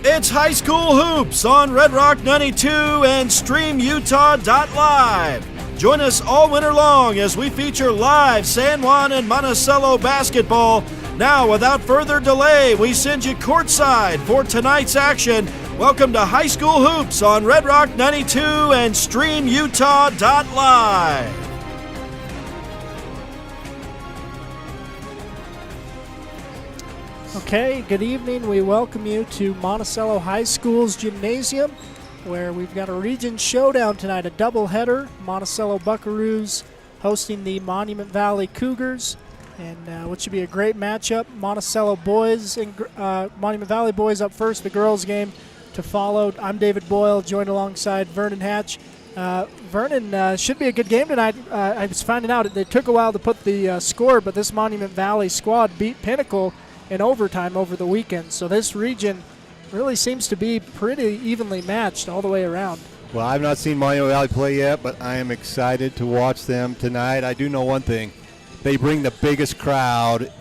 It's High School Hoops on Red Rock 92 and StreamUtah.live. Join us all winter long as we feature live San Juan and Monticello basketball. Now, without further delay, we send you courtside for tonight's action. Welcome to High School Hoops on Red Rock 92 and StreamUtah.live. Okay, good evening. We welcome you to Monticello High School's gymnasium, where we've got a region showdown tonight, a doubleheader. Monticello Buckaroos hosting the Monument Valley Cougars, and what should be a great matchup. Monticello boys and Monument Valley boys up first, the girls game to follow. I'm David Boyle, joined alongside Vernon Hatch. Vernon, should be a good game tonight. I was finding out it took a while to put the score, but this Monument Valley squad beat Pinnacle in overtime over the weekend. So this region really seems to be pretty evenly matched all the way around. Well, I've not seen Monument Valley play yet, but I am excited to watch them tonight. I do know one thing. They bring the biggest crowd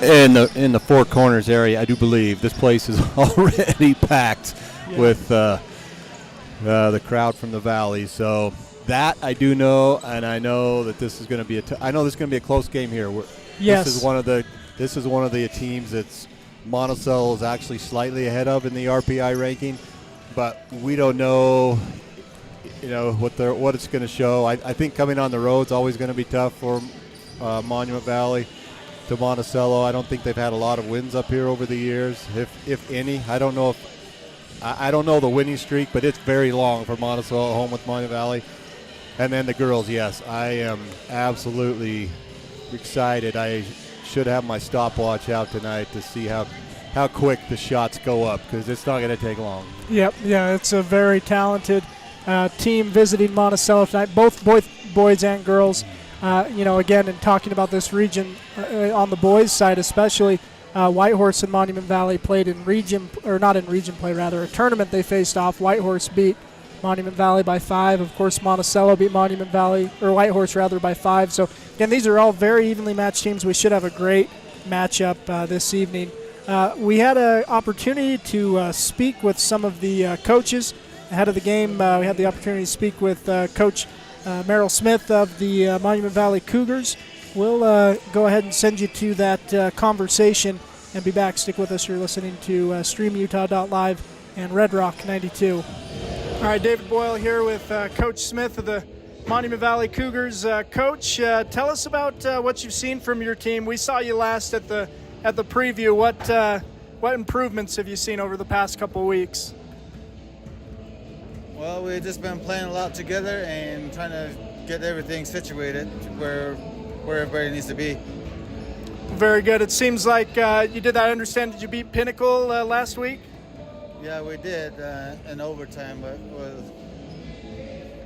in the Four Corners area, I do believe. This place is already packed with the crowd from the Valley. So that I do know, and I know that this is going to be a close game here. Yes. This is one of the teams that's Monticello is actually slightly ahead of in the RPI ranking, but we don't know, what it's going to show. I think coming on the road is always going to be tough for Monument Valley to Monticello. I don't think they've had a lot of wins up here over the years, if any. I don't know the winning streak, but it's very long for Monticello at home with Monument Valley. And then the girls, yes, I am absolutely excited. I should have my stopwatch out tonight to see how quick the shots go up, because it's not going to take long. Yep, yeah, it's a very talented team visiting Monticello tonight, both boys and girls. Again, in talking about this region, on the boys' side especially, Whitehorse and Monument Valley played a tournament they faced off. Whitehorse beat Monument Valley by 5. Of course, Monticello beat Whitehorse by 5. So, again, these are all very evenly matched teams. We should have a great matchup this evening. We had an opportunity to speak with some of the coaches ahead of the game. We had the opportunity to speak with Coach Merrill Smith of the Monument Valley Cougars. We'll go ahead and send you to that conversation and be back. Stick with us. You're listening to StreamUtah.live and Red Rock 92. All right, David Boyle here with Coach Smith of the Monument Valley Cougars. Coach, tell us about what you've seen from your team. We saw you last at the preview. What improvements have you seen over the past couple of weeks? Well, we've just been playing a lot together and trying to get everything situated where everybody needs to be. Very good. It seems like you did that. I understand, did you beat Pinnacle last week? Yeah, we did in overtime, but it was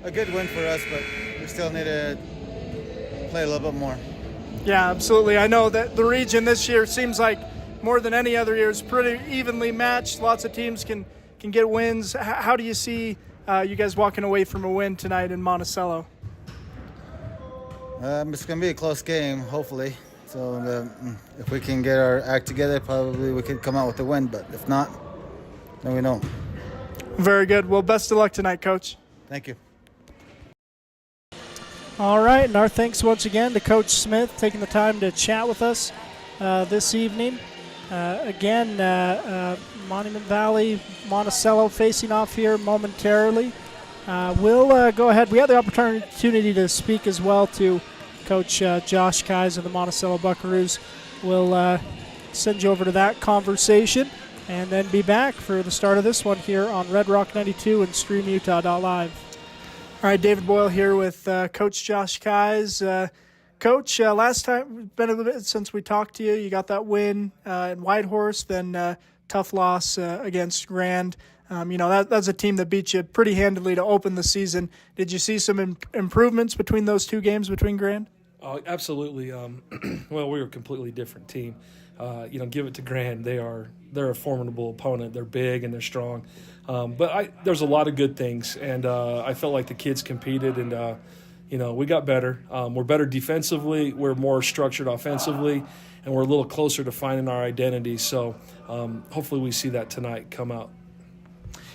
a good win for us, but we still need to play a little bit more. Yeah, absolutely. I know that the region this year seems like more than any other year is pretty evenly matched. Lots of teams can get wins. How do you see you guys walking away from a win tonight in Monticello? It's going to be a close game, hopefully. So if we can get our act together, probably we could come out with a win, but if not, then we don't. Very good. Well, best of luck tonight, Coach. Thank you. All right, and our thanks once again to Coach Smith taking the time to chat with us this evening. Monument Valley, Monticello facing off here momentarily. We'll go ahead. We had the opportunity to speak as well to Coach Josh Eais of the Monticello Buckaroos. We'll send you over to that conversation and then be back for the start of this one here on Red Rock 92 and StreamUtah.live. All right, David Boyle here with Coach Josh Eais. Coach, last time, it's been a little bit since we talked to you. You got that win in Whitehorse, then tough loss against Grand. That's a team that beat you pretty handily to open the season. Did you see some improvements between those two games between Grand? Oh, absolutely. Well, we were a completely different team. Give it to Grand. They're a formidable opponent. They're big and they're strong. But there's a lot of good things, and I felt like the kids competed, and we got better. We're better defensively. We're more structured offensively, and we're a little closer to finding our identity. So hopefully we see that tonight come out.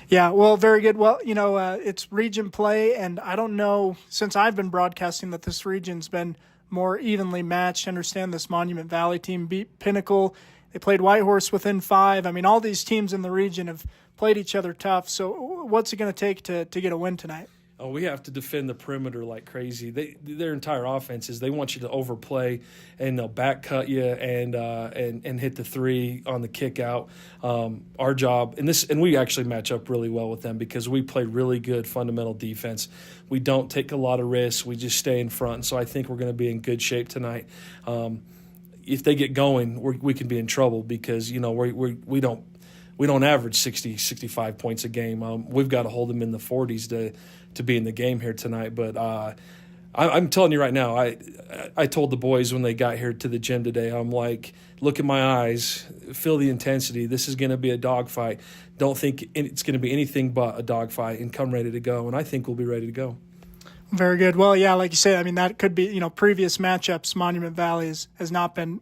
Yeah, well, very good. Well, it's region play, and I don't know, since I've been broadcasting, that this region's been more evenly matched. I understand this Monument Valley team beat Pinnacle. They played Whitehorse within 5. I mean, all these teams in the region have played each other tough. So what's it going to take to get a win tonight? Oh, we have to defend the perimeter like crazy. Their entire offense is they want you to overplay, and they'll back cut you and hit the 3 on the kick out. Our job, and we actually match up really well with them because we play really good fundamental defense. We don't take a lot of risks. We just stay in front. And so I think we're going to be in good shape tonight. If they get going, we can be in trouble because we don't average 60, 65 points a game. We've got to hold them in the 40s to be in the game here tonight. But I'm telling you right now, I told the boys when they got here to the gym today, I'm like, look at my eyes, feel the intensity. This is going to be a dogfight. Don't think it's going to be anything but a dogfight, and come ready to go. And I think we'll be ready to go. Very good. Well, yeah, like you say, I mean, that could be, previous matchups. Monument Valley has not been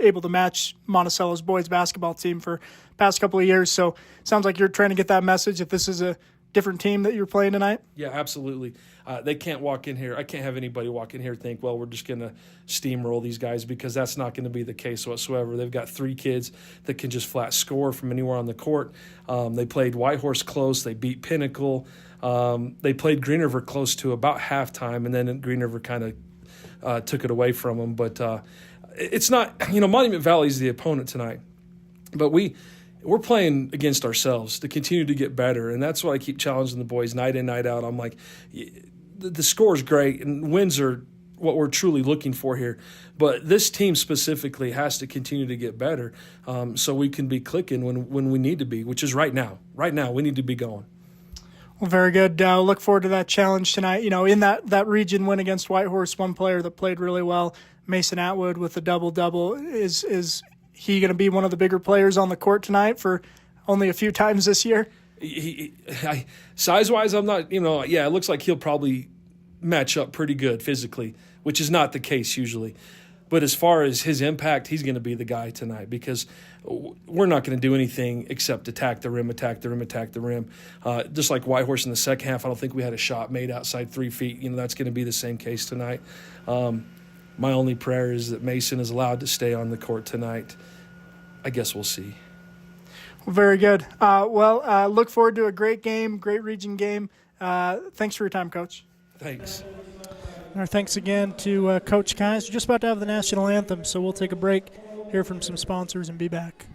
able to match Monticello's boys basketball team for past couple of years. So it sounds like you're trying to get that message if this is a different team that you're playing tonight. Yeah, absolutely. They can't walk in here. I can't have anybody walk in here and think, well, we're just going to steamroll these guys, because that's not going to be the case whatsoever. They've got 3 kids that can just flat score from anywhere on the court. They played Whitehorse close. They beat Pinnacle. They played Green River close to about halftime, and then Green River kind of took it away from them. But it's not, Monument Valley is the opponent tonight, but we're playing against ourselves to continue to get better, and that's why I keep challenging the boys night in, night out. I'm like, the score is great, and wins are what we're truly looking for here, but this team specifically has to continue to get better so we can be clicking when we need to be, which is right now. Right now, we need to be going. Well, very good. Look forward to that challenge tonight. In that region win against Whitehorse, one player that played really well, Mason Atwood with a double-double. Is he going to be one of the bigger players on the court tonight for only a few times this year? Size-wise, I'm not, it looks like he'll probably match up pretty good physically, which is not the case usually. But as far as his impact, he's going to be the guy tonight, because we're not going to do anything except attack the rim. Just like Whitehorse in the second half, I don't think we had a shot made outside 3 feet. That's going to be the same case tonight. My only prayer is that Mason is allowed to stay on the court tonight. I guess we'll see. Well, very good. Look forward to a great game, great region game. Thanks for your time, Coach. Thanks. And our thanks again to Coach Eais. We're just about to have the national anthem, so we'll take a break, hear from some sponsors, and be back.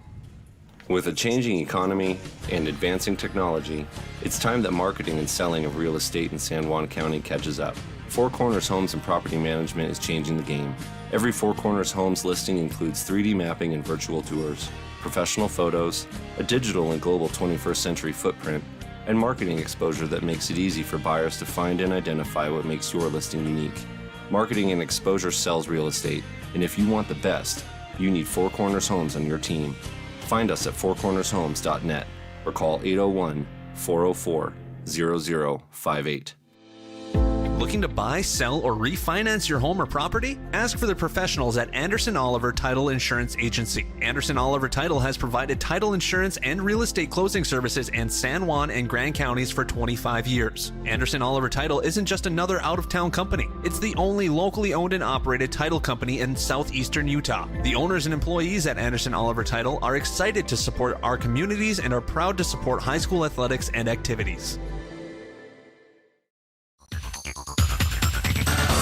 With a changing economy and advancing technology, it's time that marketing and selling of real estate in San Juan County catches up. Four Corners Homes and Property Management is changing the game. Every Four Corners Homes listing includes 3D mapping and virtual tours, professional photos, a digital and global 21st century footprint, and marketing exposure that makes it easy for buyers to find and identify what makes your listing unique. Marketing and exposure sells real estate, and if you want the best, you need Four Corners Homes on your team. Find us at fourcornershomes.net or call 801-404-0058. Looking to buy, sell, or refinance your home or property? Ask for the professionals at Anderson Oliver Title Insurance Agency. Anderson Oliver Title has provided title insurance and real estate closing services in San Juan and Grand Counties for 25 years. Anderson Oliver Title isn't just another out-of-town company. It's the only locally owned and operated title company in southeastern Utah. The owners and employees at Anderson Oliver Title are excited to support our communities and are proud to support high school athletics and activities.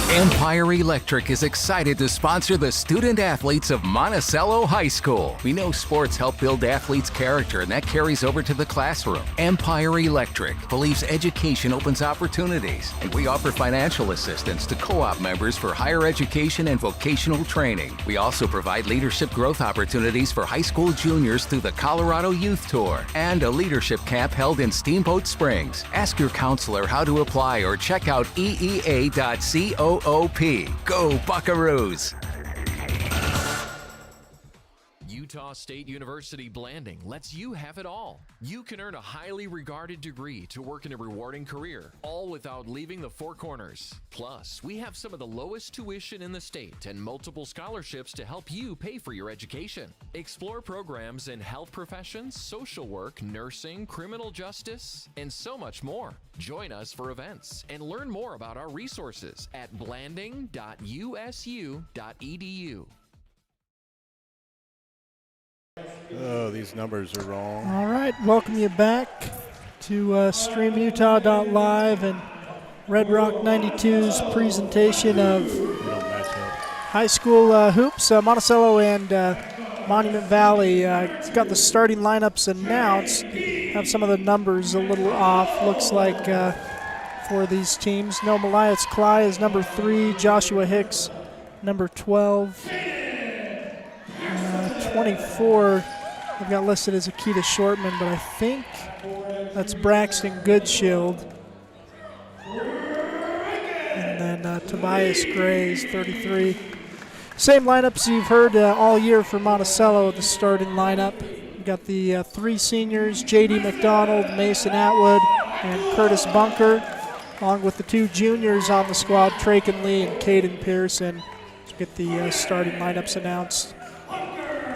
Empire Electric is excited to sponsor the student athletes of Monticello High School. We know sports help build athletes' character, and that carries over to the classroom. Empire Electric believes education opens opportunities, and we offer financial assistance to co-op members for higher education and vocational training. We also provide leadership growth opportunities for high school juniors through the Colorado Youth Tour and a leadership camp held in Steamboat Springs. Ask your counselor how to apply or check out eea.coop. Go Buckaroos! Utah State University Blanding lets you have it all. You can earn a highly regarded degree to work in a rewarding career, all without leaving the Four Corners. Plus, we have some of the lowest tuition in the state and multiple scholarships to help you pay for your education. Explore programs in health professions, social work, nursing, criminal justice, and so much more. Join us for events and learn more about our resources at blanding.usu.edu. Oh, these numbers are wrong. All right, welcome you back to streamutah.live and Red Rock 92's presentation of high school hoops. Monticello and Monument Valley got the starting lineups announced. Have some of the numbers a little off, looks like, for these teams. No, Elias Cly is number 3, Joshua Hicks number 12. 24, I've got listed as Akita Shortman, but I think that's Braxton Goodshield. And then Tobias Gray is 33. Same lineups you've heard all year for Monticello, the starting lineup. We've got the 3 seniors, J.D. McDonald, Mason Atwood, and Curtis Bunker, along with the 2 juniors on the squad, Traken Lee and Caden Pearson, to get the starting lineups announced.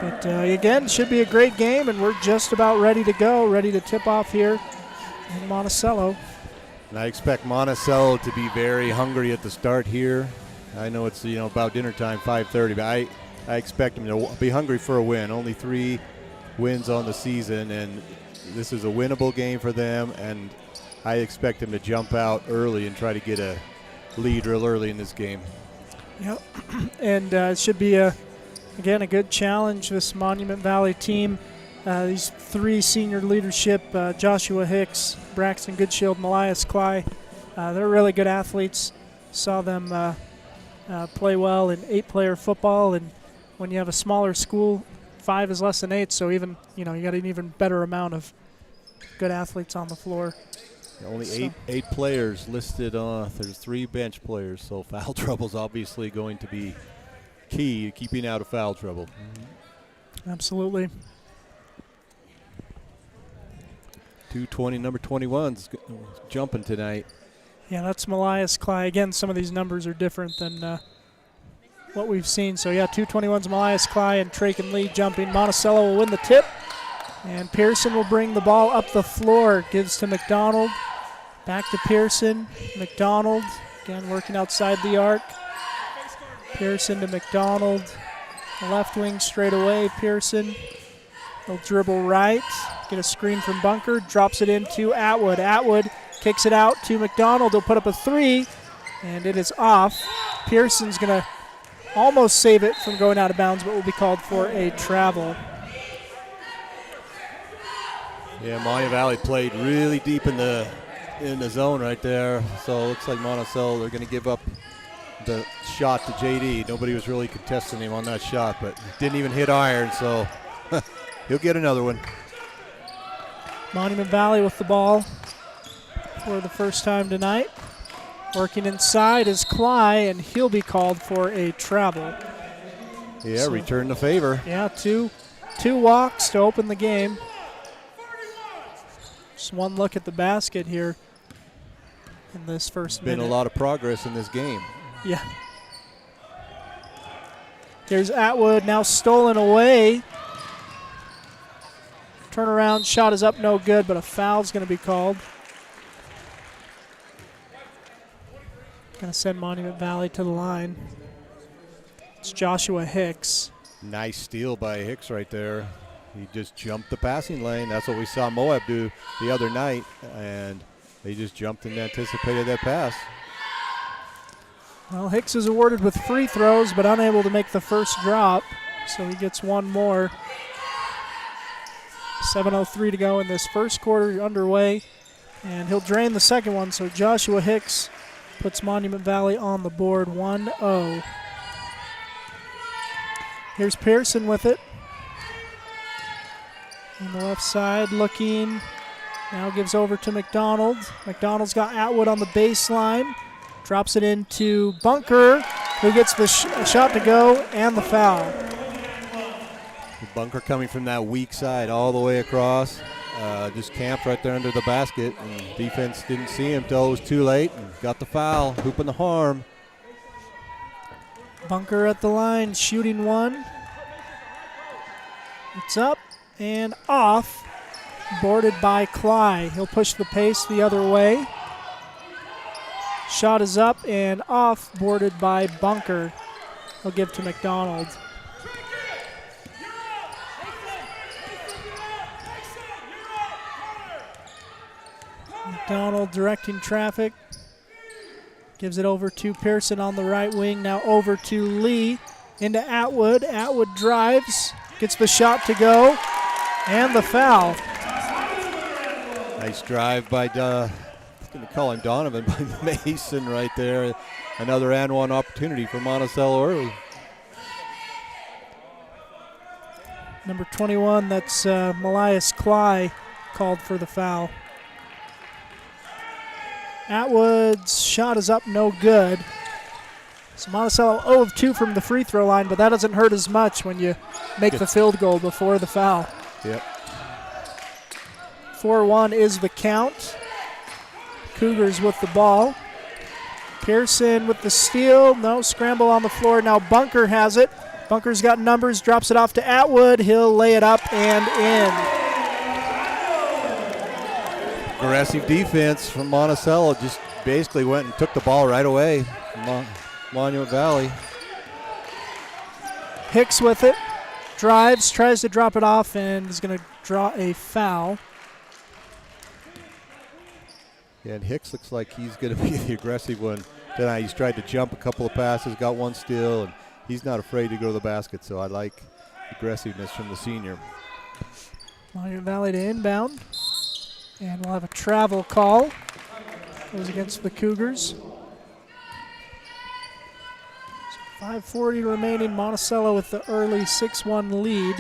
But again, should be a great game, and we're just about ready to go, ready to tip off here in Monticello. And I expect Monticello to be very hungry at the start here. I know it's about dinner time, 5:30, but I expect them to be hungry for a win. Only 3 wins on the season, and this is a winnable game for them, and I expect them to jump out early and try to get a lead real early in this game. Yep, and it should be again, a good challenge, this Monument Valley team. These 3 senior leadership, Joshua Hicks, Braxton Goodshield, and Elias Cly, they're really good athletes. Saw them play well in 8-player football, and when you have a smaller school, 5 is less than 8, so even, you got an even better amount of good athletes on the floor. Only eight players listed on, there's 3 bench players, so foul trouble's obviously going to be key to keeping out of foul trouble. Absolutely. 220, number 21's jumping tonight. Yeah, that's Elias Cly. Again, some of these numbers are different than what we've seen. So, yeah, 221's Elias Cly and Traken Lee jumping. Monticello will win the tip, and Pearson will bring the ball up the floor. Gives to McDonald. Back to Pearson. McDonald, again, working outside the arc. Pearson to McDonald. Left wing straight away, Pearson. He'll dribble right, get a screen from Bunker, drops it into Atwood. Atwood kicks it out to McDonald. He'll put up a 3, and it is off. Pearson's going to almost save it from going out of bounds, but will be called for a travel. Yeah, Monument Valley played really deep in the zone right there, so it looks like Monticello, they're going to give up the shot to JD. Nobody was really contesting him on that shot, but didn't even hit iron, so he'll get another one. Monument Valley with the ball for the first time tonight. Working inside is Cly, and he'll be called for a travel. Yeah, so, return the favor. Yeah, two walks to open the game. Just one look at the basket here in this first minute. Been a lot of progress in this game. Yeah. Here's Atwood, now stolen away. Turnaround shot is up, no good, but a foul's going to be called. Going to send Monument Valley to the line. It's Joshua Hicks. Nice steal by Hicks right there. He just jumped the passing lane. That's what we saw Moab do the other night, and they just jumped and anticipated that pass. Well, Hicks is awarded with free throws, but unable to make the first drop, so he gets one more. 7:03 to go in this first quarter underway, and he'll drain the second one, so Joshua Hicks puts Monument Valley on the board 1-0. Here's Pearson with it. On the left side, looking, now gives over to McDonald. McDonald's got Atwood on the baseline. Drops it into Bunker, who gets the shot to go and the foul. The bunker coming from that weak side all the way across. Just camped right there under the basket, and defense didn't see him till it was too late and got the foul, hooping the harm. Bunker at the line, shooting one. It's up and off, boarded by Cly. He'll push the pace the other way. Shot is up and off, boarded by Bunker. He'll give to McDonald. McDonald directing traffic. Gives it over to Pearson on the right wing. Now over to Lee. Into Atwood. Atwood drives. Gets the shot to go. And the foul. Nice drive by, I was going to call him Donovan, by Mason right there. Another and one opportunity for Monticello early. Number 21, that's Malias Cly, called for the foul. Atwood's shot is up, no good. So Monticello 0 of 2 from the free throw line, but that doesn't hurt as much when you make the field goal before the foul. Yep. 4-1 is the count. Cougars with the ball. Pearson with the steal. No, scramble on the floor. Now Bunker has it. Bunker's got numbers, drops it off to Atwood. He'll lay it up and in. Aggressive defense from Monticello, just basically went and took the ball right away from Monument Valley. Hicks with it, drives, tries to drop it off, and is going to draw a foul. Yeah, and Hicks looks like he's going to be the aggressive one tonight. He's tried to jump a couple of passes, got one steal, and he's not afraid to go to the basket, so I like aggressiveness from the senior. Monument Valley to inbound. And we'll have a travel call. Goes against the Cougars. So 5:40 remaining. Monticello with the early 6-1 lead.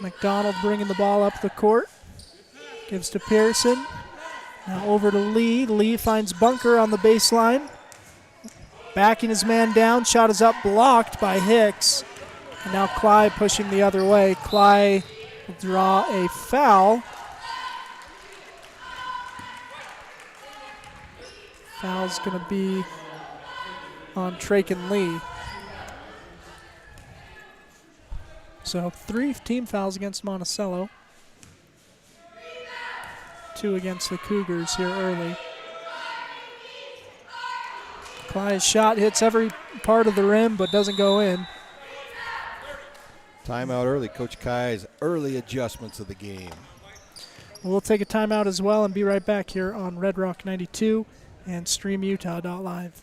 McDonald bringing the ball up the court. Gives to Pearson. Now over to Lee. Lee finds Bunker on the baseline. Backing his man down. Shot is up, blocked by Hicks. And now Cly pushing the other way. Cly will draw a foul. Foul's going to be on Traken Lee. So 3 team fouls against Monticello. 2 against the Cougars here early. Cly's shot hits every part of the rim but doesn't go in. Timeout early. Coach Kai's early adjustments of the game. We'll take a timeout as well and be right back here on Red Rock 92 and StreamUtah.live.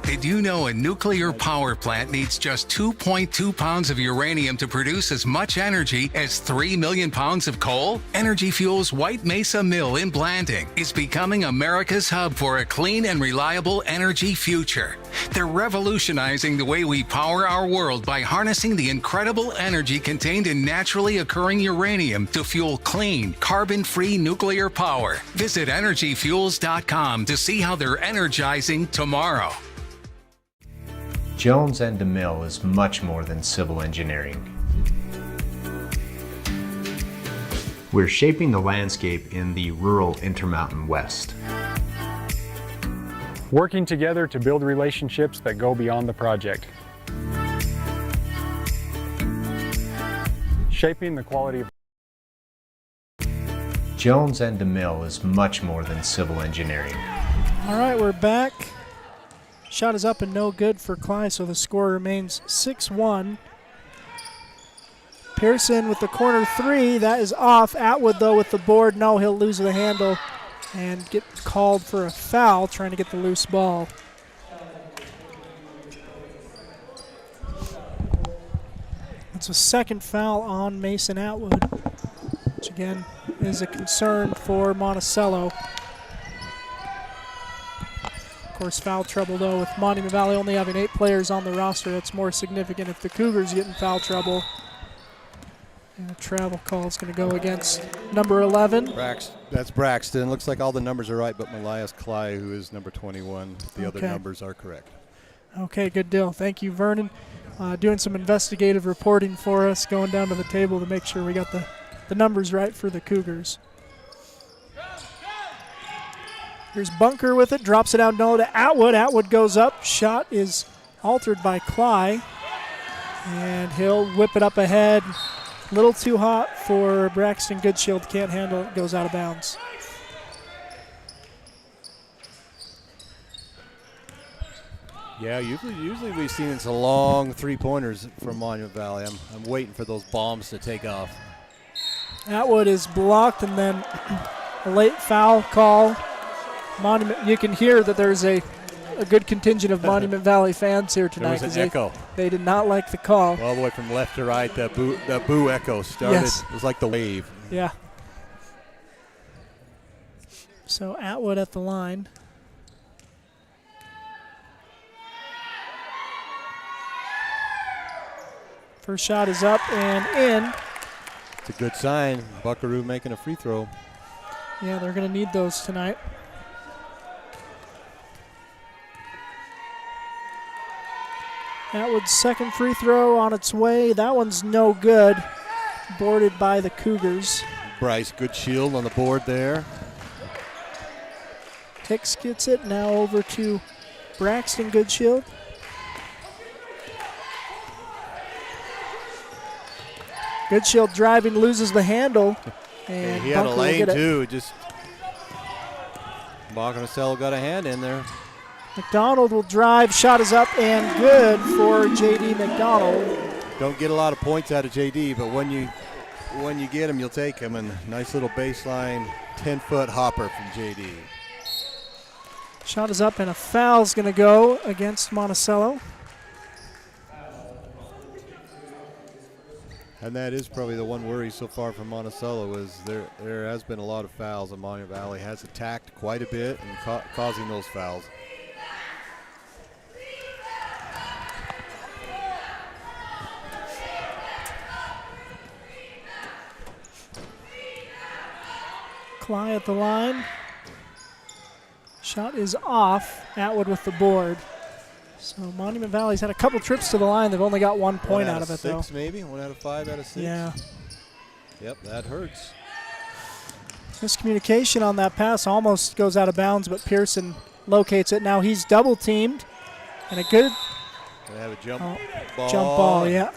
Did you know a nuclear power plant needs just 2.2 pounds of uranium to produce as much energy as 3 million pounds of coal? Energy Fuels White Mesa Mill in Blanding is becoming America's hub for a clean and reliable energy future. They're revolutionizing the way we power our world by harnessing the incredible energy contained in naturally occurring uranium to fuel clean, carbon-free nuclear power. Visit energyfuels.com to see how they're energizing tomorrow. Jones and DeMille is much more than civil engineering. We're shaping the landscape in the rural Intermountain West. Working together to build relationships that go beyond the project. Shaping the quality of Jones and DeMille is much more than civil engineering. All right, we're back. Shot is up and no good for Cly, so the score remains 6-1. Pearson with the corner 3, that is off. Atwood, though, with the board. No, he'll lose the handle and get called for a foul, trying to get the loose ball. It's a second foul on Mason Atwood, which again is a concern for Monticello. Of course, foul trouble, though, with Monument Valley only having 8 players on the roster. That's more significant if the Cougars get in foul trouble. And a travel call is going to go against number 11. That's Braxton. Looks like all the numbers are right, but Malias Cly, who is number 21, the other numbers are correct. Okay, good deal. Thank you, Vernon. doing some investigative reporting for us, going down to the table to make sure we got the numbers right for the Cougars. Here's Bunker with it, drops it out low to Atwood. Atwood goes up. Shot is altered by Cly, and he'll whip it up ahead. A little too hot for Braxton Goodshield. Can't handle it. Goes out of bounds. Yeah, usually we've seen some long three-pointers from Monument Valley. I'm waiting for those bombs to take off. Atwood is blocked, and then a late foul call. Monument. You can hear that there's a good contingent of Monument Valley fans here tonight. There was an echo. They did not like the call. All the way from left to right, that boo echo started. Yes. It was like the wave. Yeah. So Atwood at the line. First shot is up and in. It's a good sign. Buckaroo making a free throw. Yeah, they're going to need those tonight. Atwood's second free throw on its way. That one's no good. Boarded by the Cougars. Bryce Goodshield on the board there. Hicks gets it. Now over to Braxton Goodshield. Goodshield driving, loses the handle. And he had Bunker a will lane get it. too. Just Monticello got a hand in there. McDonald will drive. Shot is up and good for J.D. McDonald. Don't get a lot of points out of J.D., but when you get him, you'll take him. And nice little baseline 10-foot hopper from J.D. Shot is up and a foul's going to go against Monticello. And that is probably the one worry so far from Monticello is there has been a lot of fouls, and Monument Valley has attacked quite a bit and causing those fouls. Cly at the line. Shot is off. Atwood with the board. So Monument Valley's had a couple trips to the line. They've only got 1 point out of it, though. 6 maybe? 1 out of 5 out of 6? Yeah. Yep, that hurts. Miscommunication on that pass almost goes out of bounds, but Pearson locates it. Now he's double teamed. And a good They have a jump ball. jump ball, yeah.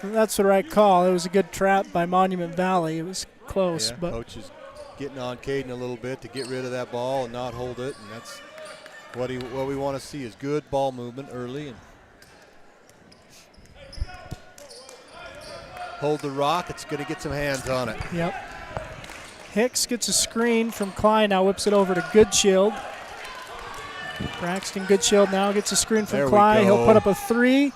That's the right call. It was a good trap by Monument Valley. It was close. Yeah, but coach is getting on Caden a little bit to get rid of that ball and not hold it, and that's what we want to see is good ball movement early and hold the rock. It's going to get some hands on it. Yep. Hicks gets a screen from Klein, now whips it over to Goodshield. Braxton Goodshield now gets a screen from Klein. He'll put up a three.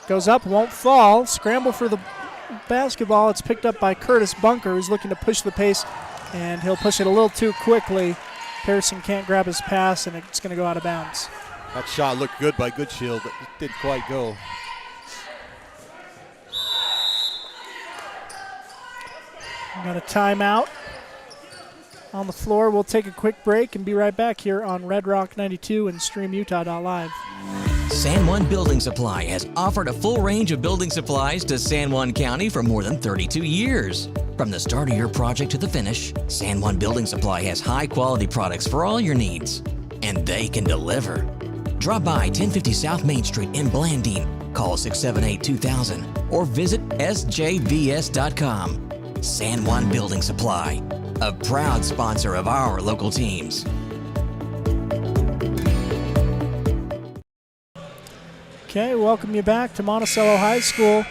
Goes up, won't fall. Scramble for the basketball. It's picked up by Curtis Bunker, who's looking to push the pace, and he'll push it a little too quickly. Pearson can't grab his pass, and it's going to go out of bounds. That shot looked good by Goodshield, but it didn't quite go. Got a timeout on the floor. We'll take a quick break and be right back here on Red Rock 92 and StreamUtah.live. San Juan Building Supply has offered a full range of building supplies to San Juan County for more than 32 years. From the start of your project to the finish, San Juan Building Supply has high-quality products for all your needs, and they can deliver. Drop by 1050 South Main Street in Blanding, call 678-2000, or visit sjvs.com. San Juan Building Supply, a proud sponsor of our local teams. Okay, welcome you back to Monticello High School.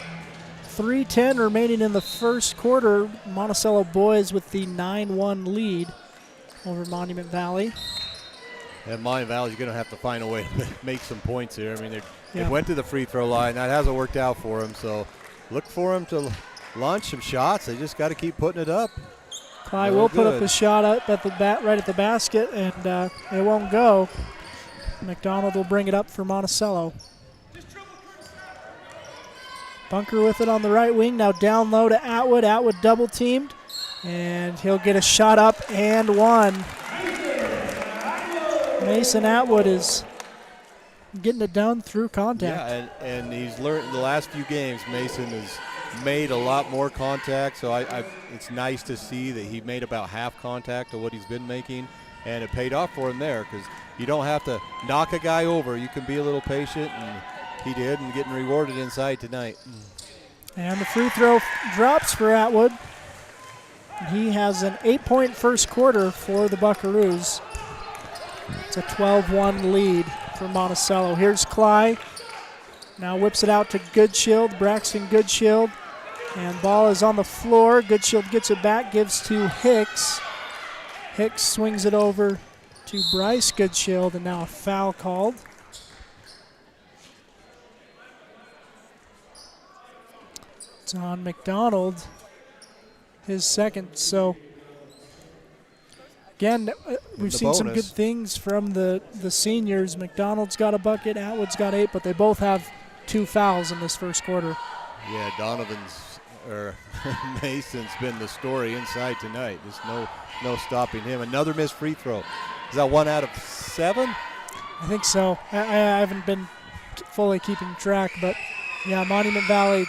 3:10 remaining in the first quarter. Monticello boys with the 9-1 lead over Monument Valley. And Monument Valley's going to have to find a way to make some points here. I mean, they went to the free throw line. That hasn't worked out for them, so look for them to launch some shots. They just got to keep putting it up. Cly will put up a shot up at the right at the basket, and it won't go. McDonald will bring it up for Monticello. Bunker with it on the right wing. Now down low to Atwood. Atwood double teamed, and he'll get a shot up and one. Mason Atwood is getting it down through contact. Yeah, and he's learned in the last few games, Mason has made a lot more contact, so it's nice to see that he made about half contact of what he's been making, and it paid off for him there because you don't have to knock a guy over. You can be a little patient, and he did, and getting rewarded inside tonight. And the free throw drops for Atwood. He has an 8-point first quarter for the Buckaroos. It's a 12-1 lead for Monticello. Here's Cly. Now whips it out to Goodshield, Braxton Goodshield. And ball is on the floor. Goodshield gets it back, gives to Hicks. Hicks swings it over to Bryce Goodshield, and now a foul called. It's on McDonald, his second. So again, we've seen some good things from the seniors. McDonald's got a bucket, Atwood's got 8, but they both have 2 fouls in this first quarter. Yeah, Mason's been the story inside tonight. There's no stopping him. Another missed free throw. Is that 1 out of 7? I think so. I haven't been fully keeping track, but yeah, Monument Valley.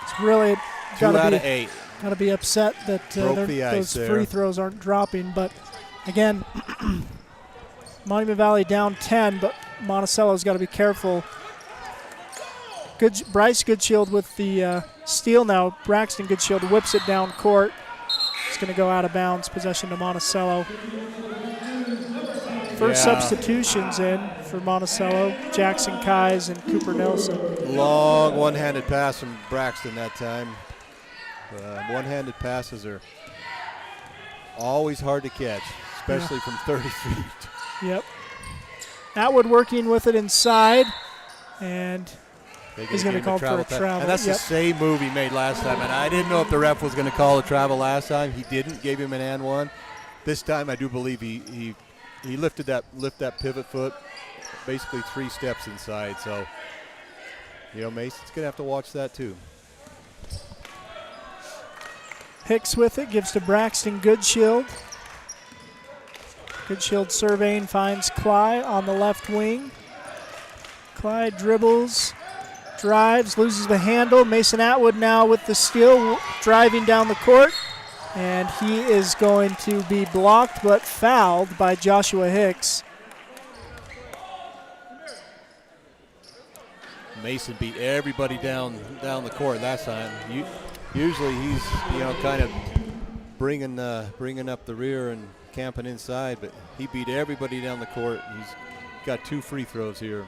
It's really 2 out of 8. Got to be upset that those free throws aren't dropping. But again, Monument Valley down 10, but Monticello's got to be careful. Bryce Goodshield with the steal now. Braxton Goodshield whips it down court. It's going to go out of bounds. Possession to Monticello. First substitutions in for Monticello. Jackson Kais and Cooper Nelson. Long one-handed pass from Braxton that time. One-handed passes are always hard to catch, especially from 30 feet. Yep. Atwood working with it inside, and he's going to call for a travel. And that's the same move he made last time. And I didn't know if the ref was going to call a travel last time. He didn't, gave him an and one. This time I do believe he lifted that pivot foot basically 3 steps inside. So, Mason's going to have to watch that too. Hicks with it, gives to Braxton Goodshield. Goodshield surveying, finds Cly on the left wing. Cly dribbles, drives, loses the handle. Mason Atwood now with the steal, driving down the court. And he is going to be blocked but fouled by Joshua Hicks. Mason beat everybody down the court last time. Usually he's kind of bringing up the rear and camping inside, but he beat everybody down the court. He's got 2 free throws here.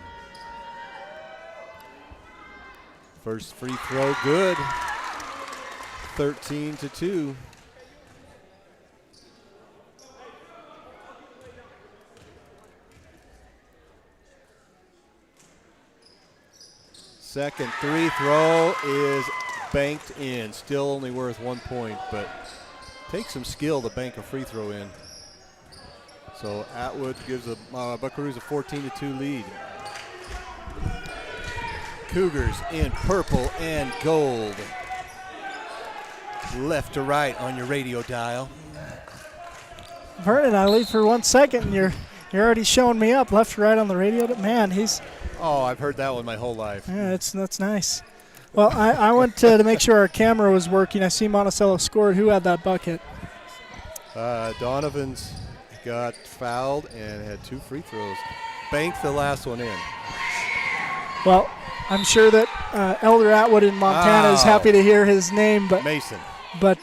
First free throw good. 13-2. Second free throw is banked in. Still only worth 1 point, but takes some skill to bank a free throw in. So Atwood gives the Buckaroos a 14-2 lead. Cougars in purple and gold. Left to right on your radio dial. Vernon, I leave for 1 second, and you're already showing me up left to right on the radio. Man, he's. Oh, I've heard that one my whole life. Yeah, that's nice. Well, I went to make sure our camera was working. I see Monticello scored. Who had that bucket? Donovan's got fouled and had 2 free throws. Banked the last one in. Well, I'm sure that Elder Atwood in Montana is happy to hear his name, but Mason. But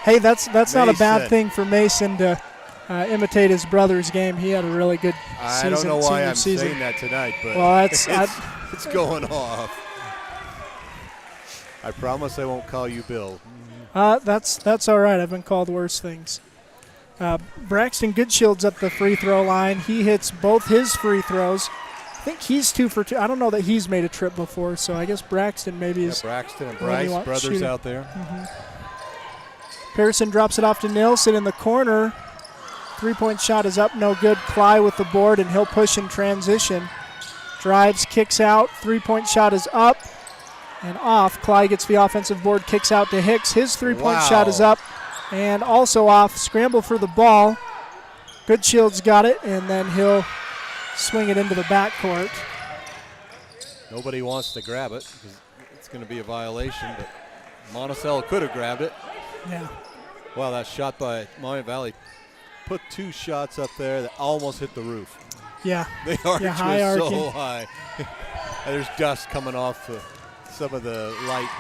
hey, that's not a bad thing for Mason to imitate his brother's game. He had a really good season. I don't know why I'm season. saying that tonight, but well, it's going off. I promise I won't call you Bill. That's all right. I've been called worse things. Braxton Goodshield's at the free throw line. He hits both his free throws. I think he's 2 for 2. I don't know that he's made a trip before, so I guess Braxton maybe is. Braxton and Bryce, brothers out there. Mm-hmm. Pearson drops it off to Nilsson in the corner. 3-point shot is up, no good. Cly with the board, and he'll push in transition. Drives, kicks out. 3-point shot is up and off. Cly gets the offensive board, kicks out to Hicks. His 3-point shot is up and also off. Scramble for the ball. Goodshield's got it, and then he'll swing it into the backcourt. Nobody wants to grab it because it's going to be a violation, but Monticello could have grabbed it. Yeah. Wow, that shot by Monument Valley put 2 shots up there that almost hit the roof. Yeah. They arch yeah, high was arcing. so high. And there's dust coming off some of the light.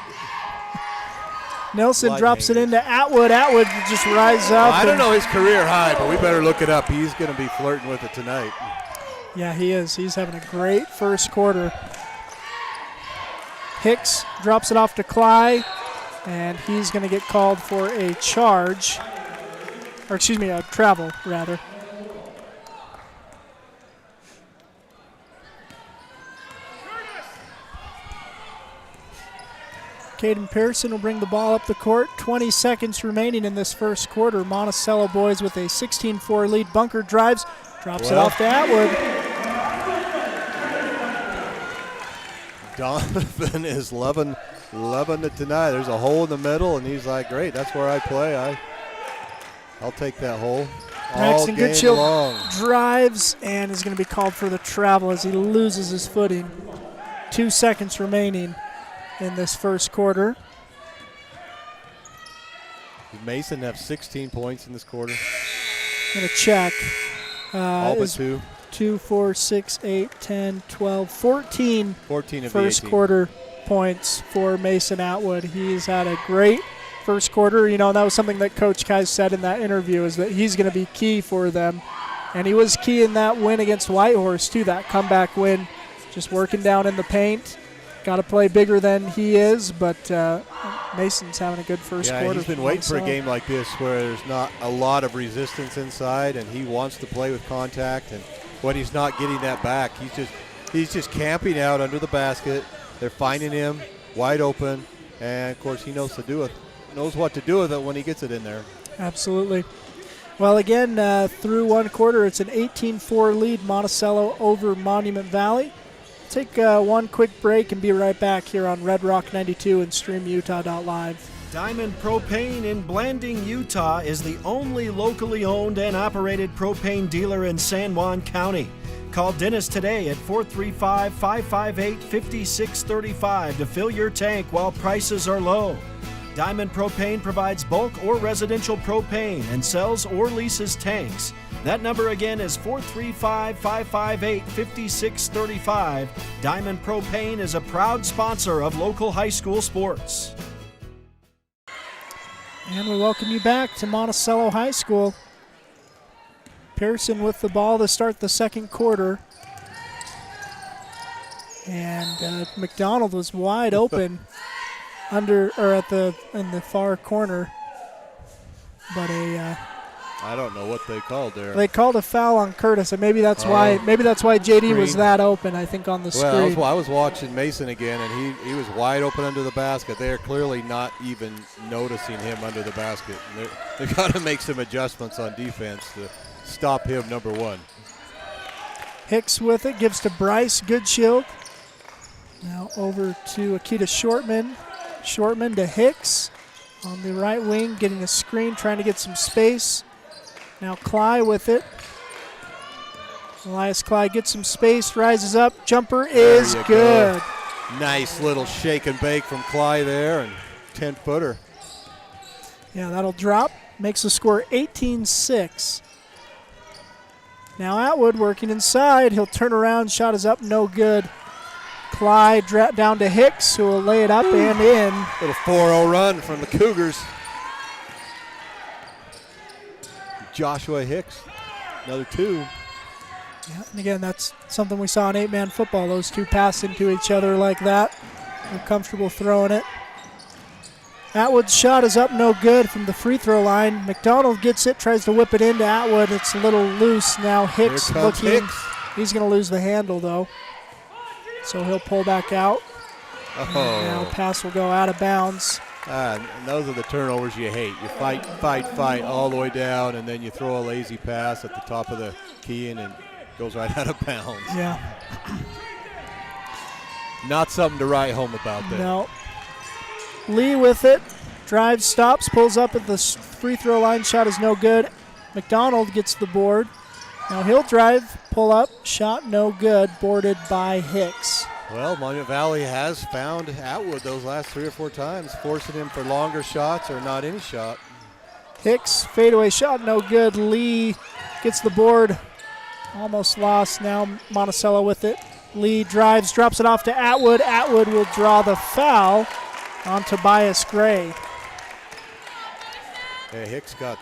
Nelson drops it into Atwood. Atwood just rises up. I don't know his career high, but we better look it up. He's going to be flirting with it tonight. Yeah, he is. He's having a great first quarter. Hicks drops it off to Cly, and he's going to get called for a charge. Or excuse me, a travel, rather. Caden Pearson will bring the ball up the court. 20 seconds remaining in this first quarter. Monticello boys with a 16-4 lead. Bunker drives, drops it off to Atwood. Donovan is loving it tonight. There's a hole in the middle, and he's like, great, that's where I play. I'll take that hole. Braxton Goodchill drives and is going to be called for the travel as he loses his footing. 2 seconds remaining in this first quarter. Does Mason have 16 points in this quarter? I'm going to check. All but 2. 2, 4, 6, 8, 10, 12, 14 of first the 18. quarter points for Mason Atwood. He's had a great first quarter. You know, that was something that Coach Kais said in that interview, is that he's going to be key for them. And he was key in that win against Whitehorse, too, that comeback win. Just working down in the paint. Got to play bigger than he is, but Mason's having a good first quarter. Yeah, he's been waiting for a game like this where there's not a lot of resistance inside, and he wants to play with contact. And when he's not getting that back, he's just camping out under the basket. They're finding him wide open, and of course he knows what to do with it when he gets it in there. Absolutely. Well, again, through one quarter, it's an 18-4 lead, Monticello over Monument Valley. Take one quick break and be right back here on Red Rock 92 and StreamUtah.live. Diamond Propane in Blanding, Utah is the only locally owned and operated propane dealer in San Juan County. Call Dennis today at 435-558-5635 to fill your tank while prices are low. Diamond Propane provides bulk or residential propane and sells or leases tanks. That number again is 435-558-5635. Diamond Propane is a proud sponsor of local high school sports. And we welcome you back to Monticello High School. Pearson with the ball to start the second quarter. And McDonald was wide open in the far corner. But I don't know what they called there. They called a foul on Curtis, and maybe that's why JD was that open, I think, on the screen. Well, I was watching Mason again, and he was wide open under the basket. They are clearly not even noticing him under the basket. They've got to make some adjustments on defense to stop him, number one. Hicks with it, gives to Bryce Goodshield. Now over to Akita Shortman. Shortman to Hicks on the right wing, getting a screen, trying to get some space. Now Cly with it. Elias Cly gets some space, rises up. Jumper is good. Go. Nice little shake and bake from Cly there, and 10-footer. Yeah, that'll drop. Makes the score 18-6. Now Atwood working inside. He'll turn around. Shot is up, no good. Cly down to Hicks, who will lay it up and in. Little 4-0 run from the Cougars. Joshua Hicks, another 2. Yeah, and again, that's something we saw in 8-man football. Those two pass into each other like that. They're comfortable throwing it. Atwood's shot is up, no good from the free throw line. McDonald gets it, tries to whip it into Atwood. It's a little loose now. Hicks looking. Hicks. He's going to lose the handle, though. So he'll pull back out. Oh. Now pass will go out of bounds. And those are the turnovers you hate. You fight all the way down, and then you throw a lazy pass at the top of the key, and it goes right out of bounds. Yeah. Not something to write home about there. No. Lee with it. Drives, stops, pulls up at the free throw line. Shot is no good. McDonald gets the board. Now he'll drive, pull up, shot no good, boarded by Hicks. Well, Monument Valley has found Atwood those last 3 or 4 times, forcing him for longer shots or not any shot. Hicks, fadeaway shot, no good. Lee gets the board, almost lost. Now Monticello with it. Lee drives, drops it off to Atwood. Atwood will draw the foul on Tobias Gray. Yeah, Hicks got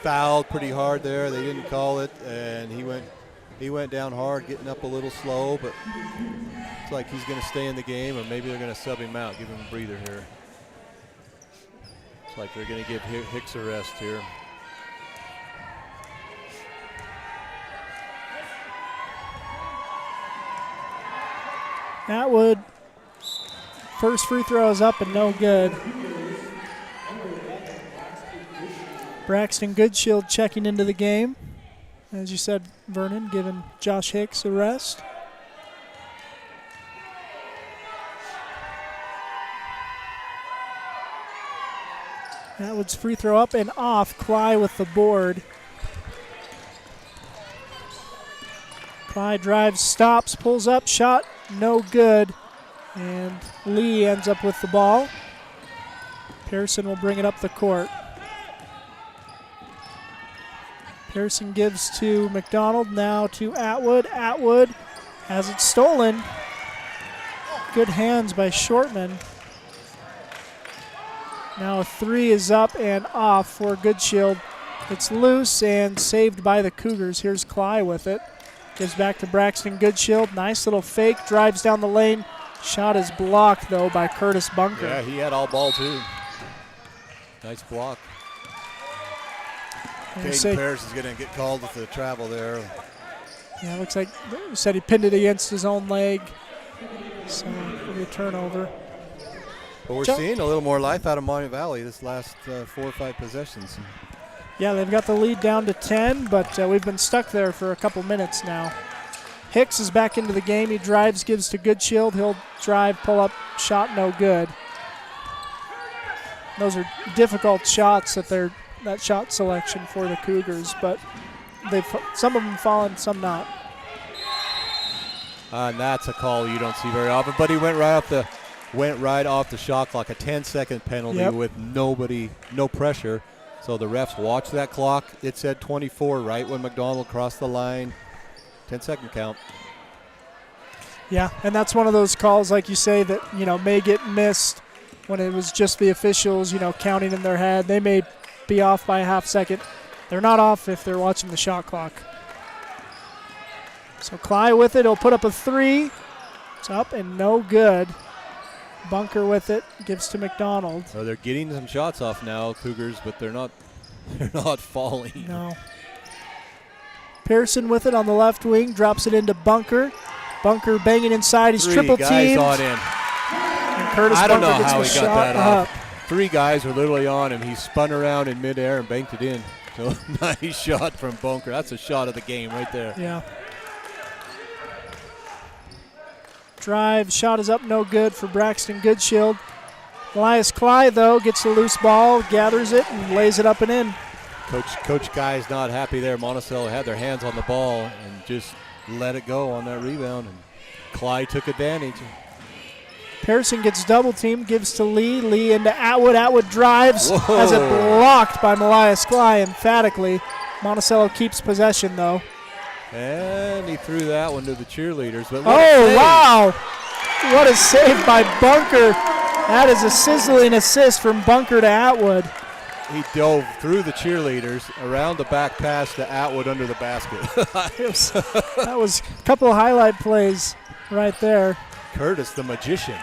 fouled pretty hard there. They didn't call it, and he went down hard, getting up a little slow, but it's like he's going to stay in the game, or maybe they're going to sub him out, give him a breather here. It's like they're going to give Hicks a rest here. Atwood, first free throw is up and no good. Braxton Goodshield checking into the game. As you said, Vernon, giving Josh Hicks a rest. Atwood's free throw up and off. Cly with the board. Cly drives, stops, pulls up, shot, no good. And Lee ends up with the ball. Pearson will bring it up the court. Pearson gives to McDonald, now to Atwood. Atwood has it stolen. Good hands by Shortman. Now a 3 is up and off for Goodshield. It's loose and saved by the Cougars. Here's Cly with it. Gives back to Braxton Goodshield. Nice little fake, drives down the lane. Shot is blocked, though, by Curtis Bunker. Yeah, he had all ball, too. Nice block. Caden Parrish is going to get called with the travel there. Yeah, looks like you said he pinned it against his own leg. So it'll be a turnover. But we're seeing a little more life out of Monument Valley this last 4 or 5 possessions. Yeah, they've got the lead down to 10, but we've been stuck there for a couple minutes now. Hicks is back into the game. He drives, gives to Goodshield. He'll drive, pull up, shot no good. Those are difficult shots that shot selection for the Cougars, but some of them fallen, some not. And that's a call you don't see very often. But he went right off the shot clock, a 10-second penalty with no pressure. So the refs watched that clock. It said 24 right when McDonald crossed the line. 10-second count. Yeah, and that's one of those calls, like you say, that may get missed when it was just the officials, counting in their head. They may be off by a half second. They're not off if they're watching the shot clock. So Cly with it. He'll put up a 3. It's up and no good. Bunker with it. Gives to McDonald. So they're getting some shots off now, Cougars, but they're not falling. No. Pearson with it on the left wing. Drops it into Bunker. Bunker banging inside. He's triple teamed. 3 guys on in. And Curtis I don't Bunker know gets how the he got shot that up. off. 3 guys were literally on him. He spun around in midair and banked it in. So nice shot from Bunker. That's a shot of the game right there. Yeah. Drive, shot is up, no good for Braxton Goodshield. Elias Cly, though, gets the loose ball, gathers it, and lays it up and in. Coach Guy's not happy there. Monticello had their hands on the ball and just let it go on that rebound, and Cly took advantage. Pearson gets double teamed, gives to Lee. Lee into Atwood. Atwood drives, Whoa. has it blocked by Elias Cly emphatically. Monticello keeps possession, though. And he threw that one to the cheerleaders. But wow! What a save by Bunker. That is a sizzling assist from Bunker to Atwood. He dove through the cheerleaders, around the back pass to Atwood under the basket. That was a couple of highlight plays right there. Curtis, the magician.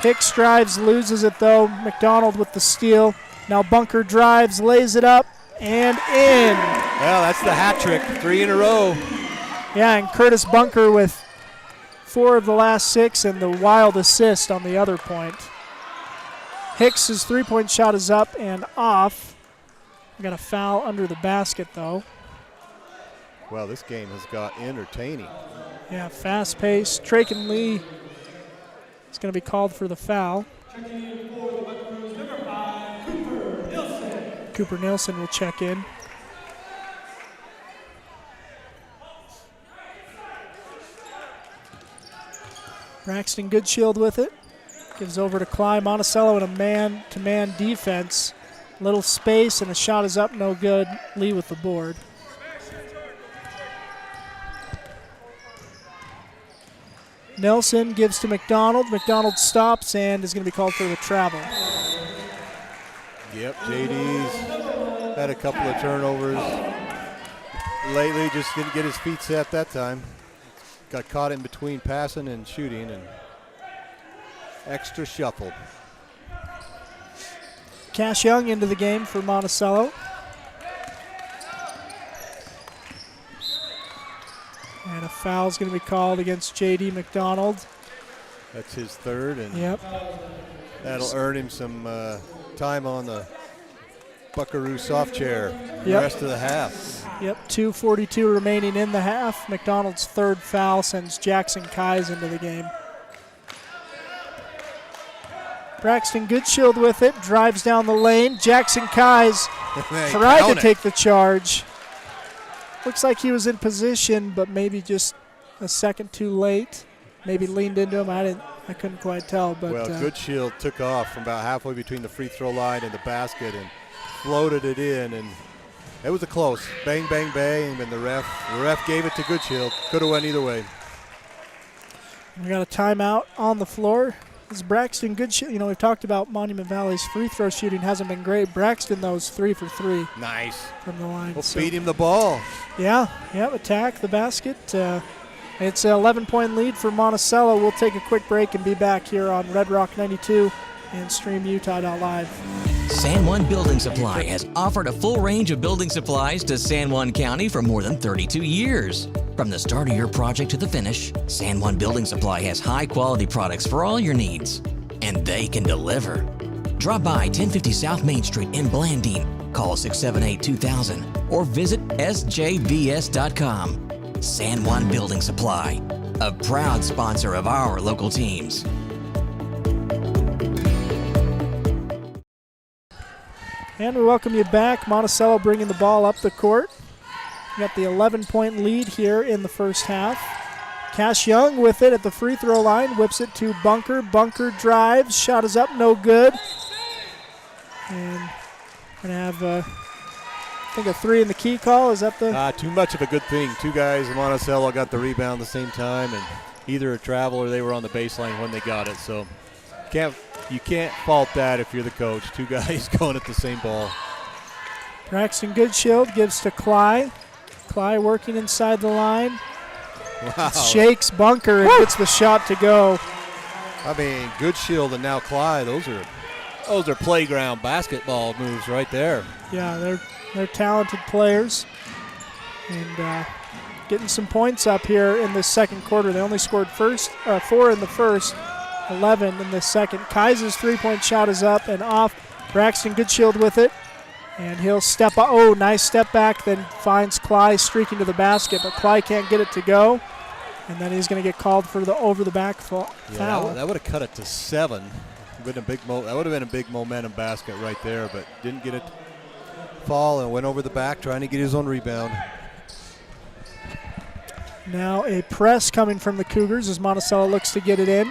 Hicks drives, loses it though. McDonald with the steal. Now Bunker drives, lays it up, and in. Well, that's the hat trick, 3 in a row. Yeah, and Curtis Bunker with 4 of the last 6 and the wild assist on the other point. Hicks' 3-point shot is up and off. We got a foul under the basket though. Well, this game has got entertaining. Yeah, fast-paced. Traken Lee is going to be called for the foul. Cooper Nielsen will check in. Braxton Goodshield with it. Gives over to Cly. Monticello in a man-to-man defense. Little space, and a shot is up, no good. Lee with the board. Nelson gives to McDonald. McDonald stops and is going to be called for the travel. Yep, JD's had a couple of turnovers lately, just didn't get his feet set that time. Got caught in between passing and shooting and extra shuffled. Cash Young into the game for Monticello. And a foul's going to be called against J.D. McDonald. That's his third, and yep, that'll earn him some time on the Buckaroo soft chair the yep. rest of the half. Yep, 2:42 remaining in the half. McDonald's third foul sends Jackson Keyes into the game. Braxton Goodshield with it, drives down the lane. Jackson Keyes tried to take the charge. Looks like he was in position, but maybe just a second too late. Maybe leaned into him. I couldn't quite tell. But well, Goodshield took off from about halfway between the free throw line and the basket and floated it in, and it was a close. Bang, bang, bang, and the ref gave it to Goodshield. Could have went either way. We got a timeout on the floor. This is Braxton Goodshield. You know, we've talked about Monument Valley's free throw shooting hasn't been great. Braxton, though, is 3 for 3. Nice. From the line. We'll feed him the ball. Yeah, attack the basket. It's an 11-point lead for Monticello. We'll take a quick break and be back here on Red Rock 92 and StreamUtah.live. San Juan Building Supply has offered a full range of building supplies to San Juan County for more than 32 years. From the start of your project to the finish, San Juan Building Supply has high-quality products for all your needs, and they can deliver. Drop by 1050 South Main Street in Blanding, call 678-2000, or visit sjbs.com. San Juan Building Supply, a proud sponsor of our local teams. And we welcome you back. Monticello bringing the ball up the court. We got the 11-point lead here in the first half. Cash Young with it at the free throw line. Whips it to Bunker. Bunker drives. Shot is up. No good. And going to have, I think, a 3 in the key call. Is that the? Too much of a good thing. Two guys in Monticello got the rebound at the same time, and either a travel or they were on the baseline when they got it. So you can't fault that if you're the coach. Two guys going at the same ball. Braxton Goodshield gives to Cly. Cly working inside the line. Wow. Shakes Bunker and gets the shot to go. I mean, Goodshield and now Cly, those are playground basketball moves right there. Yeah, they're talented players. And getting some points up here in the second quarter. They only scored 4 in the first, 11 in the second. Kaiser's three-point shot is up and off. Braxton Goodshield with it. And he'll step up. Oh, nice step back, then finds Cly streaking to the basket, but Cly can't get it to go. And then he's going to get called for the over-the-back foul. That would have cut it to 7. That would have been a big momentum basket right there, but didn't get it fall and went over the back trying to get his own rebound. Now a press coming from the Cougars as Monticello looks to get it in.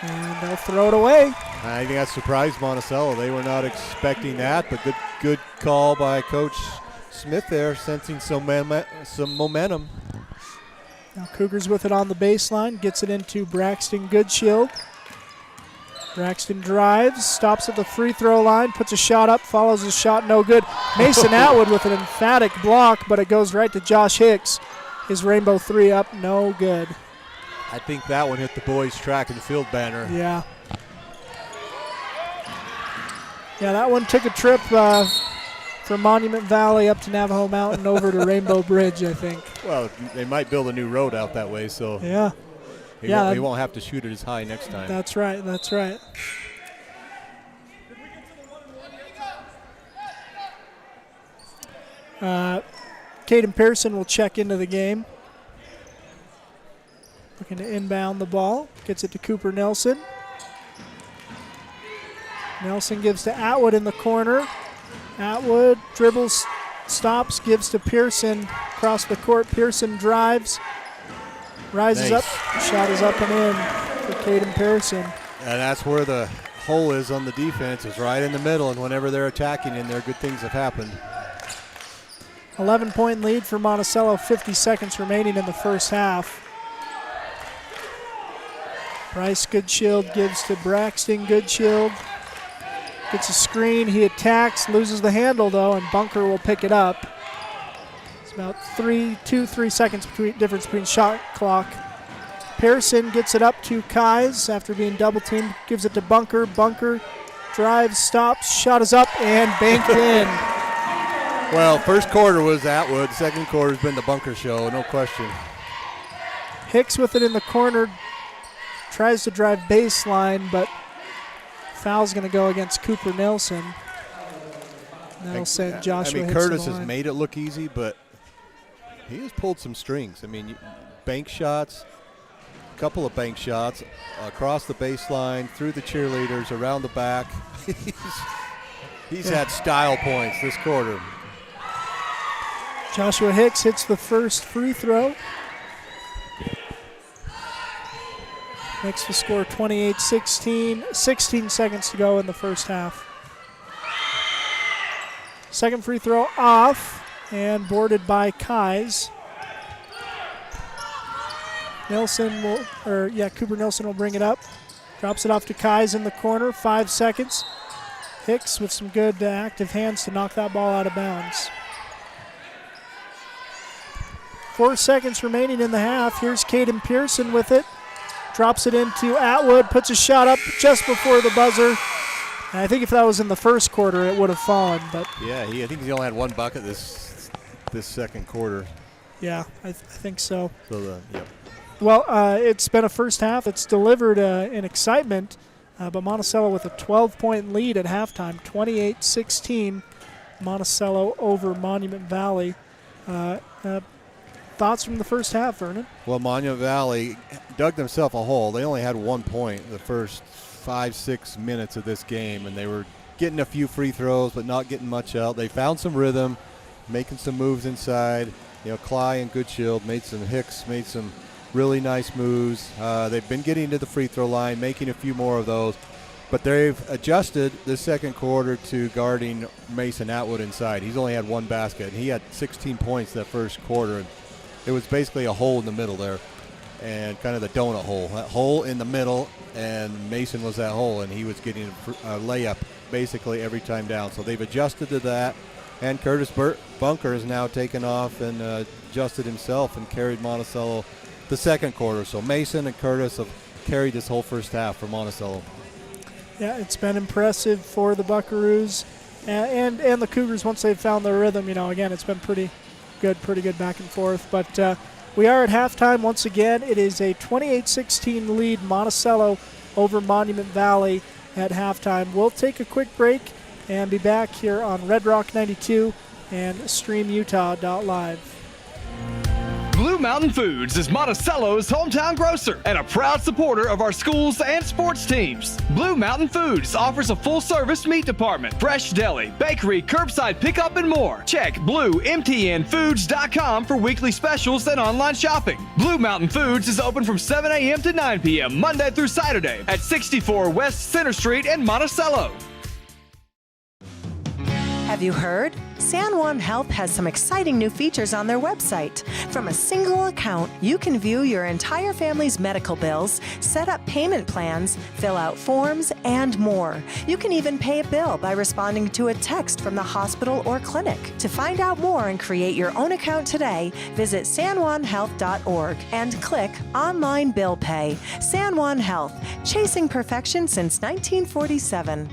And they'll throw it away. I think that surprised Monticello. They were not expecting that, but good call by Coach Smith there, sensing some momentum. Now Cougars with it on the baseline, gets it into Braxton Goodshield. Braxton drives, stops at the free throw line, puts a shot up, follows his shot, no good. Mason Atwood with an emphatic block, but it goes right to Josh Hicks. His rainbow 3 up, no good. I think that one hit the boys' track and field banner. Yeah. Yeah, that one took a trip from Monument Valley up to Navajo Mountain over to Rainbow Bridge, I think. Well, they might build a new road out that way, so yeah, he won't have to shoot it as high next time. That's right. Caden Pearson will check into the game. Looking to inbound the ball. Gets it to Cooper Nelson. Nelson gives to Atwood in the corner. Atwood dribbles, stops, gives to Pearson across the court. Pearson drives, rises up. Shot is up and in. for Caden Pearson. And that's where the hole is on the defense, is right in the middle, and whenever they're attacking in there, good things have happened. 11-point lead for Monticello, 50 seconds remaining in the first half. Bryce Goodshield gives to Braxton Goodshield. Gets a screen, he attacks, loses the handle though, and Bunker will pick it up. It's about 3 seconds difference between shot clock. Pearson gets it up to Eais after being double teamed, gives it to Bunker. Bunker drives, stops, shot is up, and banked in. Well, first quarter was Atwood, second quarter's been the Bunker show, no question. Hicks with it in the corner, tries to drive baseline, but foul's going to go against Cooper Nelson. That'll send Joshua Hicks Curtis to the has line. made it look easy, but he has pulled some strings. I mean, bank shots, a couple of bank shots across the baseline, through the cheerleaders, around the back. He's had style points this quarter. Joshua Hicks hits the first free throw. Makes the score 28-16. 16 seconds to go in the first half. Second free throw off and boarded by Eais. Cooper Nelson will bring it up. Drops it off to Eais in the corner. 5 seconds. Hicks with some good active hands to knock that ball out of bounds. 4 seconds remaining in the half. Here's Caden Pearson with it. Drops it into Atwood, puts a shot up just before the buzzer. And I think if that was in the first quarter, it would have fallen. But yeah, I think he only had one bucket this second quarter. Yeah, I think so. Yep. Well, it's been a first half that's delivered in excitement, but Monticello with a 12-point lead at halftime, 28-16. Monticello over Monument Valley. Thoughts from the first half, Vernon? Well, Monument Valley dug themselves a hole. They only had 1 point the first 5-6 minutes of this game, and they were getting a few free throws but not getting much out. They found some rhythm, making some moves inside. Cly and Goodshield made some really nice moves. They've been getting to the free throw line, making a few more of those, but they've adjusted this second quarter to guarding Mason Atwood inside. He's only had one basket, and he had 16 points that first quarter. And it was basically a hole in the middle there, and kind of the donut hole. That hole in the middle, and Mason was that hole, and he was getting a layup basically every time down. So they've adjusted to that, and Curtis Bunker has now taken off and adjusted himself and carried Monticello the second quarter. So Mason and Curtis have carried this whole first half for Monticello. Yeah, it's been impressive for the Buckaroos and the Cougars once they've found their rhythm. Again, it's been pretty good back and forth. But we are at halftime once again. It is a 28-16 lead, Monticello over Monument Valley at halftime. We'll take a quick break and be back here on Red Rock 92 and StreamUtah.live. Blue Mountain Foods is Monticello's hometown grocer and a proud supporter of our schools and sports teams. Blue Mountain Foods offers a full-service meat department, fresh deli, bakery, curbside pickup, and more. Check BlueMTNFoods.com for weekly specials and online shopping. Blue Mountain Foods is open from 7 a.m. to 9 p.m. Monday through Saturday at 64 West Center Street in Monticello. Have you heard? San Juan Health has some exciting new features on their website. From a single account, you can view your entire family's medical bills, set up payment plans, fill out forms, and more. You can even pay a bill by responding to a text from the hospital or clinic. To find out more and create your own account today, visit sanjuanhealth.org and click Online Bill Pay. San Juan Health, chasing perfection since 1947.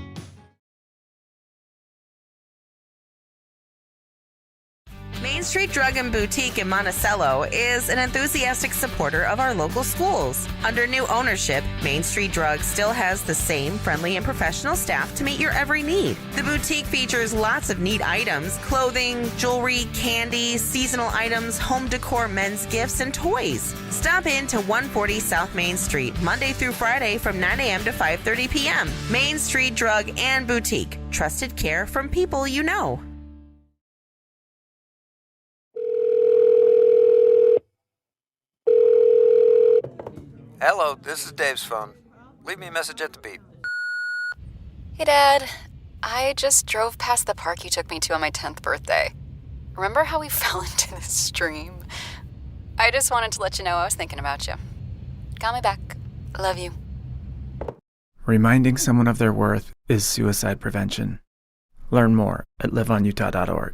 Main Street Drug and Boutique in Monticello is an enthusiastic supporter of our local schools. Under new ownership, Main Street Drug still has the same friendly and professional staff to meet your every need. The boutique features lots of neat items: clothing, jewelry, candy, seasonal items, home decor, men's gifts, and toys. Stop in to 140 South Main Street, Monday through Friday from 9 a.m. to 5:30 p.m. Main Street Drug and Boutique. Trusted care from people you know. Hello, this is Dave's phone. Leave me a message at the beep. Hey, Dad. I just drove past the park you took me to on my 10th birthday. Remember how we fell into the stream? I just wanted to let you know I was thinking about you. Got my back. Love you. Reminding someone of their worth is suicide prevention. Learn more at liveonutah.org.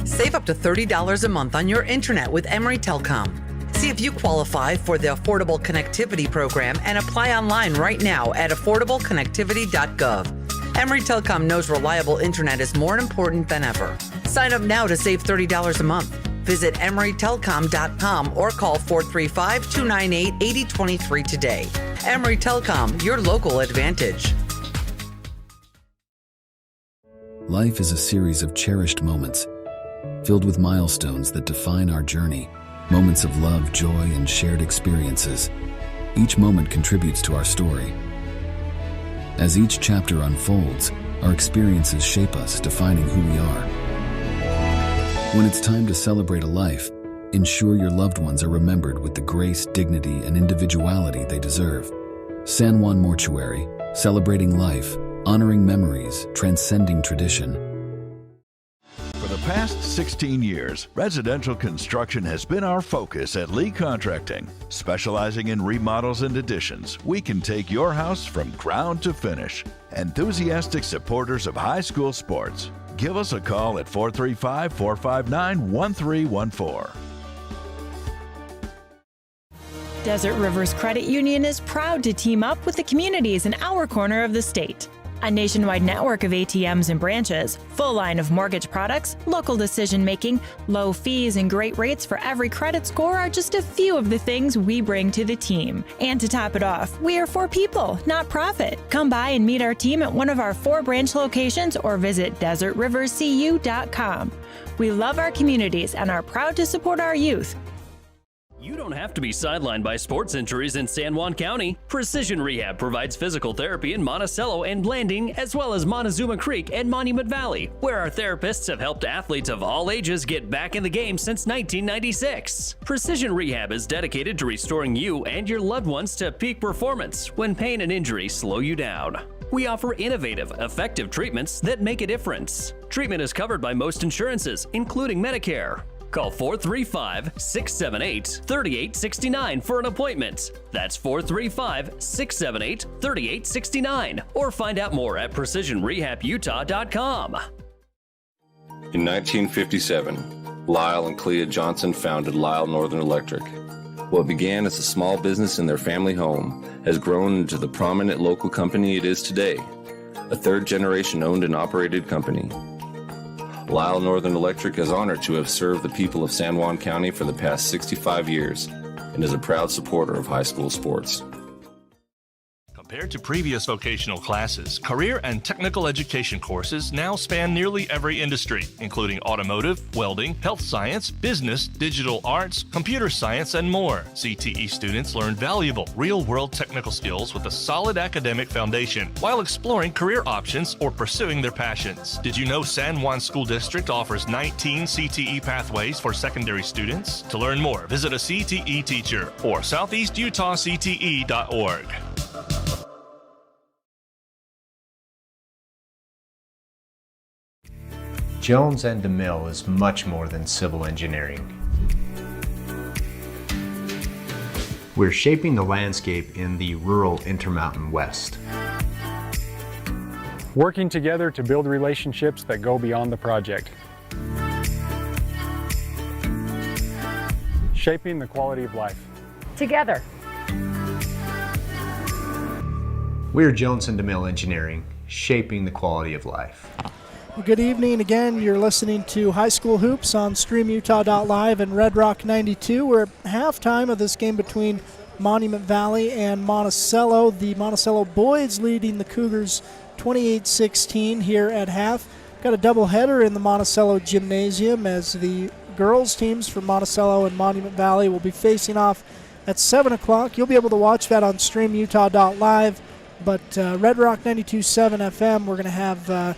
Save up to $30 a month on your internet with Emory Telecom. See if you qualify for the Affordable Connectivity Program and apply online right now at affordableconnectivity.gov. Emory Telecom knows reliable internet is more important than ever. Sign up now to save $30 a month. Visit emorytelecom.com or call 435-298-8023 today. Emory Telecom, your local advantage. Life is a series of cherished moments, filled with milestones that define our journey. Moments of love, joy, and shared experiences. Each moment contributes to our story. As each chapter unfolds, our experiences shape us, defining who we are. When it's time to celebrate a life, ensure your loved ones are remembered with the grace, dignity, and individuality they deserve. San Juan Mortuary, celebrating life, honoring memories, transcending tradition. For the past 16 years, residential construction has been our focus at Lee Contracting. Specializing in remodels and additions, we can take your house from ground to finish. Enthusiastic supporters of high school sports, give us a call at 435-459-1314. Desert Rivers Credit Union is proud to team up with the communities in our corner of the state. A nationwide network of ATMs and branches, full line of mortgage products, local decision-making, low fees, and great rates for every credit score are just a few of the things we bring to the team. And to top it off, we are for people, not profit. Come by and meet our team at one of our 4 branch locations or visit desertriverscu.com. We love our communities and are proud to support our youth. You don't have to be sidelined by sports injuries in San Juan County. Precision Rehab provides physical therapy in Monticello and Blanding, as well as Montezuma Creek and Monument Valley, where our therapists have helped athletes of all ages get back in the game since 1996. Precision Rehab is dedicated to restoring you and your loved ones to peak performance when pain and injury slow you down. We offer innovative, effective treatments that make a difference. Treatment is covered by most insurances, including Medicare. Call 435-678-3869 for an appointment. That's 435-678-3869. Or find out more at precisionrehabutah.com. In 1957, Lyle and Clea Johnson founded Lyle Northern Electric. What began as a small business in their family home has grown into the prominent local company it is today, a third-generation owned and operated company. Lyle Northern Electric is honored to have served the people of San Juan County for the past 65 years and is a proud supporter of high school sports. Compared to previous vocational classes, career and technical education courses now span nearly every industry, including automotive, welding, health science, business, digital arts, computer science, and more. CTE students learn valuable, real-world technical skills with a solid academic foundation while exploring career options or pursuing their passions. Did you know San Juan School District offers 19 CTE pathways for secondary students? To learn more, visit a CTE teacher or southeastutahcte.org. Jones and DeMille is much more than civil engineering. We're shaping the landscape in the rural Intermountain West. Working together to build relationships that go beyond the project. Shaping the quality of life. Together. We're Jones and DeMille Engineering, shaping the quality of life. Good evening again. You're listening to High School Hoops on StreamUtah.live and Red Rock 92. We're at halftime of this game between Monument Valley and Monticello. The Monticello boys leading the Cougars 28-16 here at half. Got a doubleheader in the Monticello Gymnasium as the girls teams from Monticello and Monument Valley will be facing off at 7 o'clock. You'll be able to watch that on StreamUtah.live. But Red Rock 92.7 FM, we're going to have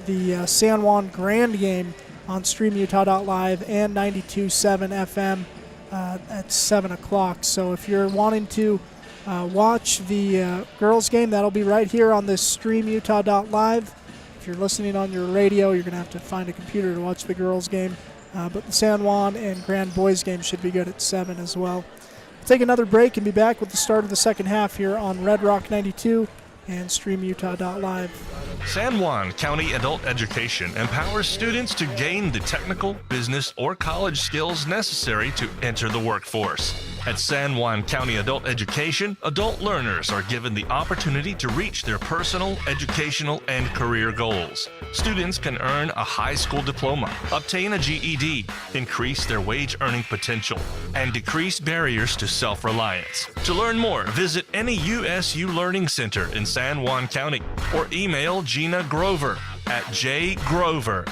the San Juan Grand game on StreamUtah.live and 92.7 FM at 7 o'clock. So if you're wanting to watch the girls game, that'll be right here on this streamutah.live. If you're listening on your radio, you're going to have to find a computer to watch the girls game. But the San Juan and Grand boys game should be good at 7 as well. We'll take another break and be back with the start of the second half here on Red Rock 92 and streamutah.live. San Juan County Adult Education empowers students to gain the technical, business, or college skills necessary to enter the workforce. At San Juan County Adult Education, adult learners are given the opportunity to reach their personal, educational, and career goals. Students can earn a high school diploma, obtain a GED, increase their wage earning potential, and decrease barriers to self-reliance. To learn more, visit any USU Learning Center in San Juan County or email Gina Grover at jgrover@sjsd.org.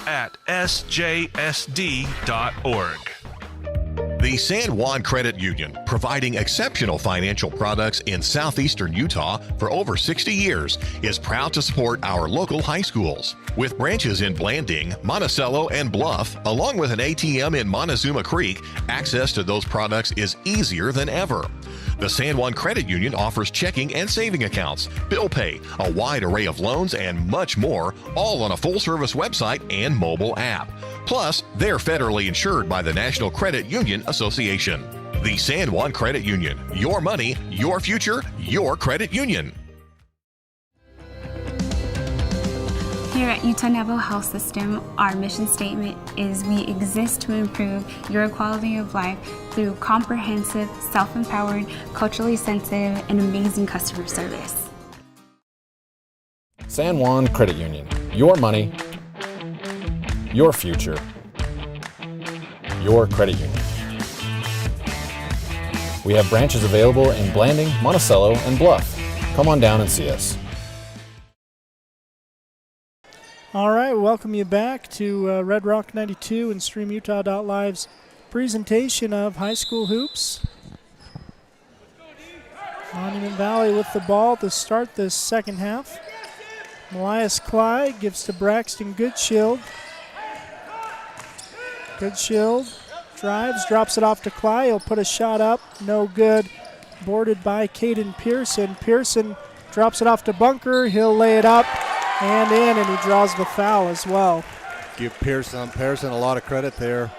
The San Juan Credit Union, providing exceptional financial products in southeastern Utah for over 60 years, is proud to support our local high schools. With branches in Blanding, Monticello, and Bluff, along with an ATM in Montezuma Creek, access to those products is easier than ever. The San Juan Credit Union offers checking and saving accounts, bill pay, a wide array of loans, and much more, all on a full-service website and mobile app. Plus, they're federally insured by the National Credit Union Association. The San Juan Credit Union. Your money, your future, your credit union. Here at Utah Navajo Health System, our mission statement is we exist to improve your quality of life through comprehensive, self-empowered, culturally sensitive, and amazing customer service. San Juan Credit Union. Your money, your future, your credit union. We have branches available in Blanding, Monticello, and Bluff. Come on down and see us. All right, welcome you back to Red Rock 92 and StreamUtah.live's presentation of high school hoops. Monument Valley with the ball to start this second half. Elias Clyde gives to Braxton Goodshield. Goodshield drives, drops it off to Clyde. He'll put a shot up, no good. Boarded by Caden Pearson. Pearson drops it off to Bunker. He'll lay it up and in, and he draws the foul as well. Give Pearson a lot of credit there.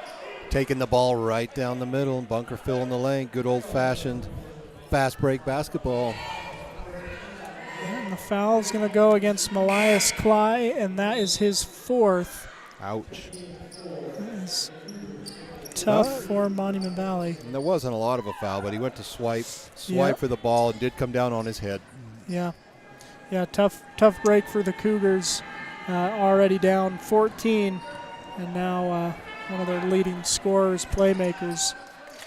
Taking the ball right down the middle, and Bunker filling the lane. Good old-fashioned fast break basketball. And the foul is going to go against Elias Cly, and that is his fourth. Ouch. That is tough for Monument Valley. And there wasn't a lot of a foul, but he went to swipe for the ball and did come down on his head. Yeah, tough break for the Cougars. Already down 14, and now one of their leading scorers, playmakers,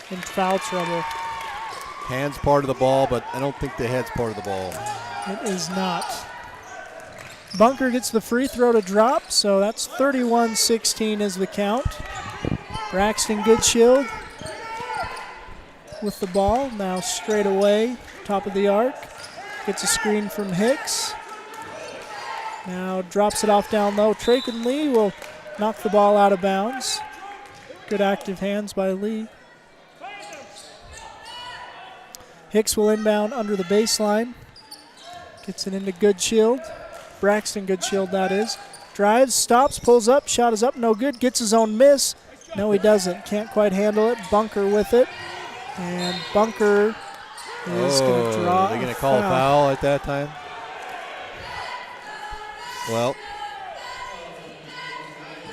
in foul trouble. Hands part of the ball, but I don't think the head's part of the ball. It is not. Bunker gets the free throw to drop, so that's 31-16 is the count. Braxton Goodshield with the ball, now straight away, top of the arc. Gets a screen from Hicks. Now drops it off down low. Traken Lee will knock the ball out of bounds. Good active hands by Lee. Hicks will inbound under the baseline. Gets it into Goodshield. Braxton Goodshield, that is. Drives, stops, pulls up, shot is up, no good. Gets his own miss. No, he doesn't. Can't quite handle it. Bunker with it. And Bunker is going to draw. Are they going to call a foul at that time? Well,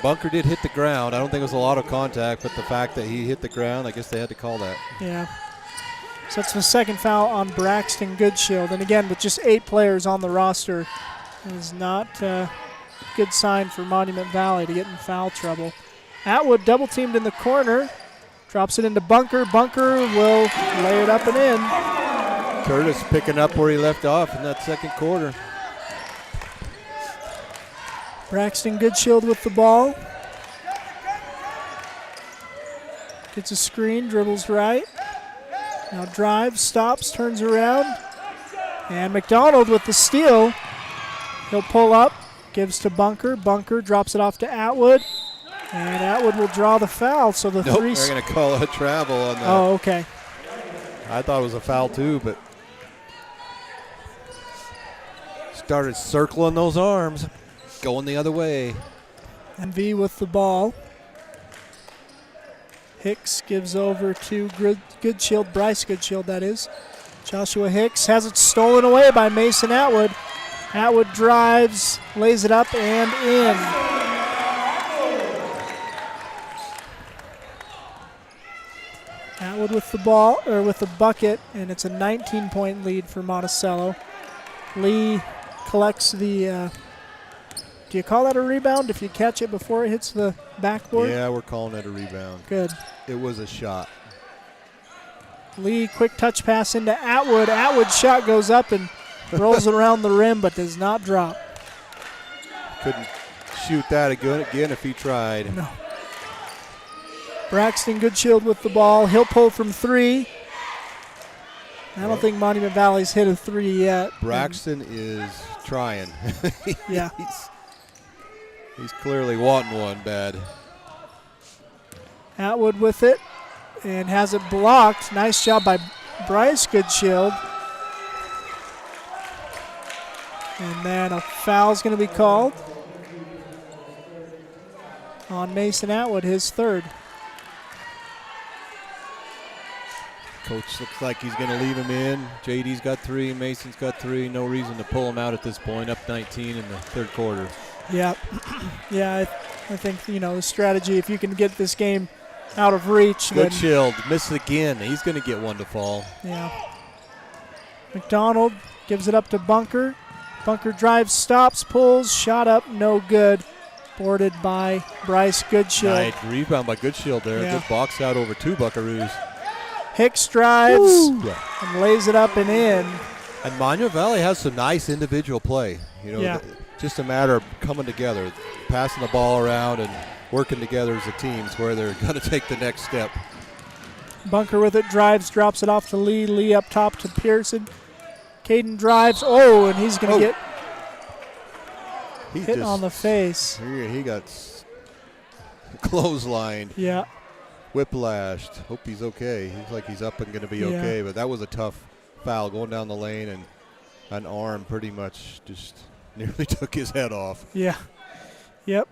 Bunker did hit the ground. I don't think it was a lot of contact, but the fact that he hit the ground, I guess they had to call that. Yeah. So that's the second foul on Braxton Goodshield. And again, with just 8 players on the roster, it is not a good sign for Monument Valley to get in foul trouble. Atwood double teamed in the corner. Drops it into Bunker. Bunker will lay it up and in. Curtis picking up where he left off in that second quarter. Braxton Goodshield with the ball. Gets a screen, dribbles right. Now drives, stops, turns around. And McDonald with the steal. He'll pull up, gives to Bunker. Bunker drops it off to Atwood. And Atwood will draw the foul. So the Nope, three. they're going to call a travel on that. Oh, okay. I thought it was a foul too, but started circling those arms, going the other way. MV with the ball. Hicks gives over to Goodshield, Bryce Goodshield, that is. Joshua Hicks has it stolen away by Mason Atwood. Atwood drives, lays it up and in. Atwood with the ball, or with the bucket, and it's a 19-point lead for Monticello. Lee collects the, do you call that a rebound if you catch it before it hits the backboard? Yeah, we're calling it a rebound. Good. It was a shot. Lee, quick touch pass into Atwood. Atwood's shot goes up and rolls around the rim, but does not drop. Couldn't shoot that again if he tried. No. Braxton Goodshield with the ball. He'll pull from three. I don't think Monument Valley's hit a three yet. Braxton is trying. Yeah. He's clearly wanting one bad. Atwood with it and has it blocked. Nice job by Bryce Goodshield. And then a foul's going to be called on Mason Atwood, his third. Coach looks like he's going to leave him in. JD's got three, Mason's got three. No reason to pull him out at this point, up 19 in the third quarter. Yeah, yeah. I think, the strategy, if you can get this game out of reach. Goodshield missed again. He's going to get one to fall. Yeah. McDonald gives it up to Bunker. Bunker drives, stops, pulls, shot up, no good. Boarded by Bryce Goodshield. Nice rebound by Goodshield there. Yeah. Good box out over two Buckaroos. Hicks drives and lays it up and in. And Monument Valley has some nice individual play. Yeah. Just a matter of coming together, passing the ball around and working together as a team is where they're going to take the next step. Bunker with it, drives, drops it off to Lee. Lee up top to Pearson. Caden drives, and he's going to get hit on the face. He got clotheslined. Yeah. Whiplashed. Hope he's okay. He's like he's up and going to be okay, but that was a tough foul going down the lane, and an arm pretty much just nearly took his head off. Yeah. Yep.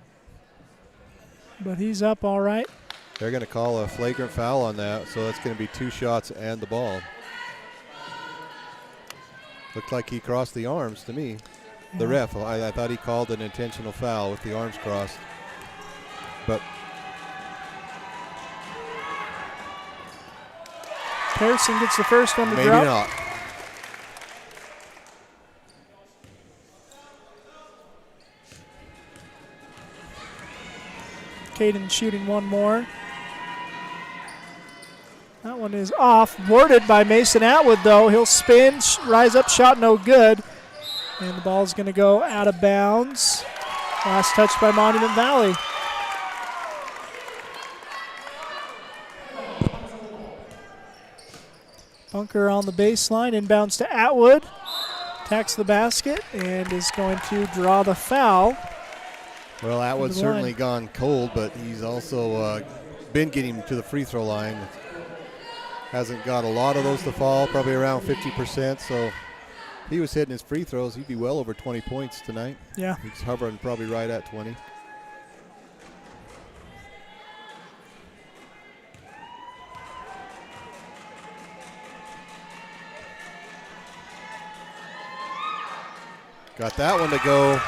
But he's up all right. They're going to call a flagrant foul on that, so that's going to be two shots and the ball. Looked like he crossed the arms to me. Yeah. The ref, I thought he called an intentional foul with the arms crossed. But Pearson gets the first one to maybe drop. Not. Caden shooting one more. That one is off. Warded by Mason Atwood, though. He'll spin, rise up, shot no good. And the ball's going to go out of bounds. Last touch by Monument Valley. Bunker on the baseline, inbounds to Atwood. Attacks the basket and is going to draw the foul. Well, Atwood's certainly gone cold, but he's also been getting to the free throw line. Hasn't got a lot of those to fall, probably around 50%. So if he was hitting his free throws, he'd be well over 20 points tonight. Yeah. He's hovering probably right at 20. Got that one to go.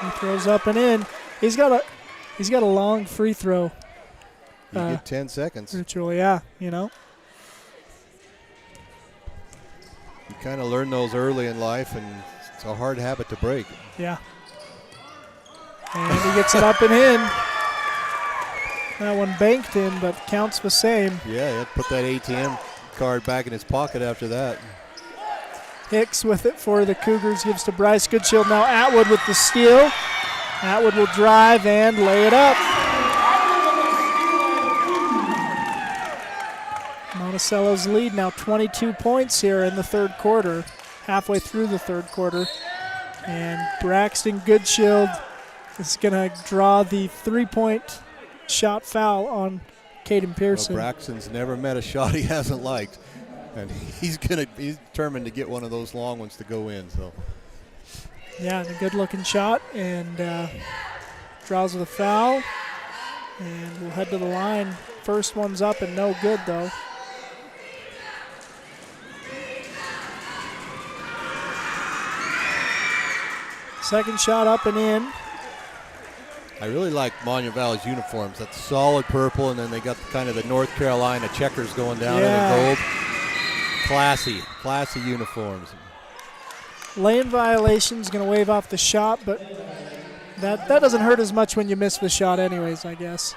He throws up and in. He's got a long free throw. You get 10 seconds. Ritual, yeah, You kind of learn those early in life, and it's a hard habit to break. Yeah. And he gets it up and in. That one banked in, but counts the same. Yeah, he had to put that ATM card back in his pocket after that. Hicks with it for the Cougars, gives to Bryce Goodshield. Now Atwood with the steal. Atwood will drive and lay it up. Monticello's lead now 22 points here in the third quarter, halfway through the third quarter. And Braxton Goodshield is going to draw the 3-point shot foul on Caden Pearson. Well, Braxton's never met a shot he hasn't liked, and he's determined to get one of those long ones to go in. So. Yeah, and a good-looking shot, and draws with a foul, and we'll head to the line. First one's up and no good, though. Second shot up and in. I really like Monument Valley's uniforms. That's solid purple, and then they got kind of the North Carolina checkers going down in the gold. Classy uniforms. Lane violation's going to wave off the shot, but that doesn't hurt as much when you miss the shot anyways, I guess.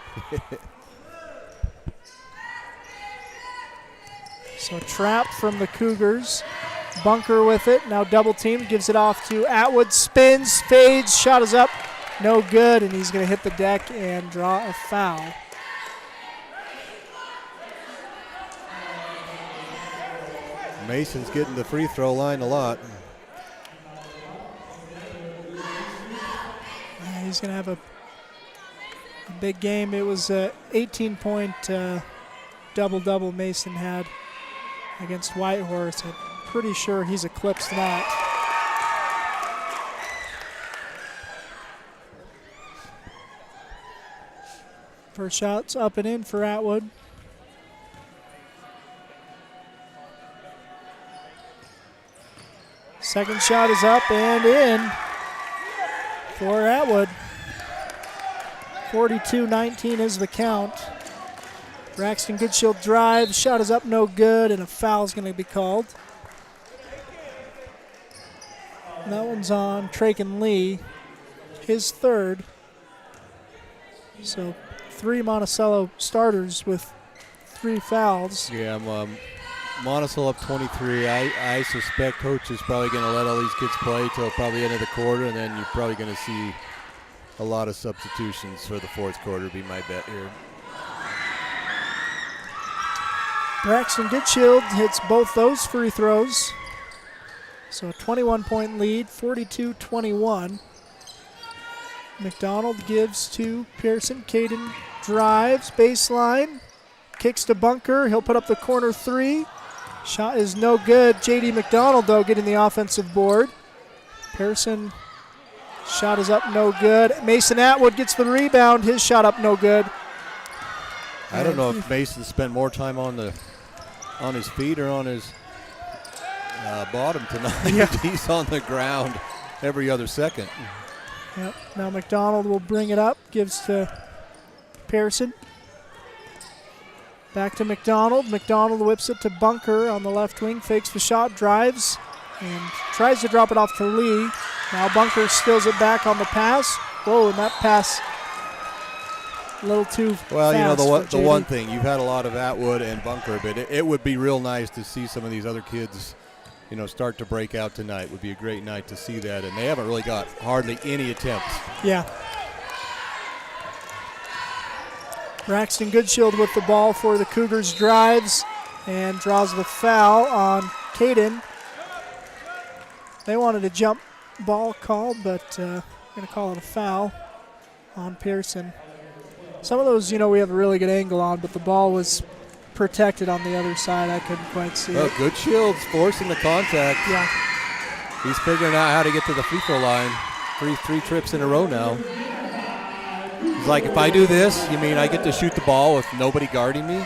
So trap from the Cougars. Bunker with it. Now double team. Gives it off to Atwood. Spins, fades. Shot is up. No good, and he's going to hit the deck and draw a foul. Mason's getting the free throw line a lot. He's going to have a big game. It was an 18-point double-double Mason had against Whitehorse. I'm pretty sure he's eclipsed that. First shot's up and in for Atwood. Second shot is up and in for Atwood. 42-19 is the count. Braxton Goodshield drives. Shot is up, no good, and a foul's going to be called. And that one's on Traken Lee, his third. So 3 Monticello starters with 3 fouls. Yeah, Monticello up 23. I suspect Coach is probably going to let all these kids play till probably end of the quarter, and then you're probably going to see a lot of substitutions for the fourth quarter, be my bet here. Braxton Goodshield hits both those free throws. So a 21-point lead, 42-21. McDonald gives to Pearson. Caden drives, baseline, kicks to Bunker. He'll put up the corner 3. Shot is no good. J.D. McDonald, though, getting the offensive board. Pearson, shot is up, no good. Mason Atwood gets the rebound. His shot up, no good. I don't know if Mason spent more time on his feet or on his bottom tonight. Yeah. He's on the ground every other second. Yep. Now McDonald will bring it up, gives to Pearson. Back to McDonald. McDonald whips it to Bunker on the left wing, fakes the shot, drives, and tries to drop it off to Lee. Now Bunker steals it back on the pass. Whoa, and that pass a little too well, fast. You know, the one thing, you've had a lot of Atwood and Bunker, but it would be real nice to see some of these other kids, you know, start to break out tonight. Would be a great night to see that, and they haven't really got hardly any attempts. Yeah. Braxton Goodshield with the ball for the Cougars, drives and draws the foul on Caden. They wanted a jump ball called, but going to call it a foul on Pearson. Some of those, you know, we have a really good angle on, but the ball was protected on the other side. I couldn't quite see it. Goodshield's forcing the contact. Yeah. He's figuring out how to get to the free throw line. Three trips in a row now. He's like, if I do this, you mean I get to shoot the ball with nobody guarding me?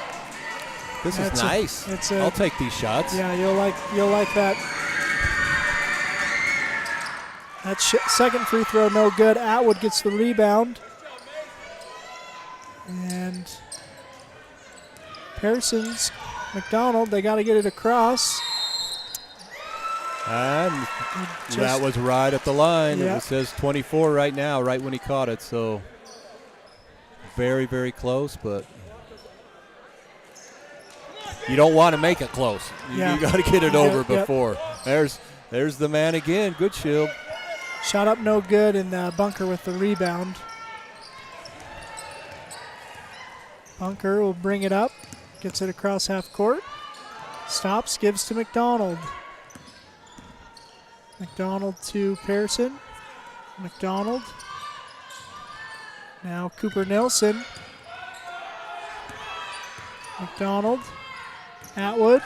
This is nice. I'll take these shots. Yeah, you'll like that. That second free throw, no good. Atwood gets the rebound. And Pearson's McDonald, they got to get it across. And that was right at the line. Yeah. It says 24 right now, right when he caught it. So very, very close, but you don't want to make it close. You got to get it over before. There's the man again, Goodshield. Shot up, no good, and Bunker with the rebound. Bunker will bring it up, gets it across half court, stops, gives to McDonald. McDonald to Pearson. McDonald. Now Cooper Nelson McDonald, Atwood.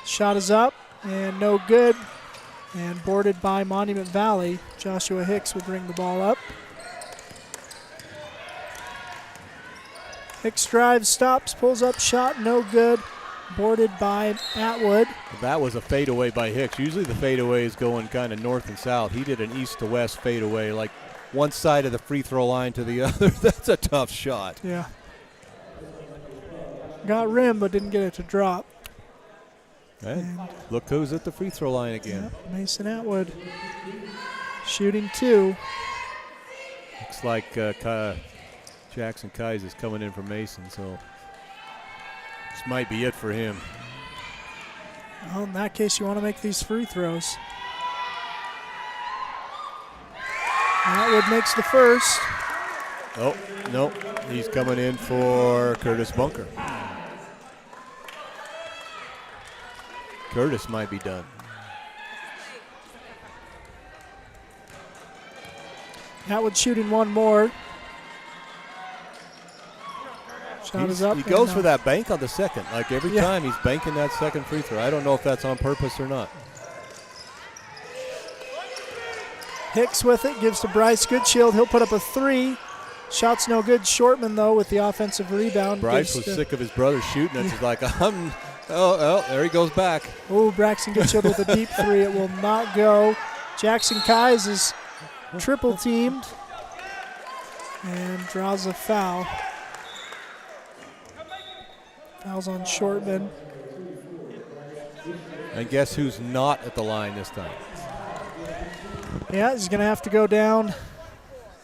Shot is up and no good. And boarded by Monument Valley. Joshua Hicks will bring the ball up. Hicks drives, stops, pulls up, shot, no good. Boarded by Atwood. That was a fadeaway by Hicks. Usually the fadeaway is going kind of north and south. He did an east to west fadeaway, like one side of the free throw line to the other. That's a tough shot. Yeah. Got rim, but didn't get it to drop. And look who's at the free throw line again. Yep, Mason Atwood shooting 2. Looks like Jackson Kais is coming in for Mason, so this might be it for him. Well, in that case, you want to make these free throws. Atwood makes the first. Oh, no, he's coming in for Curtis Bunker. Curtis might be done. Atwood shooting one more. Shot is up. He goes for that bank on the second. Like every time he's banking that second free throw. I don't know if that's on purpose or not. Hicks with it, gives to Bryce Goodshield. He'll put up a 3. Shot's no good. Shortman, though, with the offensive rebound. Bryce was sick of his brother shooting it. He's like, there he goes back. Oh, Braxton Goodshield with a deep 3. It will not go. Jackson Kais is triple teamed and draws a foul. Foul's on Shortman. And guess who's not at the line this time? Yeah, he's going to have to go down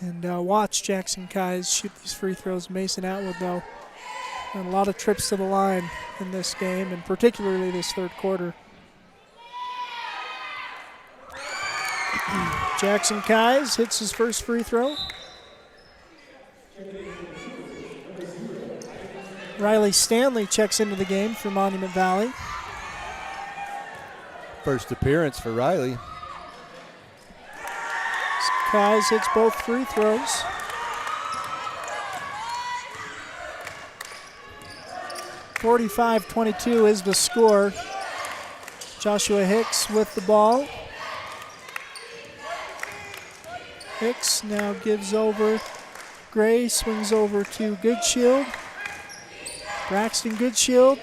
and watch Jackson Kais shoot these free throws. Mason Atwood, though, and a lot of trips to the line in this game, and particularly this third quarter. Jackson Kais hits his first free throw. Riley Stanley checks into the game for Monument Valley. First appearance for Riley. Kais hits both free throws. .45-22 is the score. Joshua Hicks with the ball. Hicks now gives over. Gray swings over to Goodshield. Braxton Goodshield.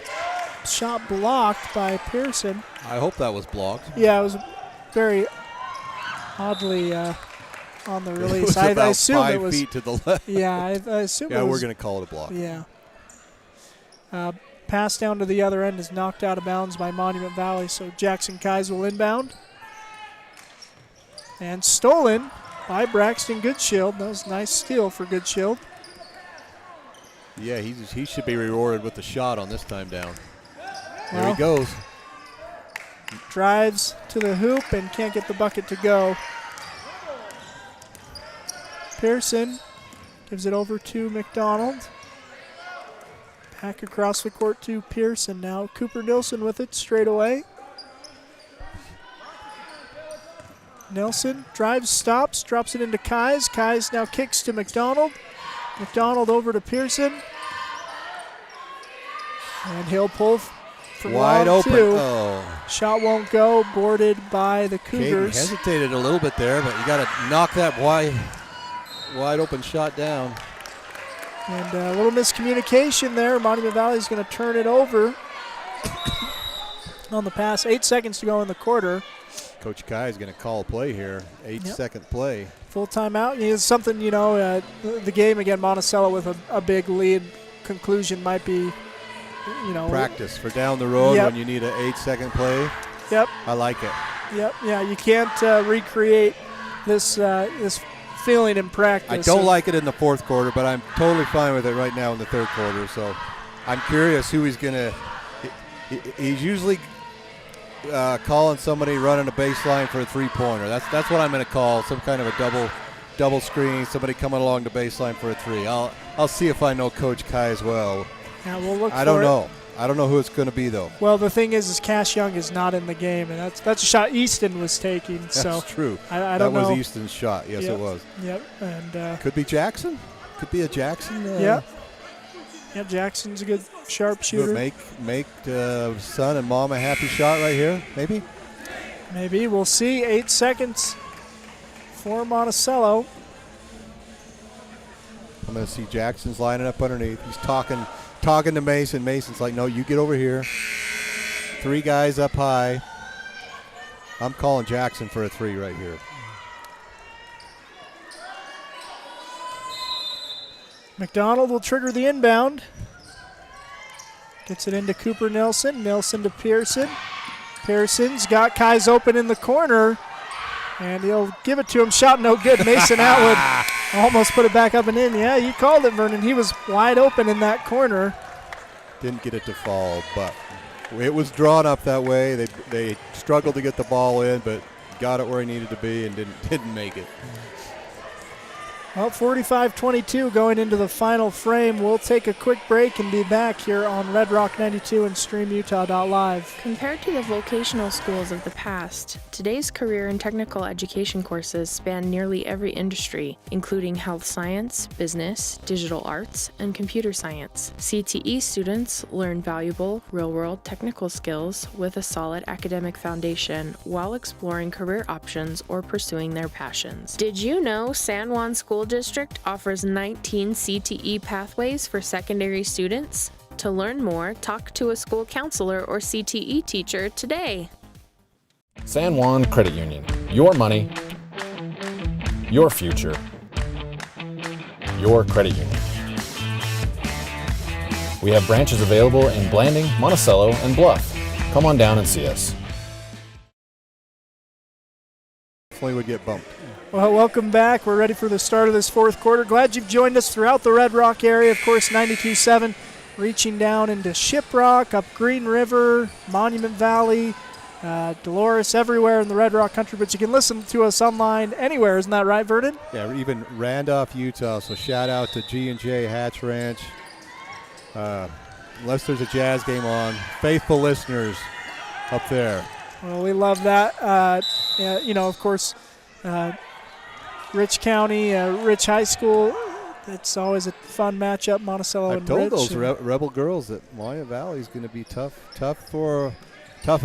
Shot blocked by Pearson. I hope that was blocked. Yeah, it was very oddly on the release. I assume 5 it was feet to the left. Yeah, I assume. Yeah, it was, we're going to call it a block. Yeah. Pass down to the other end is knocked out of bounds by Monument Valley, so Jackson Kais will inbound. And stolen by Braxton Goodshield. That was a nice steal for Goodshield. Yeah, he should be rewarded with the shot on this time down. There Well, he goes. Drives to the hoop and can't get the bucket to go. Pearson gives it over to McDonald. Back across the court to Pearson now. Cooper Nilsson with it straight away. Nelson drives, stops, drops it into Kais. Kais now kicks to McDonald. McDonald over to Pearson. And he'll pull for Wide long open. two. Oh. Shot won't go, boarded by the Caden Cougars. hesitated a little bit there, but you got to knock that wide open shot down. And a little miscommunication there. Monument Valley is going to turn it over on the pass. 8 seconds to go in the quarter. Coach Kai is going to call a play here. 8-second play. Full timeout. It's something, the game again, Monticello with a big lead. Conclusion might be, Practice for down the road Yep. when you need an 8-second play. Yep. I like it. Yep. Yeah, you can't recreate this feeling in practice. I don't like it in the fourth quarter, but I'm totally fine with it right now in the third quarter. So I'm curious who he's going to – he's usually calling somebody running a baseline for a three-pointer. That's what I'm going to call, some kind of a double screen, somebody coming along the baseline for a three. I'll see if I know Coach Kai as well. Yeah, we'll look I don't for it. know. I don't know who it's going to be, though. Well, the thing is Cash Young is not in the game, and that's a shot Easton was taking. That's so true. I don't know. That was Easton's shot. Yes, Yep. it was. Yep. And could be Jackson. Could be a Jackson. Yep. Yeah, Jackson's a good sharpshooter. Make son and mom a happy shot right here, maybe? Maybe. We'll see. 8 seconds for Monticello. I'm going to see Jackson's lining up underneath. He's talking to Mason. Mason's like, no, you get over here. 3 guys up high. I'm calling Jackson for a 3 right here. McDonald will trigger the inbound. Gets it into Cooper Nelson. Nelson to Pearson. Pearson's got Kais open in the corner, and he'll give it to him. Shot no good. Mason Atwood almost put it back up and in. Yeah, you called it, Vernon. He was wide open in that corner. Didn't get it to fall, but it was drawn up that way. They struggled to get the ball in, but got it where he needed to be and didn't make it. Well, 45-22 going into the final frame. We'll take a quick break and be back here on Red Rock 92 and StreamUtah.live. Compared to the vocational schools of the past, today's career and technical education courses span nearly every industry, including health science, business, digital arts, and computer science. CTE students learn valuable, real-world technical skills with a solid academic foundation while exploring career options or pursuing their passions. Did you know San Juan School District offers 19 CTE pathways for secondary students? To learn more, talk to a school counselor or CTE teacher today. San Juan Credit Union. Your money, your future, your credit union. We have branches available in Blanding, Monticello, and Bluff. Come on down and see us. Definitely would get bumped. Well, welcome back. We're ready for the start of this fourth quarter. Glad you've joined us throughout the Red Rock area. Of course, 92.7 reaching down into Shiprock, up Green River, Monument Valley, Dolores, everywhere in the Red Rock country. But you can listen to us online anywhere. Isn't that right, Vernon? Yeah, even Randolph, Utah. So shout out to G&J Hatch Ranch. Unless there's a Jazz game on, faithful listeners up there. Well, we love that. Of course, Rich County, Rich High School. It's always a fun matchup, Monticello and Rich. I told those Rebel girls that Monument Valley is going to be tough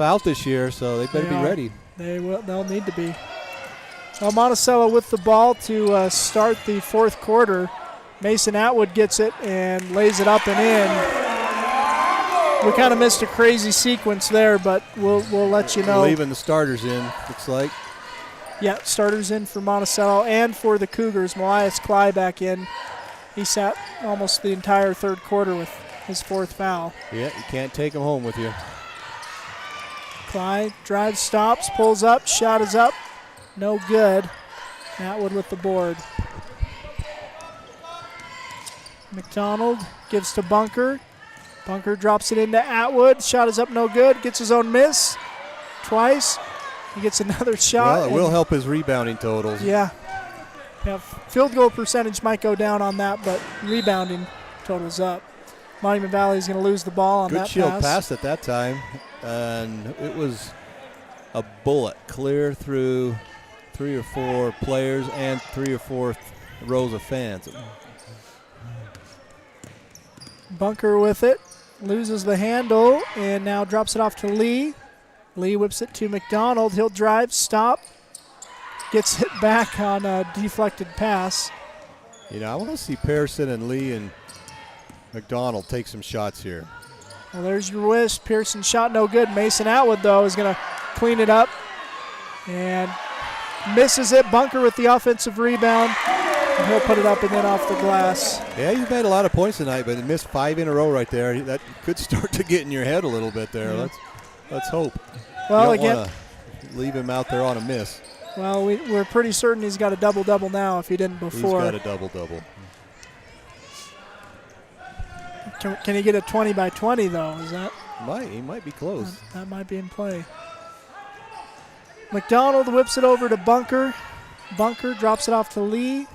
out this year, so they better be ready. They'll need to be. Well, Monticello with the ball to start the fourth quarter. Mason Atwood gets it and lays it up and in. We kind of missed a crazy sequence there, but we'll let you know. We're leaving the starters in, looks like. Yeah, starters in for Monticello and for the Cougars. Malias Cly back in. He sat almost the entire third quarter with his 4th foul. Yeah, you can't take him home with you. Cly drives, stops, pulls up, shot is up. No good. Atwood with the board. McDonald gives to Bunker. Bunker drops it into Atwood. Shot is up, no good. Gets his own miss twice. He gets another shot. Well, it will help his rebounding totals. Yeah. Field goal percentage might go down on that, but rebounding totals up. Monument Valley is going to lose the ball on that pass. Good shield pass at that time, and it was a bullet clear through 3 or 4 players and 3 or 4 rows of fans. Bunker with it, loses the handle, and now drops it off to Lee. Lee whips it to McDonald. He'll drive, stop, gets it back on a deflected pass. I want to see Pearson and Lee and McDonald take some shots here. Well, there's your wish. Pearson shot no good. Mason Atwood, though, is going to clean it up and misses it. Bunker with the offensive rebound. And he'll put it up and then off the glass. Yeah, you've made a lot of points tonight, but he missed 5 in a row right there. That could start to get in your head a little bit there. Yeah. Let's hope. Well, you don't want to leave him out there on a miss. Well, we're pretty certain he's got a double-double now if he didn't before. He's got a double-double. Can he get a 20 by 20, though? He might be close. That might be in play. McDonald whips it over to Bunker. Bunker drops it off to Lee.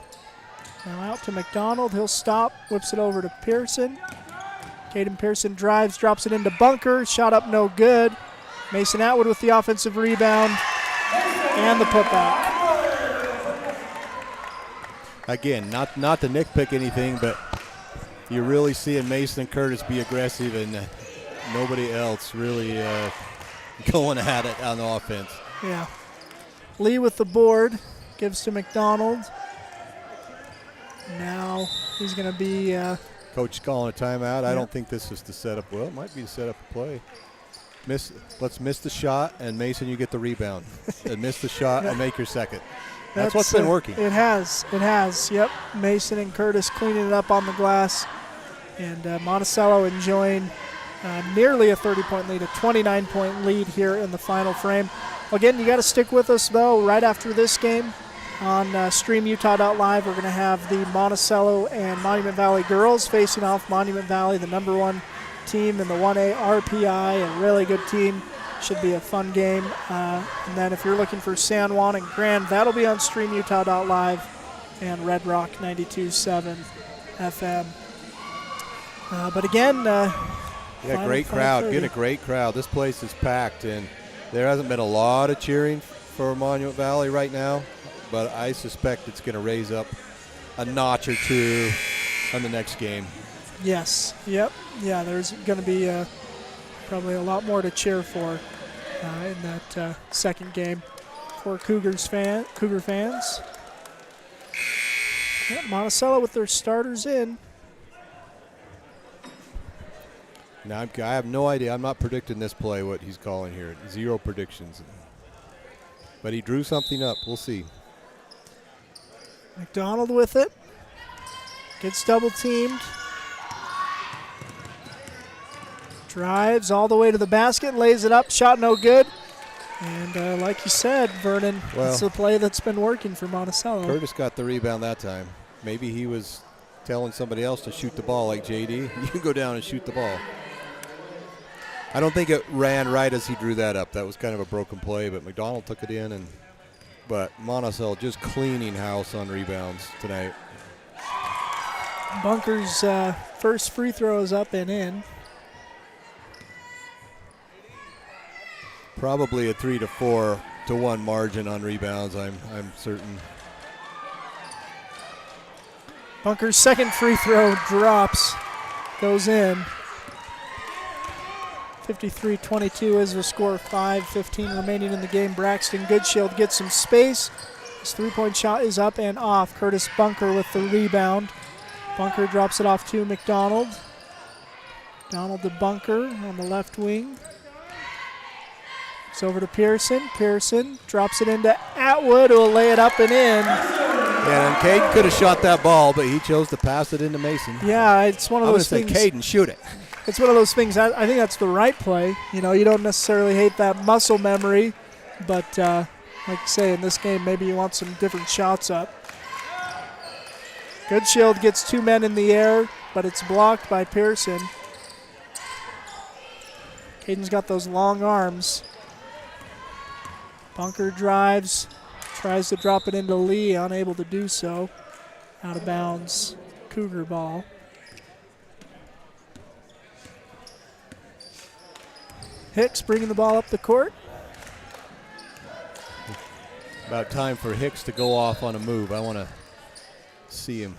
Now out to McDonald. He'll stop, whips it over to Pearson. Caden Pearson drives, drops it into Bunker. Shot up, no good. Mason Atwood with the offensive rebound and the putback. Again, not to nitpick anything, but you're really seeing Mason and Curtis be aggressive and nobody else really going at it on offense. Yeah. Lee with the board, gives to McDonald. Now he's going to be... Coach calling a timeout. I don't think this is the setup. Well, it might be the setup play. Let's miss the shot, and Mason, you get the rebound. And miss the shot and make your second. That's what's been working. It has. Yep. Mason and Curtis cleaning it up on the glass. And Monticello enjoying nearly a 30-point lead, a 29-point lead here in the final frame. Again, you got to stick with us, though, right after this game. On StreamUtah.live, we're going to have the Monticello and Monument Valley girls facing off Monument Valley, the #1 team in the 1A RPI, a really good team. Should be a fun game. And then if you're looking for San Juan and Grand, that'll be on StreamUtah.live and Red Rock 92.7 FM. But again, great crowd. Get a great crowd. This place is packed, and there hasn't been a lot of cheering for Monument Valley right now. But I suspect it's going to raise up a notch or two on the next game. Yes. Yep. Yeah, there's going to be probably a lot more to cheer for in that second game for Cougar fans. Yep, Monticello with their starters in. Now, I have no idea. I'm not predicting this play, what he's calling here. 0 predictions. But he drew something up. We'll see. McDonald with it. Gets double teamed. Drives all the way to the basket, lays it up, shot no good. And like you said, Vernon, it's the play that's been working for Monticello. Curtis got the rebound that time. Maybe he was telling somebody else to shoot the ball like JD. You can go down and shoot the ball. I don't think it ran right as he drew that up. That was kind of a broken play, but McDonald took it in. But Monticello just cleaning house on rebounds tonight. Bunker's first free throw is up and in. Probably a 3 to 4 to 1 margin on rebounds, I'm certain. Bunker's second free throw drops, goes in. 53-22 is the score. 5:15 remaining in the game. Braxton Goodshield gets some space. His three-point shot is up and off. Curtis Bunker with the rebound. Bunker drops it off to McDonald. McDonald to Bunker on the left wing. It's over to Pearson. Pearson drops it into Atwood, who will lay it up and in. Yeah, and Caden could have shot that ball, but he chose to pass it into Mason. Yeah, it's one of those things. I'm going to say, Caden, shoot it. It's one of those things. I think that's the right play. You know, you don't necessarily hate that muscle memory, but like you say, in this game, maybe you want some different shots up. Goodshield gets 2 men in the air, but it's blocked by Pearson. Caden's got those long arms. Bunker drives, tries to drop it into Lee, unable to do so. Out of bounds, Cougar ball. Hicks bringing the ball up the court. About time for Hicks to go off on a move. I want to see him.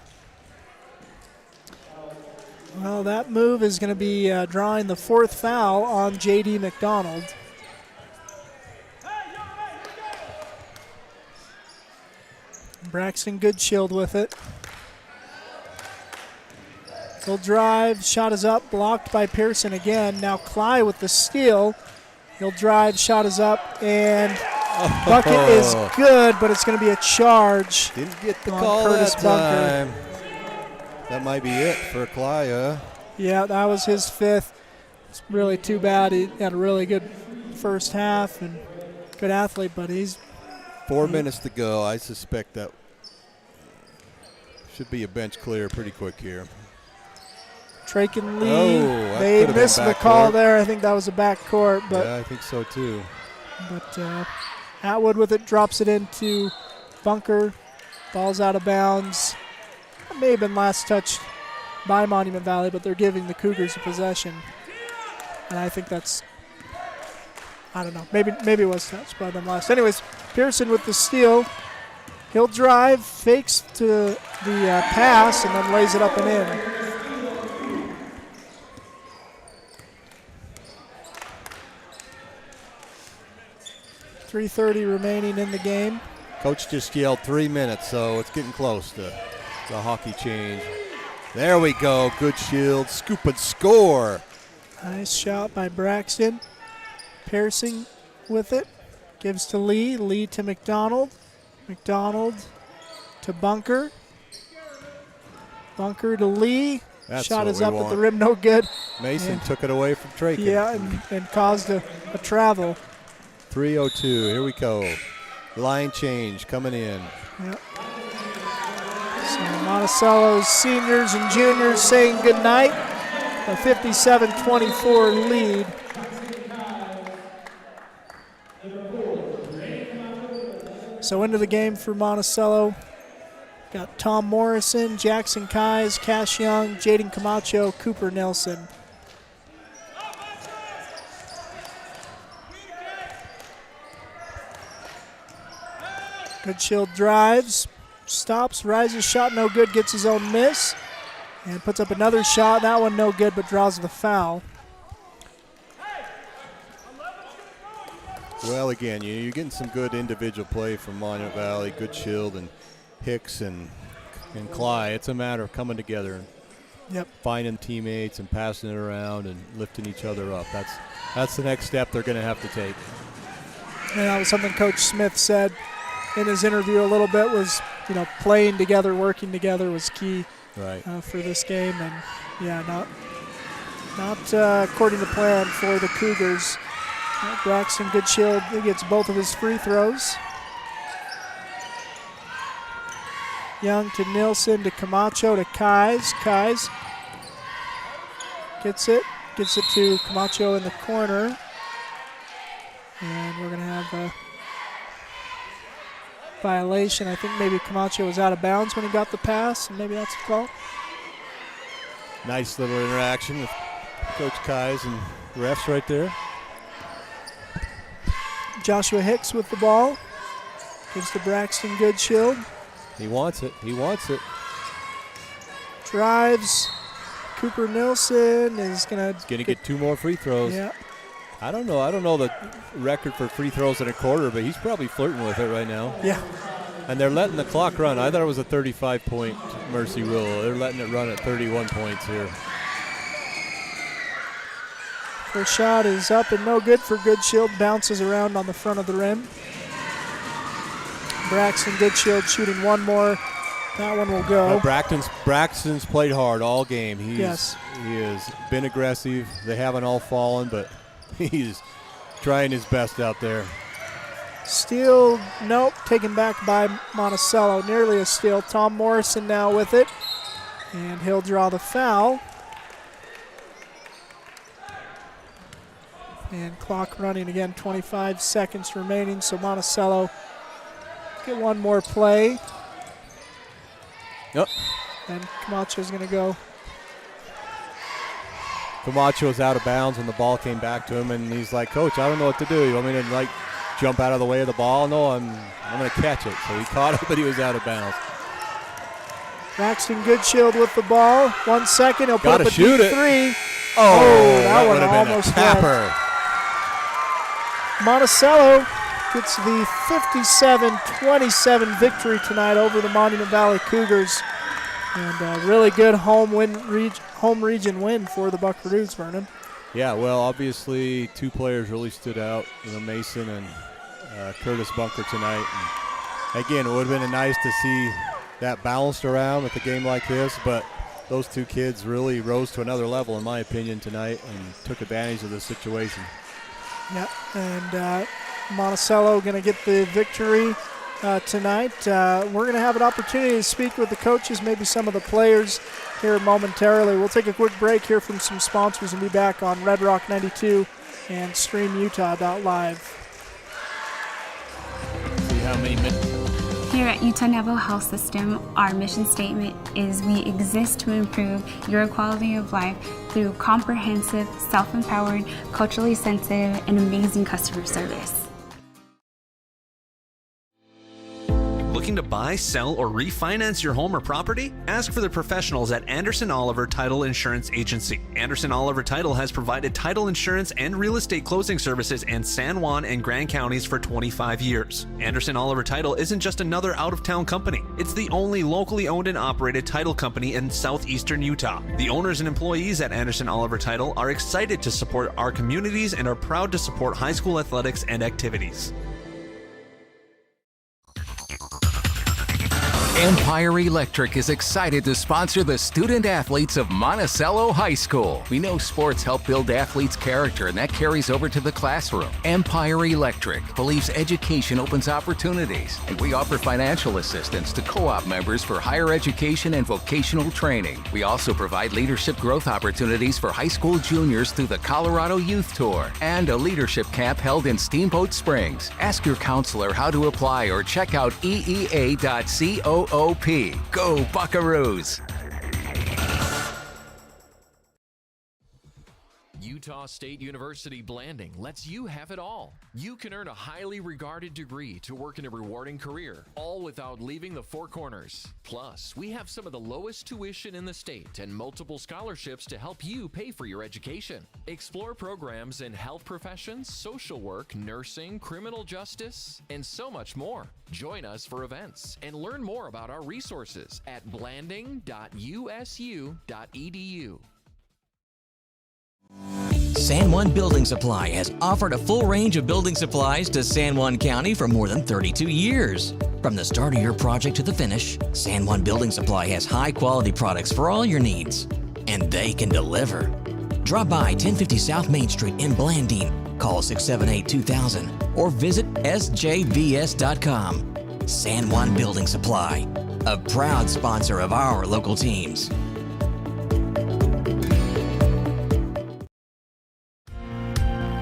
Well, that move is going to be drawing the 4th foul on J.D. McDonald. Braxton Goodshield with it. He'll drive, shot is up, blocked by Pearson again. Now Cly with the steal. He'll drive, shot is up, and bucket is good, but it's going to be a charge. Didn't get the call Curtis that Bunker. time. That might be it for Cly, huh? Yeah, that was his 5th. It's really too bad. He had a really good first half and good athlete, but he's 4 minutes to go. I suspect that should be a bench clear pretty quick here. Drake and Lee, they missed the call there. I think that was a backcourt. But yeah, I think so too. But Atwood with it, drops it into Bunker. Ball's out of bounds. It may have been last touched by Monument Valley, but they're giving the Cougars a possession. And I think that's, I don't know, maybe it was touched by them last. Anyways, Pearson with the steal. He'll drive, fakes to the pass, and then lays it up and in. 3:30 remaining in the game. Coach just yelled 3 minutes, so it's getting close to the hockey change. There we go. Good shield. Scoop and score. Nice shot by Braxton. Piercing with it. Gives to Lee. Lee to McDonald. McDonald to Bunker. Bunker to Lee. That's shot what is we up want. at the rim, no good. Mason And- took it away from Trakin. Yeah, and caused a travel. 3:02. Here we go. Line change coming in. Yep. So Monticello's seniors and juniors saying goodnight. A 57-24 lead. So into the game for Monticello. Got Tom Morrison, Jackson Kais, Cash Young, Jaden Camacho, Cooper Nelson. Good shield drives, stops, rises, shot no good, gets his own miss, and puts up another shot. That one no good, but draws the foul. Well, again, you're getting some good individual play from Monument Valley. Good shield and Hicks and Cly. It's a matter of coming together and Yep. finding teammates and passing it around and lifting each other up. That's the next step they're going to have to take. And that was something Coach Smith said in his interview a little bit was, playing together, working together was key Right. for this game. And, yeah, not according to plan for the Cougars. Braxton, good shield. He gets both of his free throws. Young to Nilsson to Camacho to Kais. Kais gets it to Camacho in the corner. And we're going to have a violation. I think maybe Camacho was out of bounds when he got the pass, and maybe that's the call. Nice little interaction with Coach Kais and refs right there. Joshua Hicks with the ball. Gives to Braxton, good shield. He wants it. Drives. Cooper Nilsson is going to get 2 more free throws. Yeah. I don't know the record for free throws in a quarter, but he's probably flirting with it right now. Yeah. And they're letting the clock run. I thought it was a 35-point mercy rule. They're letting it run at 31 points here. First shot is up and no good for Good Shield. Bounces around on the front of the rim. Braxton, Good Shield shooting one more. That one will go. Braxton's played hard all game. He has been aggressive. They haven't all fallen, but he's trying his best out there. Steal, nope, taken back by Monticello. Nearly a steal. Tom Morrison now with it. And he'll draw the foul. And clock running again, 25 seconds remaining. So Monticello get one more play. Yep. And Camacho's going to go. Camacho's out of bounds when the ball came back to him, and he's like, Coach, I don't know what to do. You want me to, jump out of the way of the ball? No, I'm going to catch it. So he caught it, but he was out of bounds. Braxton Goodshield with the ball. 1 second. He'll put up a shoot deep it. three. Oh, that one would have been almost a tapper. went. Monticello gets the 57-27 victory tonight over the Monument Valley Cougars. And a really good home region win for the Buckaroos, Vernon. Yeah, well, obviously 2 players really stood out, Mason and Curtis Bunker tonight. And again, it would have been nice to see that balanced around with a game like this, but those 2 kids really rose to another level, in my opinion, tonight and took advantage of the situation. Yeah, and Monticello going to get the victory tonight. We're going to have an opportunity to speak with the coaches, maybe some of the players here momentarily. We'll take a quick break here from some sponsors and be back on Red Rock 92 and StreamUtah.live. See how many minutes. Here at Utah Naval Health System, our mission statement is we exist to improve your quality of life through comprehensive, self-empowered, culturally sensitive, and amazing customer service. looking to buy, sell, or refinance your home or property? Ask for the professionals at Anderson Oliver Title Insurance Agency. Anderson Oliver Title has provided title insurance and real estate closing services in San Juan and Grand counties for 25 years. Anderson Oliver Title isn't just another out-of-town company. It's the only locally owned and operated title company in southeastern Utah. The owners and employees at Anderson Oliver Title are excited to support our communities and are proud to support high school athletics and activities. Empire Electric is excited to sponsor the student athletes of Monticello High School. We know sports help build athletes' character, and that carries over to the classroom. Empire Electric believes education opens opportunities, and we offer financial assistance to co-op members for higher education and vocational training. We also provide leadership growth opportunities for high school juniors through the Colorado Youth Tour and a leadership camp held in Steamboat Springs. Ask your counselor how to apply or check out eea.coop. Go Buckaroos! Utah State University Blanding lets you have it all. You can earn a highly regarded degree to work in a rewarding career, all without leaving the Four Corners. Plus, we have some of the lowest tuition in the state and multiple scholarships to help you pay for your education. Explore programs in health professions, social work, nursing, criminal justice, and so much more. Join us for events and learn more about our resources at blanding.usu.edu. San Juan Building Supply has offered a full range of building supplies to San Juan County for more than 32 years. From the start of your project to the finish, San Juan Building Supply has high-quality products for all your needs, and they can deliver. Drop by 1050 South Main Street in Blanding, call 678-2000, or visit sjvs.com. San Juan Building Supply, a proud sponsor of our local teams.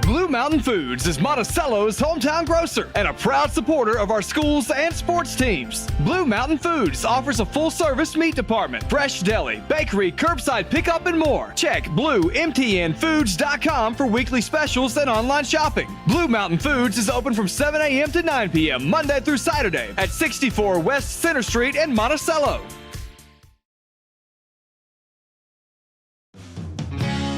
Blue Mountain Foods is Monticello's hometown grocer and a proud supporter of our schools and sports teams. Blue Mountain Foods offers a full-service meat department, fresh deli, bakery, curbside pickup, and more. Check bluemtnfoods.com for weekly specials and online shopping. Blue Mountain Foods is open from 7 a.m. to 9 p.m. Monday through Saturday at 64 West Center Street in Monticello.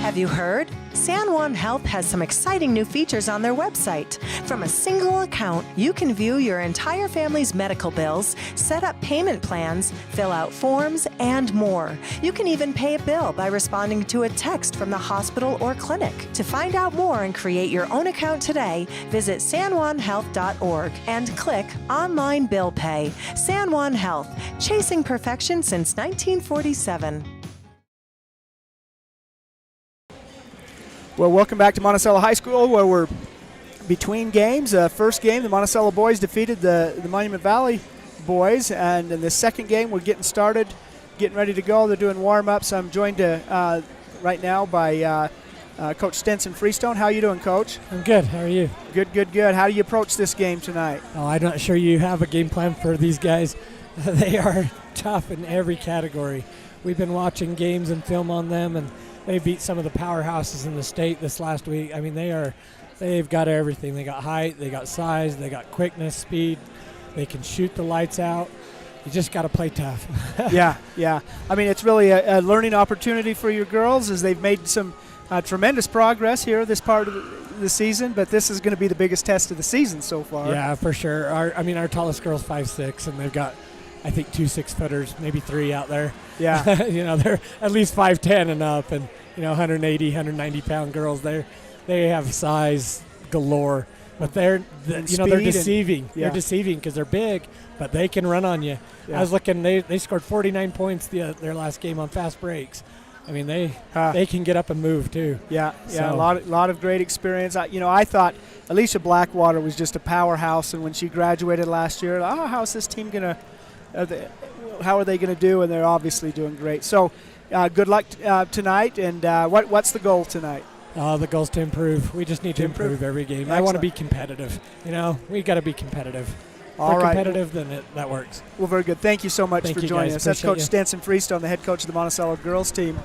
Have you heard? San Juan Health has some exciting new features on their website. From a single account, you can view your entire family's medical bills, set up payment plans, fill out forms, and more. You can even pay a bill by responding to a text from the hospital or clinic. To find out more and create your own account today, visit sanjuanhealth.org and click Online Bill Pay. San Juan Health, chasing perfection since 1947. Well, welcome back to Monticello High School, where we're between games. First game, the Monticello boys defeated the Monument Valley boys, and in the second game, we're getting started, getting ready to go. They're doing warm-ups. I'm joined right now by Coach Stinson Freestone. How are you doing, Coach? I'm good. How are you? Good, good, good. How do you approach this game tonight? Oh, I'm not sure you have a game plan for these guys. They are tough in every category. We've been watching games and film on them, and they beat some of the powerhouses in the state this last week. I mean, they've got everything. They got height, they got size, they got quickness, speed. They can shoot the lights out. You just got to play tough. Yeah. I mean, it's really a learning opportunity for your girls, as they've made some tremendous progress here this part of the season, but this is going to be the biggest test of the season so far. Yeah, for sure. Our tallest girl's 5'6", and they've got, I think, 2 6-footers, maybe 3 out there. Yeah. They're at least 5'10" and up, and 180, 190-pound girls. They have size galore, but they're deceiving. Yeah. They're deceiving because they're big, but they can run on you. Yeah. I was looking. They scored 49 points their last game on fast breaks. I mean, they can get up and move too. Yeah, so. A lot of great experience. I thought Alicia Blackwater was just a powerhouse, and when she graduated last year, how's this team gonna? How are they going to do? And they're obviously doing great. So, good luck tonight. And what's the goal tonight? The goal's to improve. We just need to improve every game. Excellent. I want to be competitive. We got to be competitive. If we're competitive, then that works. Well, very good. Thank you so much for joining us. That's Coach Stinson Freestone, the head coach of the Monticello girls team.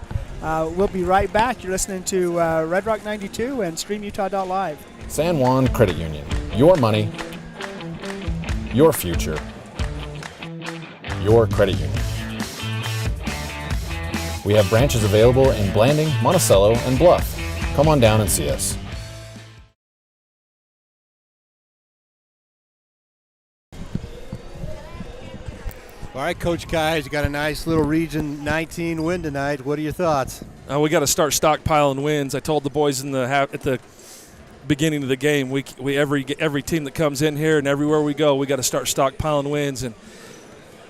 We'll be right back. You're listening to Red Rock 92 and StreamUtah.live. San Juan Credit Union. Your money, your future. your credit union. We have branches available in Blanding, Monticello, and Bluff. Come on down and see us. All right, Coach Kais, you got a nice little Region 19 win tonight. What are your thoughts? We got to start stockpiling wins. I told the boys at the beginning of the game, we every team that comes in here and everywhere we go, we got to start stockpiling wins. And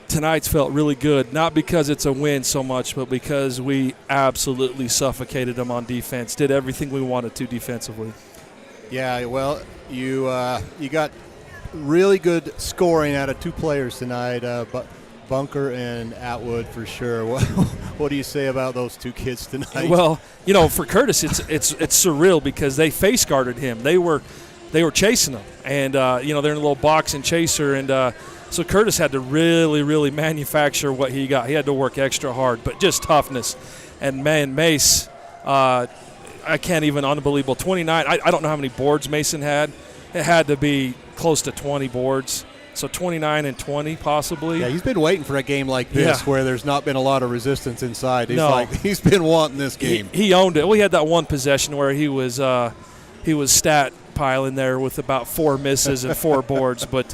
tonight's felt really good, not because it's a win so much, but because we absolutely suffocated them on defense, did everything we wanted to defensively. Yeah, well, you got really good scoring out of two players tonight, but Bunker and Atwood for sure. What do you say about those two kids tonight? Well, for Curtis, it's surreal because they face guarded him. They were chasing him, and they're in a little box and chaser, and so Curtis had to really, really manufacture what he got. He had to work extra hard, but just toughness. And man, Mace, I can't even, unbelievable. 29. I don't know how many boards Mason had. It had to be close to 20 boards. So 29 and 20 possibly. Yeah, he's been waiting for a game like this where there's not been a lot of resistance inside. He's been wanting this game. He owned it. We had that one possession where he was stat piling there with about 4 misses and 4 boards. But,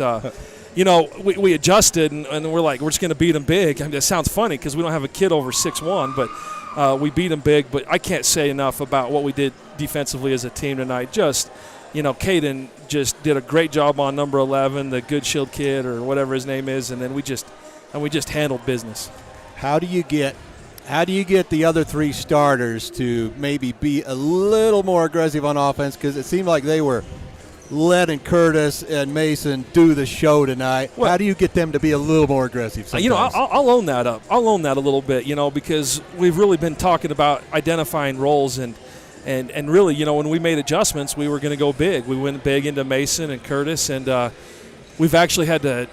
we adjusted and we're like, we're just going to beat him big. I mean, it sounds funny because we don't have a kid over 6'1", but we beat him big. But I can't say enough about what we did defensively as a team tonight. Just – Caden just did a great job on number 11, the Good Shield kid or whatever his name is, and then we just handled business. How do you get the other 3 starters to maybe be a little more aggressive on offense? Because it seemed like they were letting Curtis and Mason do the show tonight. Well, how do you get them to be a little more aggressive sometimes? I'll own that up. I'll own that a little bit, because we've really been talking about identifying roles and really, when we made adjustments, we were going to go big. We went big into Mason and Curtis, and we've actually had to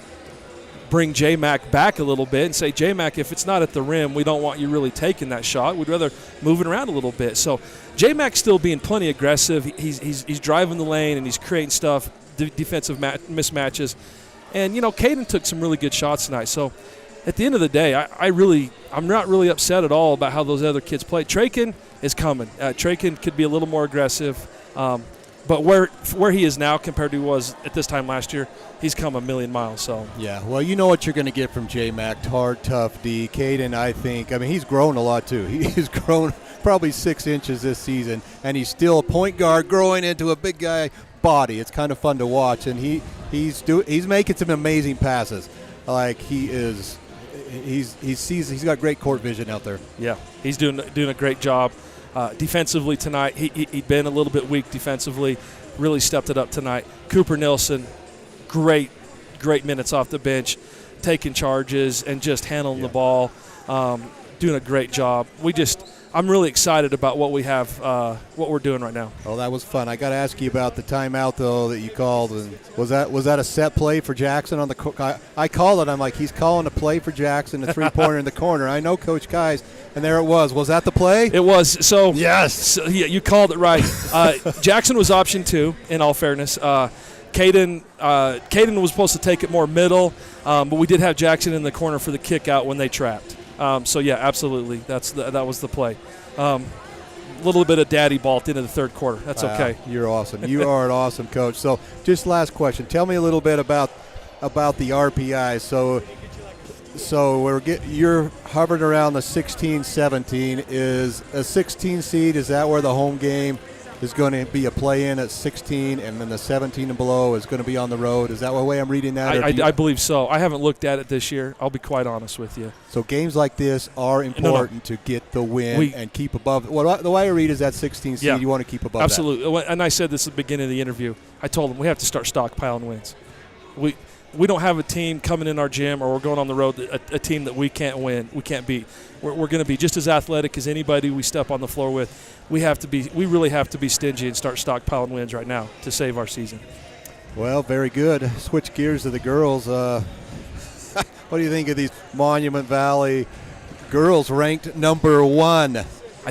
bring J-Mac back a little bit and say, J-Mac, if it's not at the rim, we don't want you really taking that shot. We'd rather move it around a little bit. So J-Mac's still being plenty aggressive. He's driving the lane, and he's creating stuff, defensive mismatches. And, Caden took some really good shots tonight. So at the end of the day, I'm not really upset at all about how those other kids play. Traken is coming. Traken could be a little more aggressive, but where he is now compared to he was at this time last year, he's come a million miles. So yeah, well, you know what you're going to get from J-Mac, hard, tough D. Caden, he's grown a lot too. He's grown probably 6 inches this season, and he's still a point guard growing into a big guy body. It's kind of fun to watch, and he's making some amazing passes. Like he's got great court vision out there. Yeah, he's doing a great job. Defensively tonight, he'd been a little bit weak defensively, really stepped it up tonight. Cooper Nilsson, great minutes off the bench, taking charges and just handling the ball, doing a great job. I'm really excited about what we have, what we're doing right now. Oh, that was fun. I got to ask you about the timeout, though, that you called. And was that a set play for Jackson on the I called it. I'm like, he's calling a play for Jackson, a three-pointer in the corner. I know Coach Kais, and there it was. Was that the play? It was. So yes. So, yeah, you called it right. Jackson was option 2, in all fairness. Caden was supposed to take it more middle, but we did have Jackson in the corner for the kick out when they trapped. So, yeah, absolutely. That was the play. A little bit of daddy ball at the end of the third quarter. That's okay. You're awesome. You are an awesome coach. So, just last question. Tell me a little bit about the RPI. So you're hovering around the 16-17. Is a 16 seed, is that where the home game is going to be a play-in at 16, and then the 17 and below is going to be on the road? Is that the way I'm reading that? I believe so. I haven't looked at it this year. I'll be quite honest with you. So games like this are important to get the win and keep above. Well, the way I read is that 16 seed, you want to keep above absolutely. That. And I said this at the beginning of the interview. I told them we have to start stockpiling wins. We don't have a team coming in our gym or we're going on the road, a team that we can't win, we can't beat. We're going to be just as athletic as anybody we step on the floor with. We really have to be stingy and start stockpiling wins right now to save our season. Well, very good. Switch gears to the girls. What do you think of these Monument Valley girls ranked number 1? I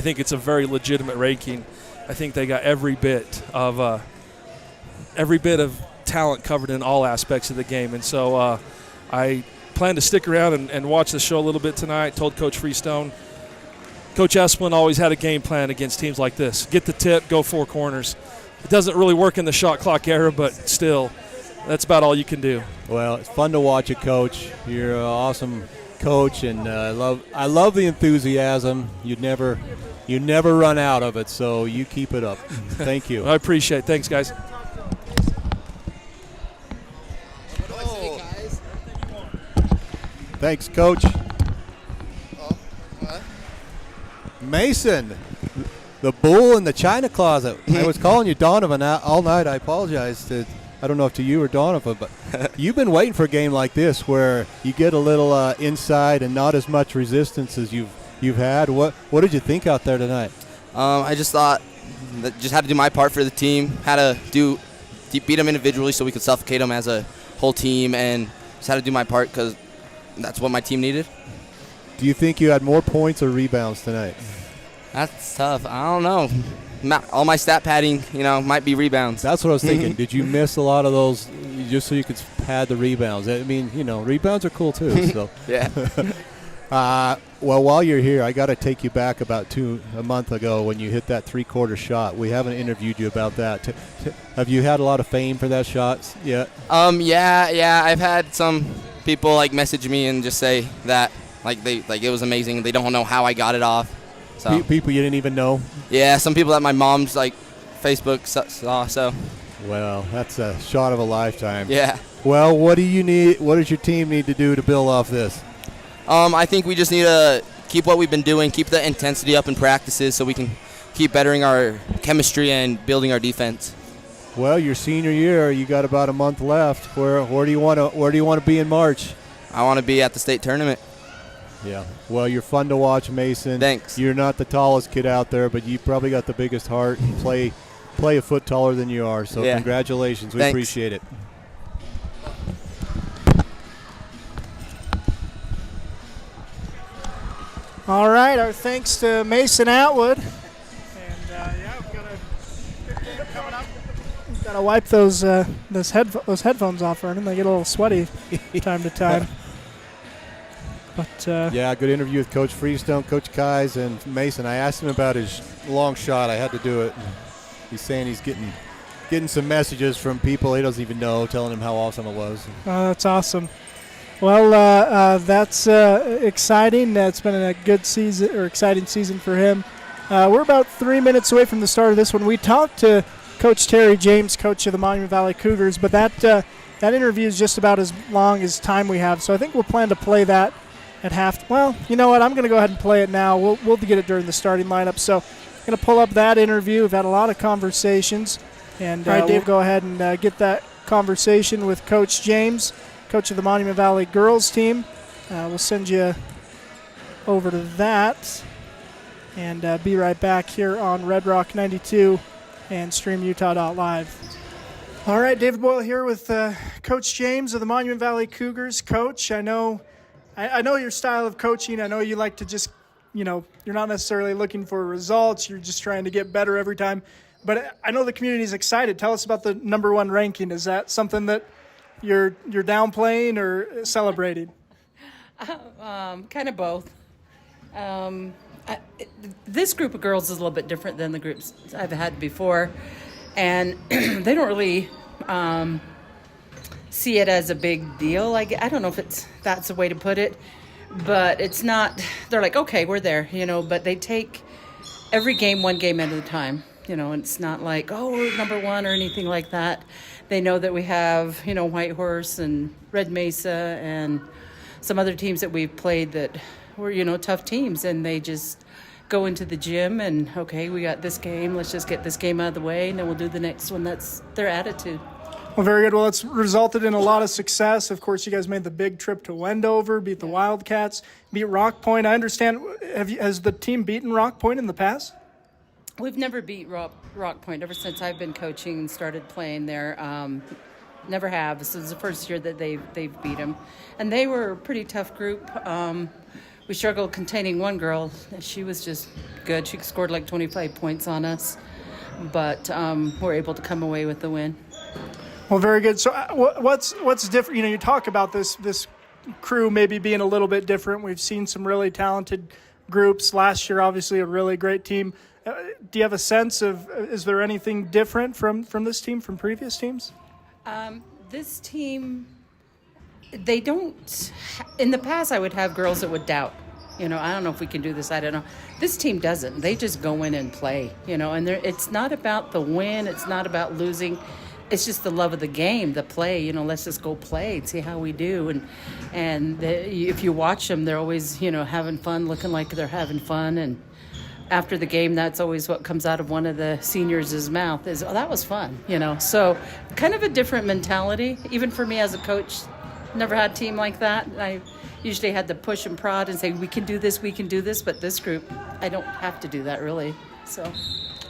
think it's a very legitimate ranking. I think they got every bit of talent covered in all aspects of the game, and so I plan to stick around and watch the show a little bit tonight. Told Coach Freestone. Coach Esplin always had a game plan against teams like this. Get the tip, go 4 corners. It doesn't really work in the shot clock era, but still, that's about all you can do. Well, it's fun to watch you, Coach. You're an awesome coach, and I love the enthusiasm. You never run out of it, so you keep it up. Thank you. I appreciate it. Thanks, guys. Thanks, Coach. Mason, the bull in the china closet. I was calling you Donovan all night. I apologize. I don't know if to you or Donovan, but you've been waiting for a game like this where you get a little inside and not as much resistance as you've had. What did you think out there tonight? I just thought that just had to do my part for the team. Had to beat them individually so we could suffocate them as a whole team, and just had to do my part because that's what my team needed. Do you think you had more points or rebounds tonight? That's tough. I don't know. All my stat padding, might be rebounds. That's what I was thinking. Did you miss a lot of those just so you could pad the rebounds? I mean, rebounds are cool too. So yeah. Well, while you're here, I got to take you back about a month ago when you hit that 3-quarter shot. We haven't interviewed you about that. Have you had a lot of fame for that shot yet? Yeah. I've had some people message me and just say that it was amazing. They don't know how I got it off. So people you didn't even know? Yeah, some people that my mom's Facebook saw. So. Well, that's a shot of a lifetime. Yeah. Well, what do you need? What does your team need to do to build off this? I think we just need to keep what we've been doing, keep the intensity up in practices, so we can keep bettering our chemistry and building our defense. Well, your senior year, you got about a month left. Where do you want to be in March? I want to be at the state tournament. Yeah. Well, you're fun to watch, Mason. Thanks. You're not the tallest kid out there, but you probably got the biggest heart and play a foot taller than you are. So Congratulations. We appreciate it. All right, our thanks to Mason Atwood. And we've got a good game coming up. We've got to wipe those headphones off, Vernon. They get a little sweaty time to time. But good interview with Coach Freestone, Coach Kais, and Mason. I asked him about his long shot. I had to do it. He's saying he's getting some messages from people he doesn't even know, telling him how awesome it was. Oh, that's awesome. Well, that's exciting. It's been a good season, or exciting season for him. We're about 3 minutes away from the start of this one. We talked to Coach Terry James, coach of the Monument Valley Cougars, but that interview is just about as long as time we have. So I think we'll plan to play that at half. Well, you know what? I'm going to go ahead and play it now. We'll get it during the starting lineup. So I'm going to pull up that interview. We've had a lot of conversations. And all right, Dave, go ahead and get that conversation with Coach James, coach of the Monument Valley girls team. We'll send you over to that and be right back here on Red Rock 92 and StreamUtah.live. All right, David Boyle here with Coach James of the Monument Valley Cougars. Coach, I know your style of coaching. I know you like to just, you're not necessarily looking for results. You're just trying to get better every time. But I know the community is excited. Tell us about the number 1 ranking. Is that something that you're downplaying or celebrating? Kind of both. This group of girls is a little bit different than the groups I've had before, and they don't really see it as a big deal. I don't know if that's a way to put it, but it's not. They're like, okay, we're there, but they take every game one game at a time. And it's not like, oh, we're number 1 or anything like that. They know that we have, Whitehorse and Red Mesa and some other teams that we've played that were, tough teams. And they just go into the gym and, okay, we got this game. Let's just get this game out of the way, and then we'll do the next one. That's their attitude. Well, very good. Well, it's resulted in a lot of success. Of course, you guys made the big trip to Wendover, beat the Wildcats, beat Rock Point. I understand. Has the team beaten Rock Point in the past? We've never beat Rock Point ever since I've been coaching and started playing there. Never have. This is the first year that they've beat them. And they were a pretty tough group. We struggled containing one girl. She was just good. She scored like 25 points on us. But we're able to come away with the win. Well, very good. So what's different? You talk about this crew maybe being a little bit different. We've seen some really talented groups. Last year, obviously, a really great team. Do you have a sense of, is there anything different from this team, from previous teams? This team, they don't, in the past I would have girls that would doubt, I don't know if we can do this, I don't know. This team doesn't. They just go in and play, and it's not about the win, it's not about losing. It's just the love of the game, the play, let's just go play and see how we do. And if you watch them, they're always, having fun, looking like they're having fun. And after the game, that's always what comes out of one of the seniors' mouth is, oh, that was fun, So kind of a different mentality. Even for me as a coach, never had a team like that. I usually had to push and prod and say, we can do this. But this group, I don't have to do that really, so.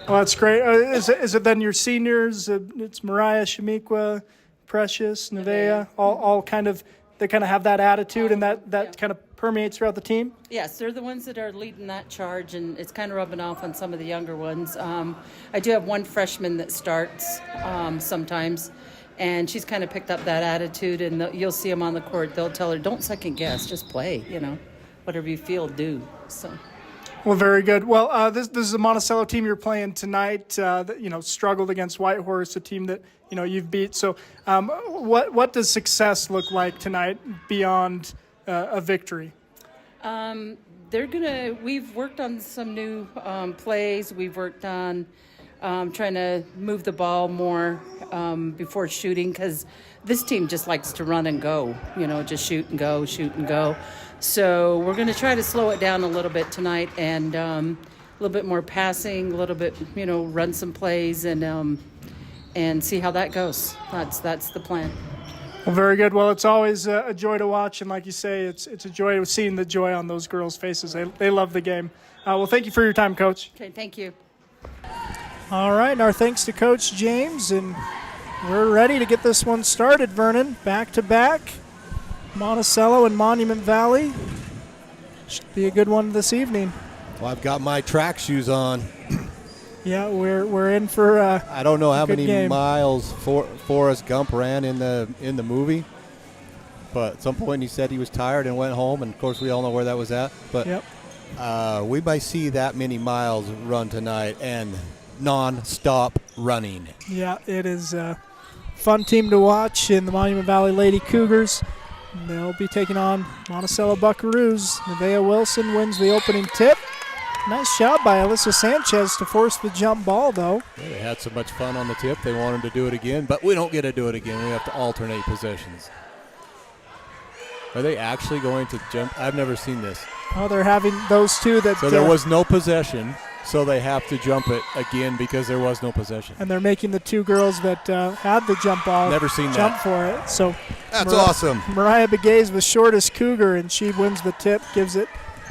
Well, that's great. Is it then your seniors? It's Mariah, Shamiqua, Precious, Nevaeh, all kind of, they kind of have that attitude and that kind of permeates throughout the team? Yes, they're the ones that are leading that charge, and it's kind of rubbing off on some of the younger ones. I do have one freshman that starts sometimes, and she's kind of picked up that attitude, and you'll see them on the court. They'll tell her, don't second guess, just play, whatever you feel, do. So. Well, very good. Well, this is a Monticello team you're playing tonight. That struggled against Whitehorse, a team that you've beat. So, what does success look like tonight beyond a victory? We've worked on some new plays. We've worked on trying to move the ball more before shooting, because this team just likes to run and go. Just shoot and go. So we're going to try to slow it down a little bit tonight, and a little bit more passing, a little bit, run some plays, and see how that goes. That's the plan. Well, very good. Well, it's always a joy to watch, and like you say, it's a joy of seeing the joy on those girls' faces. They love the game. Well, thank you for your time, Coach. Okay, thank you. All right, and our thanks to Coach James, and we're ready to get this one started, Vernon. Back to back. Monticello and Monument Valley. Should be a good one this evening. Well, I've got my track shoes on. Yeah, we're in for I don't know how many game. miles Forrest Gump ran in the movie, but at some point he said he was tired and went home, and of course we all know where that was at. But we might see that many miles run tonight, and non-stop running. Yeah, it is a fun team to watch in the Monument Valley Lady Cougars. They'll be taking on Monticello Buckaroos. Nevaeh Wilson wins the opening tip. Nice job by Alyssa Sanchez to force the jump ball, though. Yeah, they had so much fun on the tip, they wanted to do it again, but we don't get to do it again. We have to alternate possessions. Are they actually going to jump? I've never seen this. Oh, they're having those two that... So there was no possession, so they have to jump it again because there was no possession. And they're making the two girls that had the jump ball never seen jump that. for it. So that's awesome. Mariah Begay is the shortest Cougar, and she wins the tip, gives it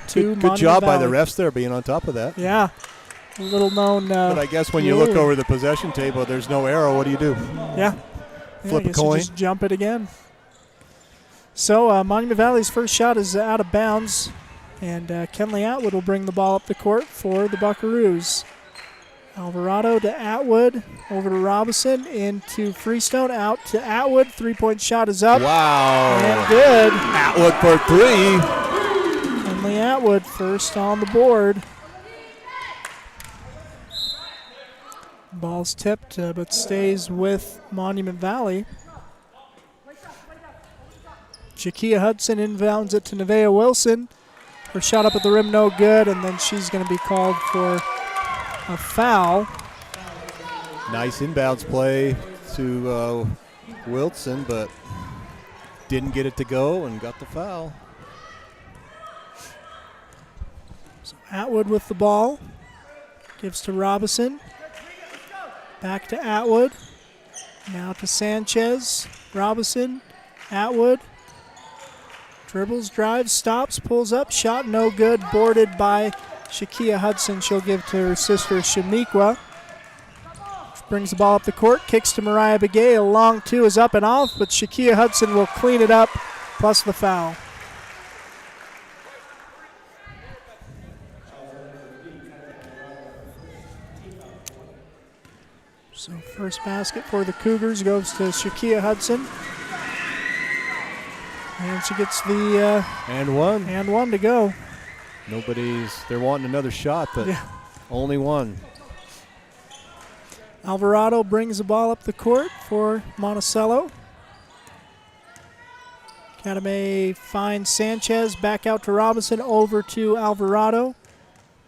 to Good job by the refs there being on top of that. Yeah. A little known. But I guess when you look over the possession table, there's no arrow. What do you do? Yeah. Flip a coin. Just jump it again. So Monument Valley's first shot is out of bounds, and Kenley Atwood will bring the ball up the court for the Buckaroos. Alvarado to Atwood, over to Robinson, into Freestone, out to Atwood. Three-point shot is up. Wow. And good. Atwood for three. Kenley Atwood first on the board. Ball's tipped, but stays with Monument Valley. Jakia Hudson inbounds it to Nevaeh Wilson. Her shot up at the rim, no good, and then she's going to be called for a foul. Nice inbounds play to Wilson, but didn't get it to go and got the foul. So Atwood with the ball. Gives to Robinson. Back to Atwood. Now to Sanchez. Robinson. Atwood. Dribbles, drives, stops, pulls up. Shot no good. Boarded by Shakia Hudson. She'll give to her sister Shamiqua. Brings the ball up the court. Kicks to Mariah Begay. A long two is up and off, but Shakia Hudson will clean it up, plus the foul. So first basket for the Cougars goes to Shakia Hudson. And she gets the and one to go. They're wanting another shot, but only one. Alvarado brings the ball up the court for Monticello. Academy finds Sanchez, back out to Robinson, over to Alvarado.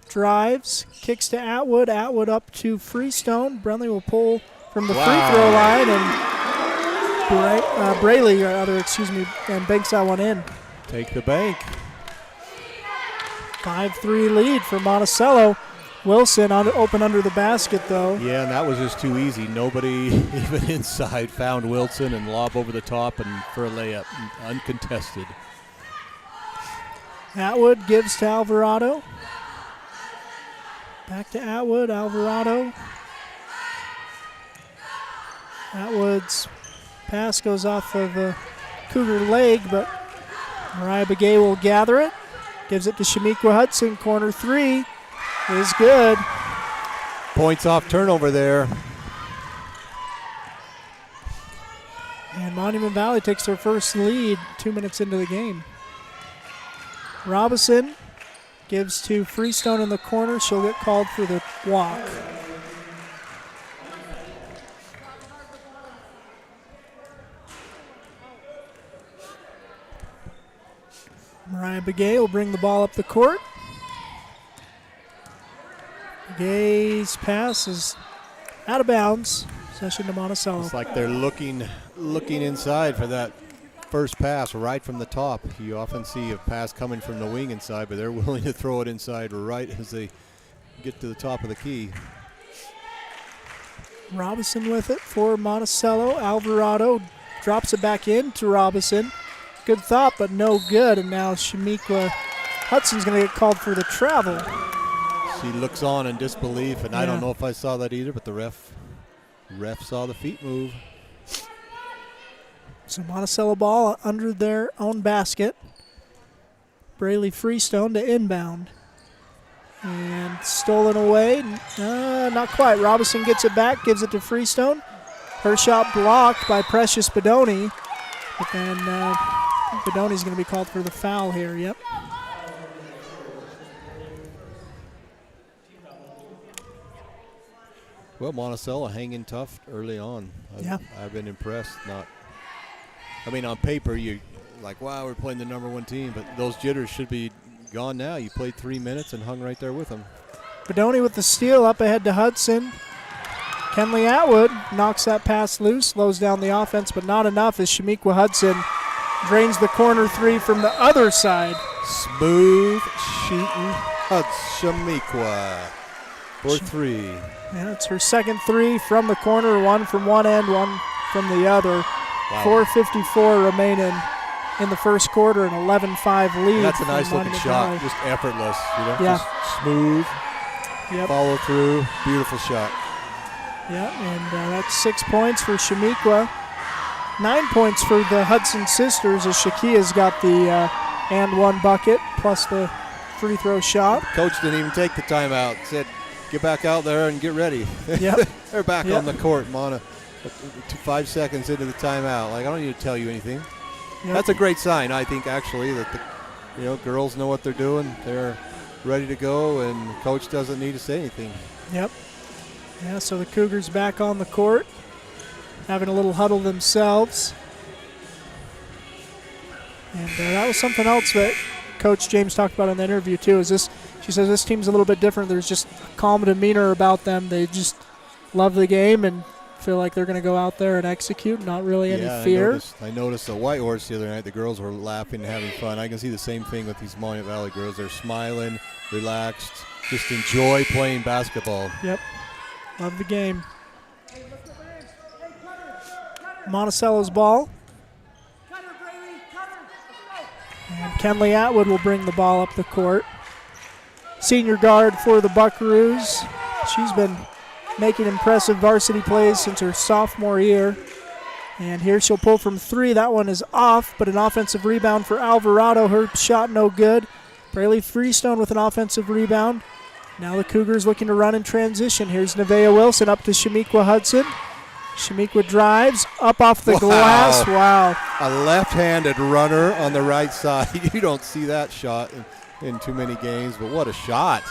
Drives, kicks to Atwood. Atwood up to Freestone. Brenly will pull from the free throw line, and Braley, and banks that one in. Take the bank. 5-3 lead for Monticello. Wilson open under the basket, though. Yeah, and that was just too easy. Nobody even inside found Wilson, and lob over the top and for a layup, uncontested. Atwood gives to Alvarado. Back to Atwood, Alvarado. Atwood's pass goes off of a Cougar leg, but Mariah Begay will gather it. Gives it to Shamiqua Hudson. Corner three is good. Points off turnover there. And Monument Valley takes their first lead 2 minutes into the game. Robinson gives to Freestone in the corner. She'll get called for the walk. Mariah Begay will bring the ball up the court. Begay's pass is out of bounds. Possession to Monticello. It's like they're looking inside for that first pass right from the top. You often see a pass coming from the wing inside, but they're willing to throw it inside right as they get to the top of the key. Robinson with it for Monticello. Alvarado drops it back in to Robinson. Good thought, but no good. And now Shamiqua Hudson's going to get called for the travel. She looks on in disbelief, and I don't know if I saw that either, but the ref saw the feet move. So Monticello ball under their own basket. Braley Freestone to inbound. And stolen away. Not quite. Robinson gets it back, gives it to Freestone. Her shot blocked by Precious Bedoni. But then Bedoni's going to be called for the foul here. Yep. Well, Monticello hanging tough early on. I've been impressed. On paper, you're like, wow, we're playing the number one team, but those jitters should be gone now. You played 3 minutes and hung right there with them. Bedoni with the steal up ahead to Hudson. Kenley Atwood knocks that pass loose, slows down the offense, but not enough as Shamiqua Hudson drains the corner three from the other side. Smooth shooting Shamiqua for three. Yeah, it's her second three from the corner, one from one end, one from the other. Wow. 4:54 remaining in the first quarter, an 11-5 lead. And that's a nice looking shot, just effortless, just smooth, follow through, beautiful shot. Yeah, and that's 6 points for Shamiqua. 9 points for the Hudson sisters as Shakia's got the and one bucket plus the free throw shot. Coach didn't even take the timeout. Said, get back out there and get ready. Yep. They're back on the court, Mona. 5 seconds into the timeout. Like, I don't need to tell you anything. Yep. That's a great sign, I think, actually, that the girls know what they're doing. They're ready to go, and coach doesn't need to say anything. Yep. Yeah, so the Cougars back on the court, having a little huddle themselves. And that was something else that Coach James talked about in the interview, too, is this. She says this team's a little bit different. There's just a calm demeanor about them. They just love the game and feel like they're going to go out there and execute, not really any fear. I noticed the White Horse the other night. The girls were laughing and having fun. I can see the same thing with these Monument Valley girls. They're smiling, relaxed, just enjoy playing basketball. Yep. Love the game. Monticello's ball. And Kenley Atwood will bring the ball up the court. Senior guard for the Buckaroos. She's been making impressive varsity plays since her sophomore year. And here she'll pull from three. That one is off, but an offensive rebound for Alvarado. Her shot no good. Braley Freestone with an offensive rebound. Now the Cougars looking to run in transition. Here's Nevaeh Wilson up to Shamiqua Hudson. Shamiqua drives up off the glass. Wow. A left-handed runner on the right side. You don't see that shot in too many games, but what a shot.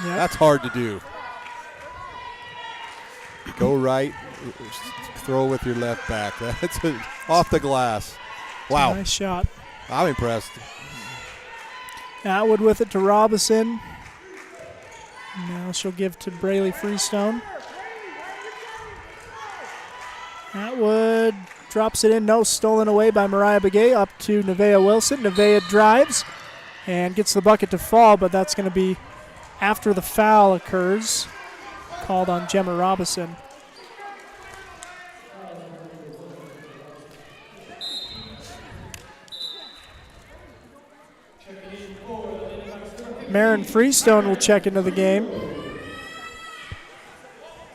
Yep. That's hard to do. Go right, throw with your left back. That's off the glass. Wow. Nice shot. I'm impressed. Atwood with it to Robinson. Now she'll give to Braley Freestone. Atwood drops it in. No, stolen away by Mariah Begay. Up to Nevaeh Wilson. Nevaeh drives and gets the bucket to fall, but that's going to be after the foul occurs. Called on Gemma Robinson. Marin Freestone will check into the game.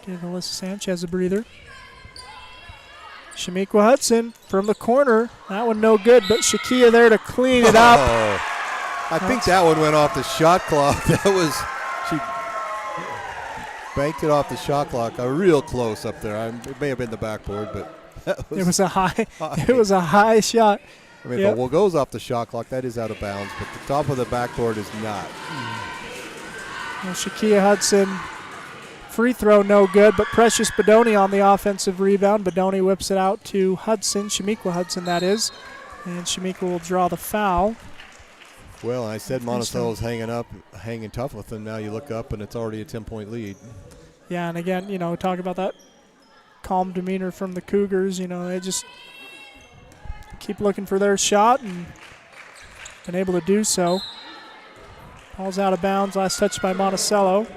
Give Alyssa Sanchez a breather. Shamiqua Hudson from the corner. That one no good, but Shakia there to clean it up. I think that one went off the shot clock. She banked it off the shot clock. Real close up there. It may have been the backboard, but it was a high. It was a high shot. I mean, if it goes off the shot clock, that is out of bounds, but the top of the backboard is not. Well, Shakia Hudson, free throw no good, but Precious Bedoni on the offensive rebound. Bedoni whips it out to Hudson, Shamiqua Hudson that is, and Shamiqua will draw the foul. Well, I said Monticello's hanging tough with them. Now you look up and it's already a 10-point lead. Yeah, and again, talk about that calm demeanor from the Cougars. They just keep looking for their shot and been able to do so. Ball's out of bounds. Last touch by Monticello.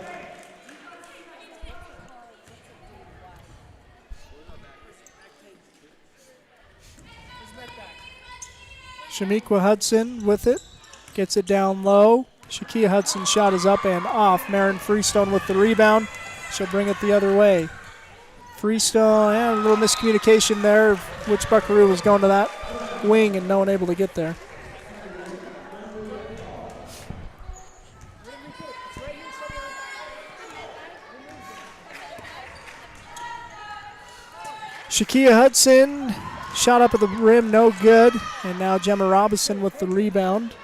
Shamiqua Hudson with it. Gets it down low. Shakia Hudson's shot is up and off. Marin Freestone with the rebound. She'll bring it the other way. Freestone, a little miscommunication there. Which Buckaroo was going to that wing and no one able to get there. Shakia Hudson, shot up at the rim, no good. And now Gemma Robinson with the rebound.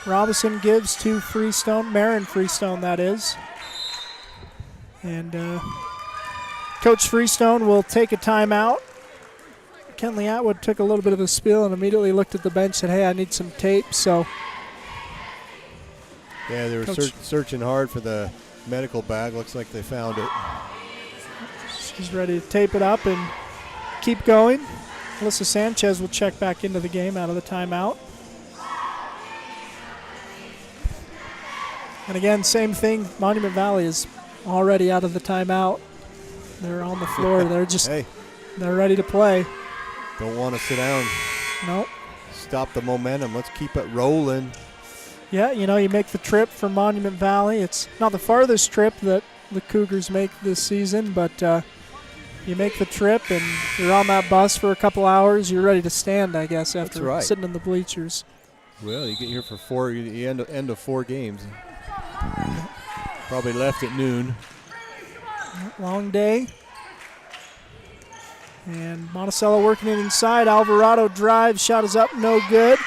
Robinson gives to Freestone, Marin Freestone that is. And Coach Freestone will take a timeout. Kenley Atwood took a little bit of a spill and immediately looked at the bench and said, hey, I need some tape. So, yeah, they were searching hard for the medical bag. Looks like they found it. She's ready to tape it up and keep going. Alyssa Sanchez will check back into the game out of the timeout. And again, same thing. Monument Valley is already out of the timeout. They're on the floor. They're just they're ready to play. Don't want to sit down. Nope. Stop the momentum. Let's keep it rolling. Yeah, you make the trip from Monument Valley. It's not the farthest trip that the Cougars make this season, but you make the trip and you're on that bus for a couple hours. You're ready to stand, I guess, after sitting in the bleachers. Well, you get here for the end of 4 games. Probably left at noon. Long day. And Monticello working it inside. Alvarado drives, shot is up, no good.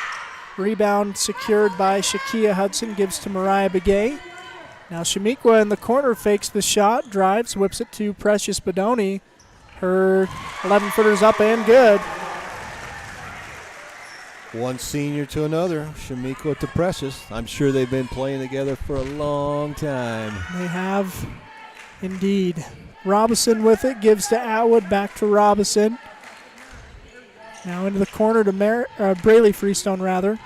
Rebound secured by Shakia Hudson, gives to Mariah Begay. Now Shamiqua in the corner fakes the shot, drives, whips it to Precious Bedoni. Her 11-footer's up and good. One senior to another, Shamiqua to Precious. I'm sure they've been playing together for a long time. They have indeed. Robinson with it, gives to Atwood, back to Robinson. Now into the corner to Braley Freestone, rather.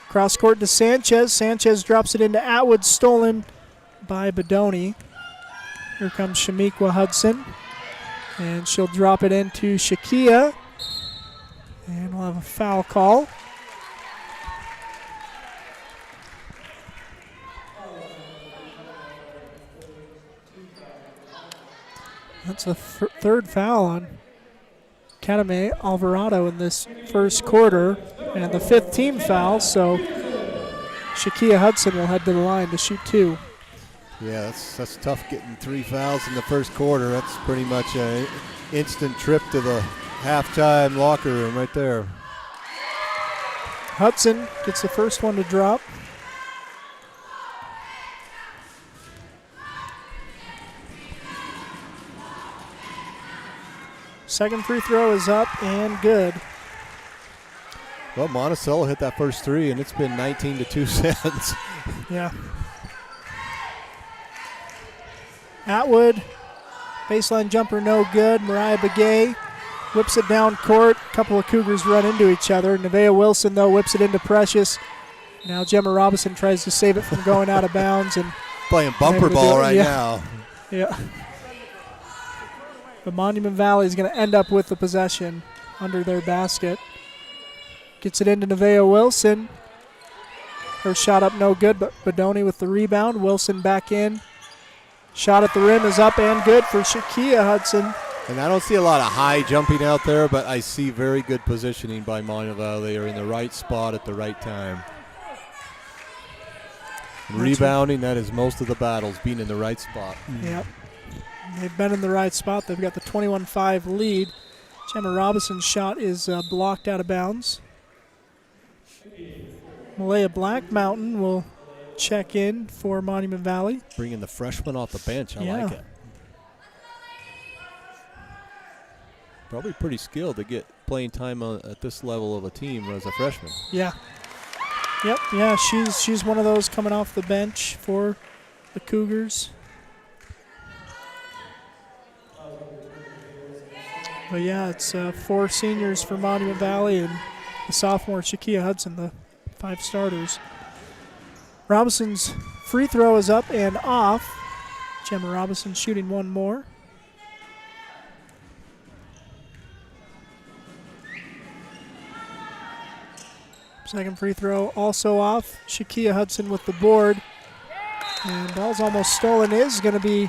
Cross court to Sanchez. Sanchez drops it into Atwood, stolen by Bedoni. Here comes Shamiqua Hudson. And she'll drop it into Shakia. And we'll have a foul call. That's the third foul on Kadame Alvarado in this first quarter, and the 5th team foul, so Shakia Hudson will head to the line to shoot 2. Yeah, that's tough getting 3 fouls in the first quarter. That's pretty much an instant trip to the halftime locker room right there. Hudson gets the first one to drop. Second free throw is up and good. Well, Monticello hit that first three, and it's been 19-2 since. Yeah. Atwood, baseline jumper no good. Mariah Begay whips it down court. A couple of Cougars run into each other. Nevaeh Wilson, though, whips it into Precious. Now Gemma Robinson tries to save it from going out of bounds. And playing bumper ball right now. Yeah. But Monument Valley is going to end up with the possession under their basket. Gets it into Nevaeh Wilson. Her shot up no good, but Bodoni with the rebound. Wilson back in. Shot at the rim is up and good for Shakia Hudson. And I don't see a lot of high jumping out there, but I see very good positioning by Monument Valley. They are in the right spot at the right time. Rebounding, that is most of the battles, being in the right spot. Yep. They've been in the right spot. They've got the 21-5 lead. Gemma Robinson's shot is blocked out of bounds. Malaya Black Mountain will check in for Monument Valley. Bringing the freshman off the bench. I like it. Probably pretty skilled to get playing time at this level of a team as a freshman. Yeah. Yep. Yeah, she's one of those coming off the bench for the Cougars. But yeah, it's 4 seniors for Monument Valley and the sophomore Shakia Hudson, the 5 starters. Robinson's free throw is up and off. Gemma Robinson shooting one more. Second free throw also off. Shakia Hudson with the board. And ball's almost stolen. Is going to be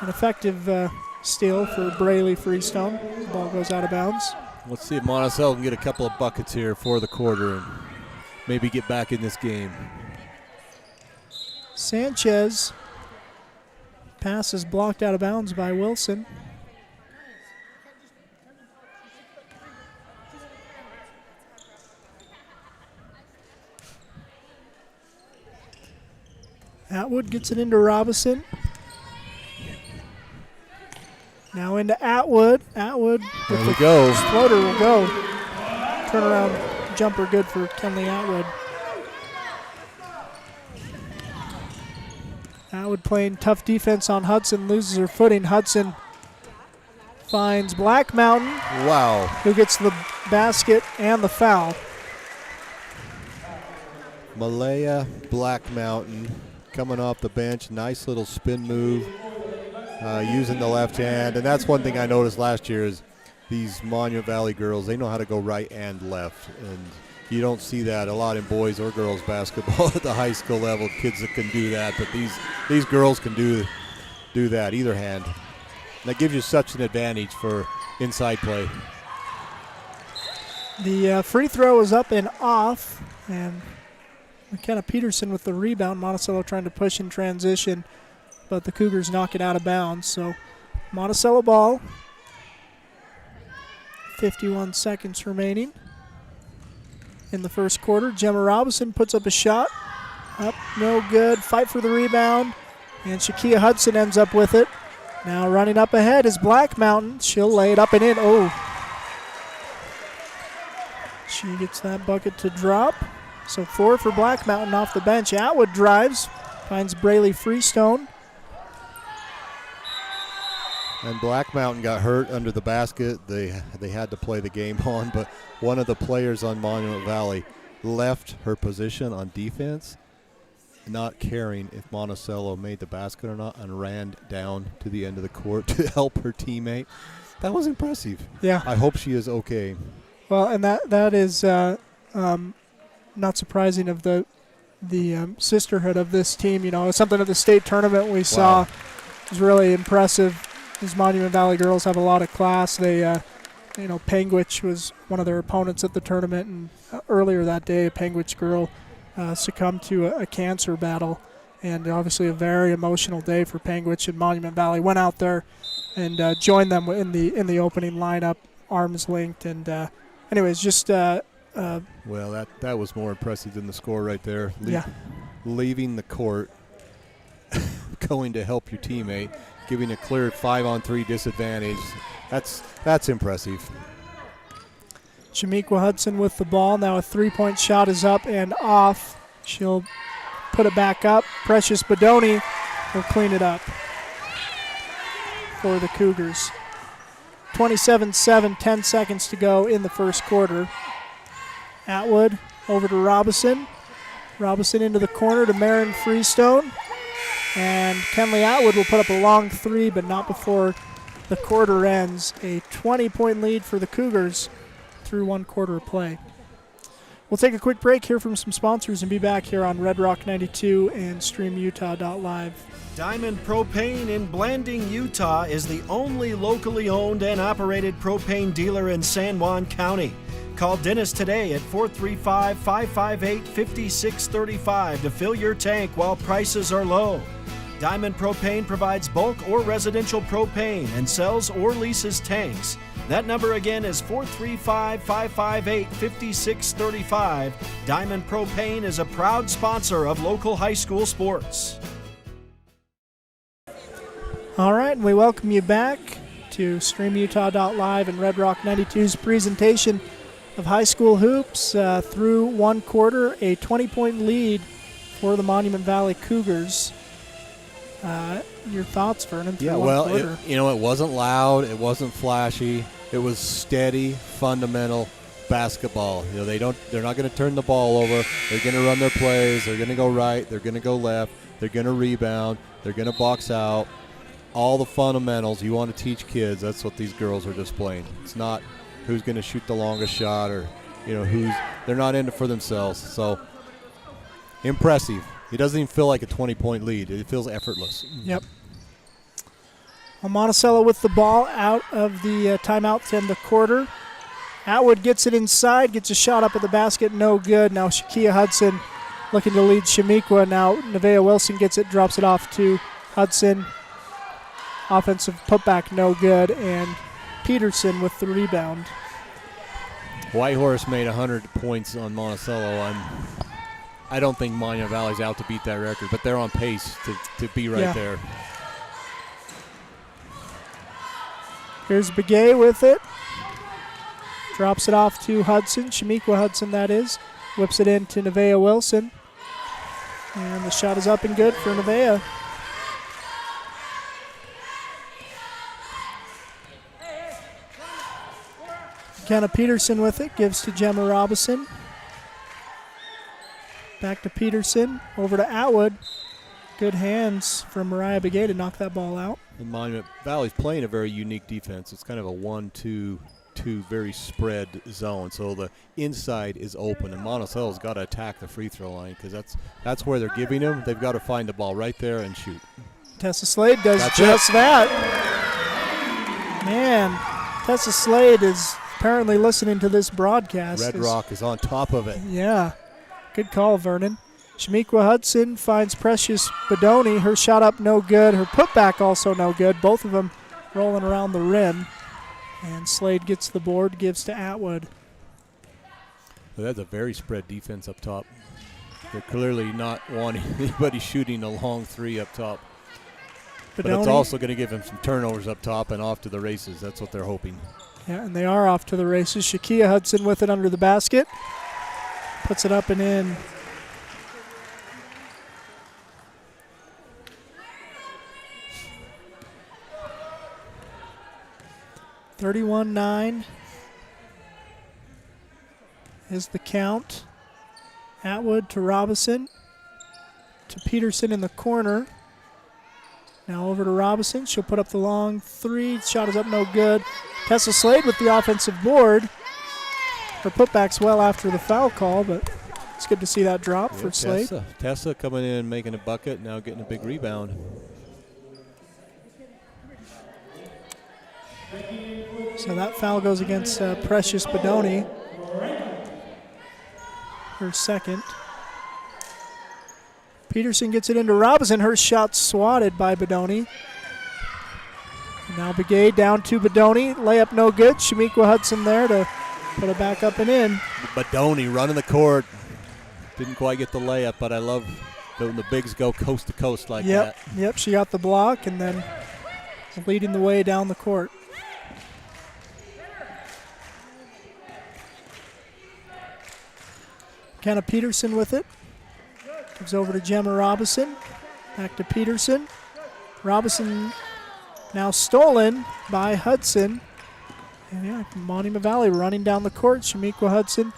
an effective steal for Braley Freestone. The ball goes out of bounds. Let's see if Monticello can get a couple of buckets here for the quarter and maybe get back in this game. Sanchez. Pass is blocked out of bounds by Wilson. Atwood gets it into Robinson. Now into Atwood. Atwood with there we go. Floater will go. Turnaround jumper good for Kenley Atwood. Atwood playing tough defense on Hudson, loses her footing. Hudson finds Black Mountain. Wow. Who gets the basket and the foul. Malaya Black Mountain coming off the bench. Nice little spin move using the left hand. And that's one thing I noticed last year is these Monument Valley girls, they know how to go right and left. And you don't see that a lot in boys or girls basketball at the high school level, kids that can do that. But these girls can do that, either hand. And that gives you such an advantage for inside play. The free throw is up and off. And McKenna Peterson with the rebound. Monticello trying to push in transition, but the Cougars knock it out of bounds. So Monticello ball. 51 seconds remaining in the first quarter. Gemma Robinson puts up a shot. Up, no good. Fight for the rebound. And Shakia Hudson ends up with it. Now running up ahead is Black Mountain. She'll lay it up and in. Oh. She gets that bucket to drop. So 4 for Black Mountain off the bench. Atwood drives, finds Braley Freestone. And Black Mountain got hurt under the basket. They had to play the game on, but one of the players on Monument Valley left her position on defense, not caring if Monticello made the basket or not, and ran down to the end of the court to help her teammate. That was impressive. Yeah. I hope she is okay. Well, and that is not surprising of the sisterhood of this team. You know, something at the state tournament we saw was really impressive. These Monument Valley girls have a lot of class. They, Panguitch was one of their opponents at the tournament, and earlier that day, a Panguitch girl succumbed to a cancer battle, and obviously a very emotional day for Panguitch and Monument Valley. Went out there and joined them in the opening lineup, arms linked, and anyways, just well, that was more impressive than the score right there. Leaving the court, going to help your teammate, giving a clear 5-on-3 disadvantage. That's impressive. Shamiqua Hudson with the ball. Now a three-point shot is up and off. She'll put it back up. Precious Bedoni will clean it up for the Cougars. 27-7, 10 seconds to go in the first quarter. Atwood over to Robison. Robison into the corner to Marin Freestone. And Kenley Atwood will put up a long three, but not before the quarter ends. A 20-point lead for the Cougars through one quarter of play. We'll take a quick break, hear from some sponsors, and be back here on Red Rock 92 and StreamUtah.live. Diamond Propane in Blanding, Utah is the only locally owned and operated propane dealer in San Juan County. Call Dennis today at 435-558-5635 to fill your tank while prices are low. Diamond Propane provides bulk or residential propane and sells or leases tanks. That number again is 435-558-5635. Diamond Propane is a proud sponsor of local high school sports. All right, and we welcome you back to StreamUtah.live and Red Rock 92's presentation of high school hoops through one quarter, a 20-point lead for the Monument Valley Cougars. Your thoughts, Vernon? Yeah, well, it wasn't loud, it wasn't flashy, it was steady, fundamental basketball. They're not going to turn the ball over. They're going to run their plays. They're going to go right. They're going to go left. They're going to rebound. They're going to box out. All the fundamentals you want to teach kids. That's what these girls are displaying. It's not who's going to shoot the longest shot or they're not in it for themselves. So impressive. It doesn't even feel like a 20-point lead. It feels effortless. Yep. Well, Monticello with the ball out of the timeout to end the quarter. Atwood gets it inside, gets a shot up at the basket, no good. Now Shakia Hudson looking to lead Shamiqua. Now Nevaeh Wilson gets it, drops it off to Hudson. Offensive putback, no good, and Peterson with the rebound. Whitehorse made 100 points on Monticello. I don't think Monument Valley's out to beat that record, but they're on pace to be right there. Here's Begay with it. Drops it off to Hudson, Shamiqua Hudson that is. Whips it in to Nevaeh Wilson. And the shot is up and good for Nevaeh. Kenna Peterson with it, gives to Gemma Robison. Back to Peterson, over to Atwood. Good hands from Mariah Begay to knock that ball out. And Monument Valley's playing a very unique defense. It's kind of a 1-2-2 very spread zone. So the inside is open, and Monticello's got to attack the free throw line because that's where they're giving them. They've got to find the ball right there and shoot. Tessa Slade does just that. Man, Tessa Slade is apparently listening to this broadcast. Red Rock is on top of it. Yeah. Good call, Vernon. Shamiqua Hudson finds Precious Bedoni. Her shot up no good. Her putback also no good. Both of them rolling around the rim. And Slade gets the board, gives to Atwood. Well, that's a very spread defense up top. They're clearly not wanting anybody shooting a long three up top. But it's also going to give them some turnovers up top and off to the races. That's what they're hoping. Yeah, and they are off to the races. Shakia Hudson with it under the basket. Puts it up and in. (31-9) is the count. Atwood to Robison. To Peterson in the corner. Now over to Robison. She'll put up the long three. Shot is up, no good. Tessa Slade with the offensive board. Her putback's well after the foul call, but it's good to see that drop for Slade. Tessa coming in and making a bucket, now getting a big rebound. So that foul goes against Precious Bedoni. Her second. Peterson gets it into Robinson. Her shot swatted by Bedoni. Now Begay down to Bedoni. Layup no good. Shamiqua Hudson there to put it back up and in. Bedoni running the court. Didn't quite get the layup, but I love when the bigs go coast to coast like that. Yep, she got the block and then leading the way down the court. McKenna Peterson with it. Gives over to Gemma Robinson. Back to Peterson. Robinson now stolen by Hudson. And Monument Valley running down the court. Shamiqua Hudson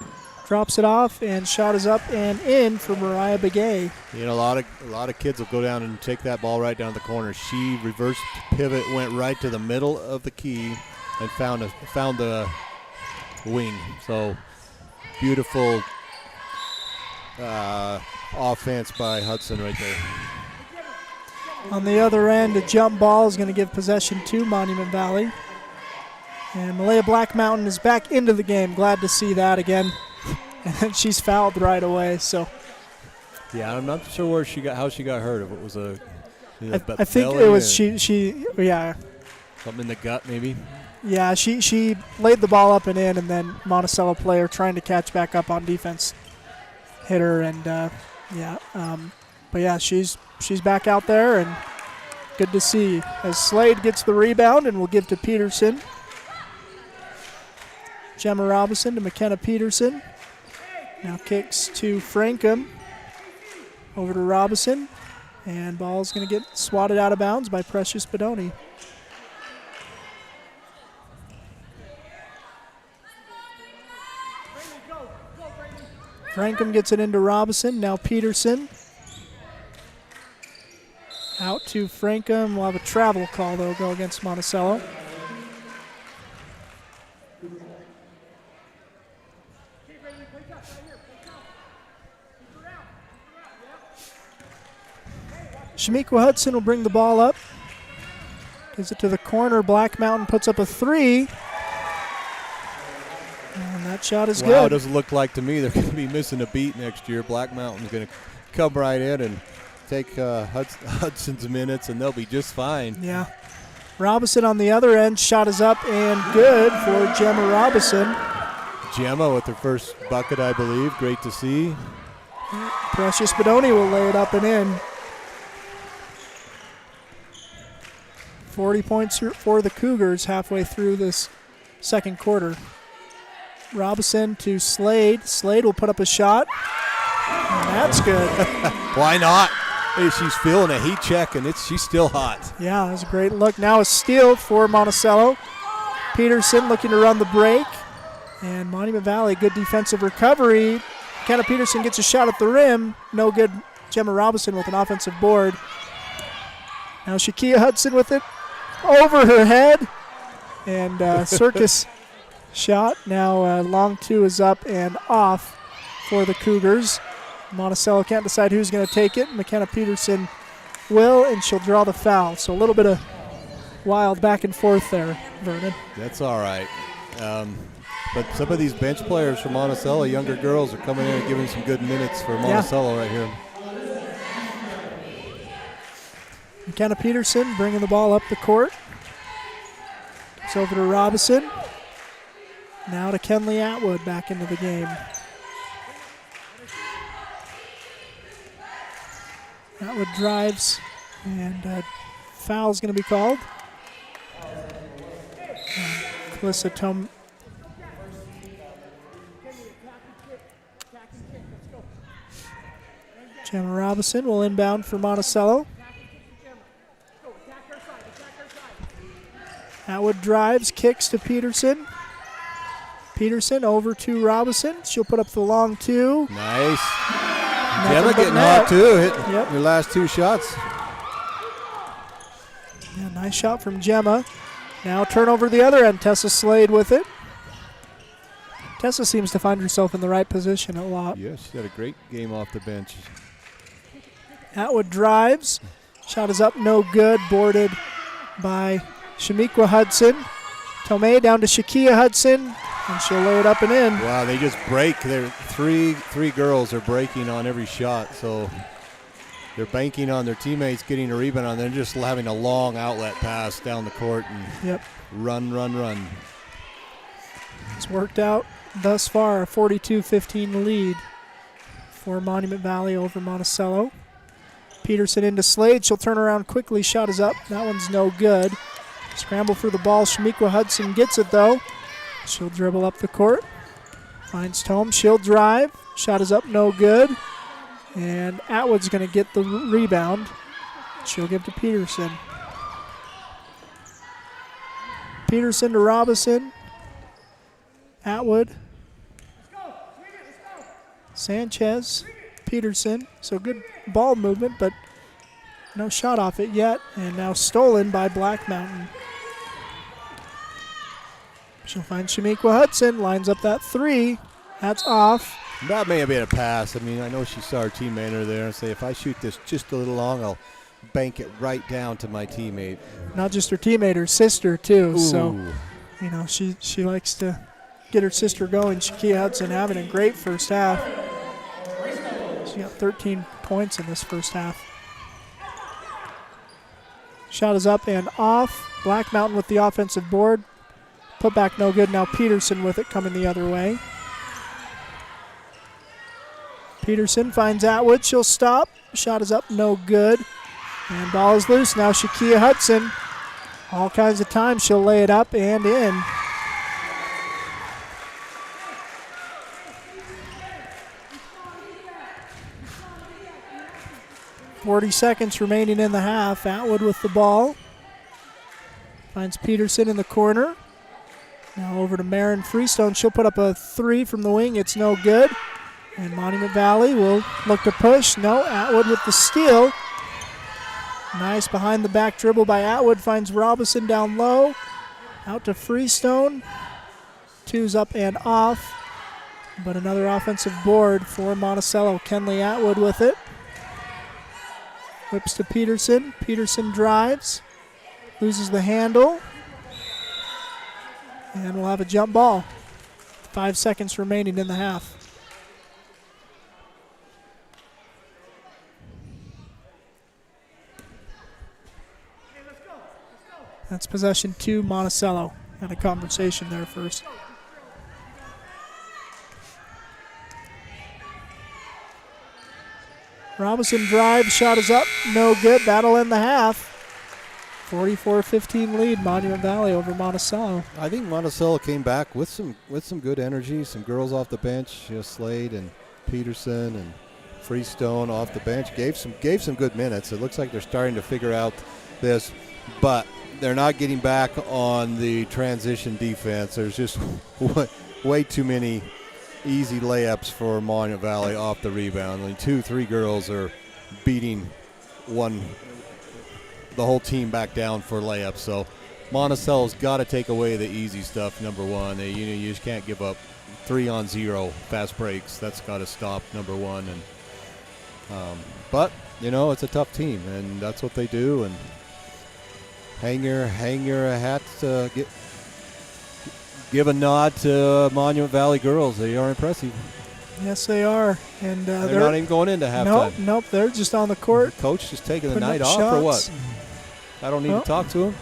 drops it off, and shot is up and in for Mariah Begay. A lot of kids will go down and take that ball right down the corner. She reversed pivot, went right to the middle of the key, and found the wing. So beautiful offense by Hudson right there. On the other end, a jump ball is going to give possession to Monument Valley. And Malaya Black Mountain is back into the game. Glad to see that again. And then she's fouled right away. So, yeah, I'm not sure how she got hurt. If it was I think it was she. Something in the gut, maybe. Yeah, she laid the ball up and in, and then Monticello player trying to catch back up on defense hit her, and but yeah, she's back out there, and good to see as Slade gets the rebound and will give to Peterson. Gemma Robinson to McKenna Peterson. Now kicks to Frankham. Over to Robinson. And ball's going to get swatted out of bounds by Precious Bedoni. Frankham gets it into Robinson. Now Peterson. Out to Frankham. We'll have a travel call, though, go against Monticello. Shamiqua Hudson will bring the ball up. Gives it to the corner. Black Mountain puts up a three. And that shot is good. It doesn't look like to me they're going to be missing a beat next year. Black Mountain's going to come right in and take Hudson's minutes, and they'll be just fine. Yeah. Robinson on the other end. Shot is up and good for Gemma Robinson. Gemma with her first bucket, I believe. Great to see. Precious Bedoni will lay it up and in. 40 points for the Cougars halfway through this second quarter. Robinson to Slade. Slade will put up a shot. And that's good. Why not? Hey, she's feeling a heat check, and she's still hot. Yeah, that's a great look. Now a steal for Monticello. Peterson looking to run the break. And Monument Valley, good defensive recovery. Kenna Peterson gets a shot at the rim. No good. Gemma Robinson with an offensive board. Now Shakia Hudson with it. Over her head. And circus shot. Now long two is up and off for the Cougars. Monticello can't decide who's going to take it. McKenna Peterson will, and she'll draw the foul. So a little bit of wild back and forth there, Vernon. That's all right. But some of these bench players from Monticello, younger girls, are coming in and giving some good minutes for Monticello right here. McKenna Peterson bringing the ball up the court. It's over to Robinson. Now to Kenley Atwood back into the game. Atwood drives, and foul's going to be called. Calissa Tom. Gemma Robinson will inbound for Monticello. Atwood drives, kicks to Peterson. Peterson over to Robinson. She'll put up the long two. Nice. Gemma getting hot too, hit her last two shots. Yeah, nice shot from Gemma. Now turnover the other end. Tessa Slade with it. Tessa seems to find herself in the right position a lot. Yes, she had a great game off the bench. Atwood drives. Shot is up, no good. Boarded by Shamiqua Hudson. Tomei down to Shakia Hudson, and she'll lay it up and in. Wow, they just break. They're three girls are breaking on every shot. So they're banking on their teammates getting a rebound, and they're just having a long outlet pass down the court and run. It's worked out thus far, a 42-15 lead for Monument Valley over Monticello. Peterson into Slade. She'll turn around quickly. Shot is up. That one's no good. Scramble for the ball. Shamiqua Hudson gets it, though. She'll dribble up the court. Finds Tome. She'll drive. Shot is up. No good. And Atwood's going to get the rebound. She'll give to Peterson. Peterson to Robinson. Atwood. Sanchez. Peterson. So good ball movement, but no shot off it yet. And now stolen by Black Mountain. She'll find Shamiqua Hudson. Lines up that three. That's off. That may have been a pass. I mean, I know she saw her teammate there and say, if I shoot this just a little long, I'll bank it right down to my teammate. Not just her teammate, her sister, too. Ooh. So, you know, she likes to get her sister going. Shakia Hudson having a great first half. She got 13 points in this first half. Shot is up and off. Black Mountain with the offensive board. Put back no good. Now Peterson with it coming the other way. Peterson finds Atwood. She'll stop. Shot is up. No good. And ball is loose. Now Shakia Hudson. All kinds of time. She'll lay it up and in. .40 seconds remaining in the half. Atwood with the ball. Finds Peterson in the corner. Now over to Marin Freestone. She'll put up a three from the wing. It's no good. And Monument Valley will look to push. No, Atwood with the steal. Nice behind the back dribble by Atwood. Finds Robinson down low. Out to Freestone. Two's up and off. But another offensive board for Monticello. Kenley Atwood with it. Whips to Peterson. Peterson drives. Loses the handle. And we'll have a jump ball. 5 seconds remaining in the half. That's possession 2, Monticello. Had a conversation there first. Robinson drives, shot is up, no good. That'll end the half. 44-15 lead, Monument Valley over Monticello. I think Monticello came back with some good energy. Some girls off the bench, Slade and Peterson and Freestone off the bench gave some good minutes. It looks like they're starting to figure out this, but they're not getting back on the transition defense. There's just way too many easy layups for Monument Valley off the rebound. I mean, 2-3 girls are beating the whole team back down for layups. So Monticello's got to take away the easy stuff, number one. You just can't give up 3-on-0 fast breaks. That's got to stop, number one. And but it's a tough team, and that's what they do. And hang your hat to give a nod to Monument Valley girls. They are impressive. Yes, they are. And they're not even going into halftime. Nope, they're just on the court. Coach just taking the night off or what? I don't need to talk to him.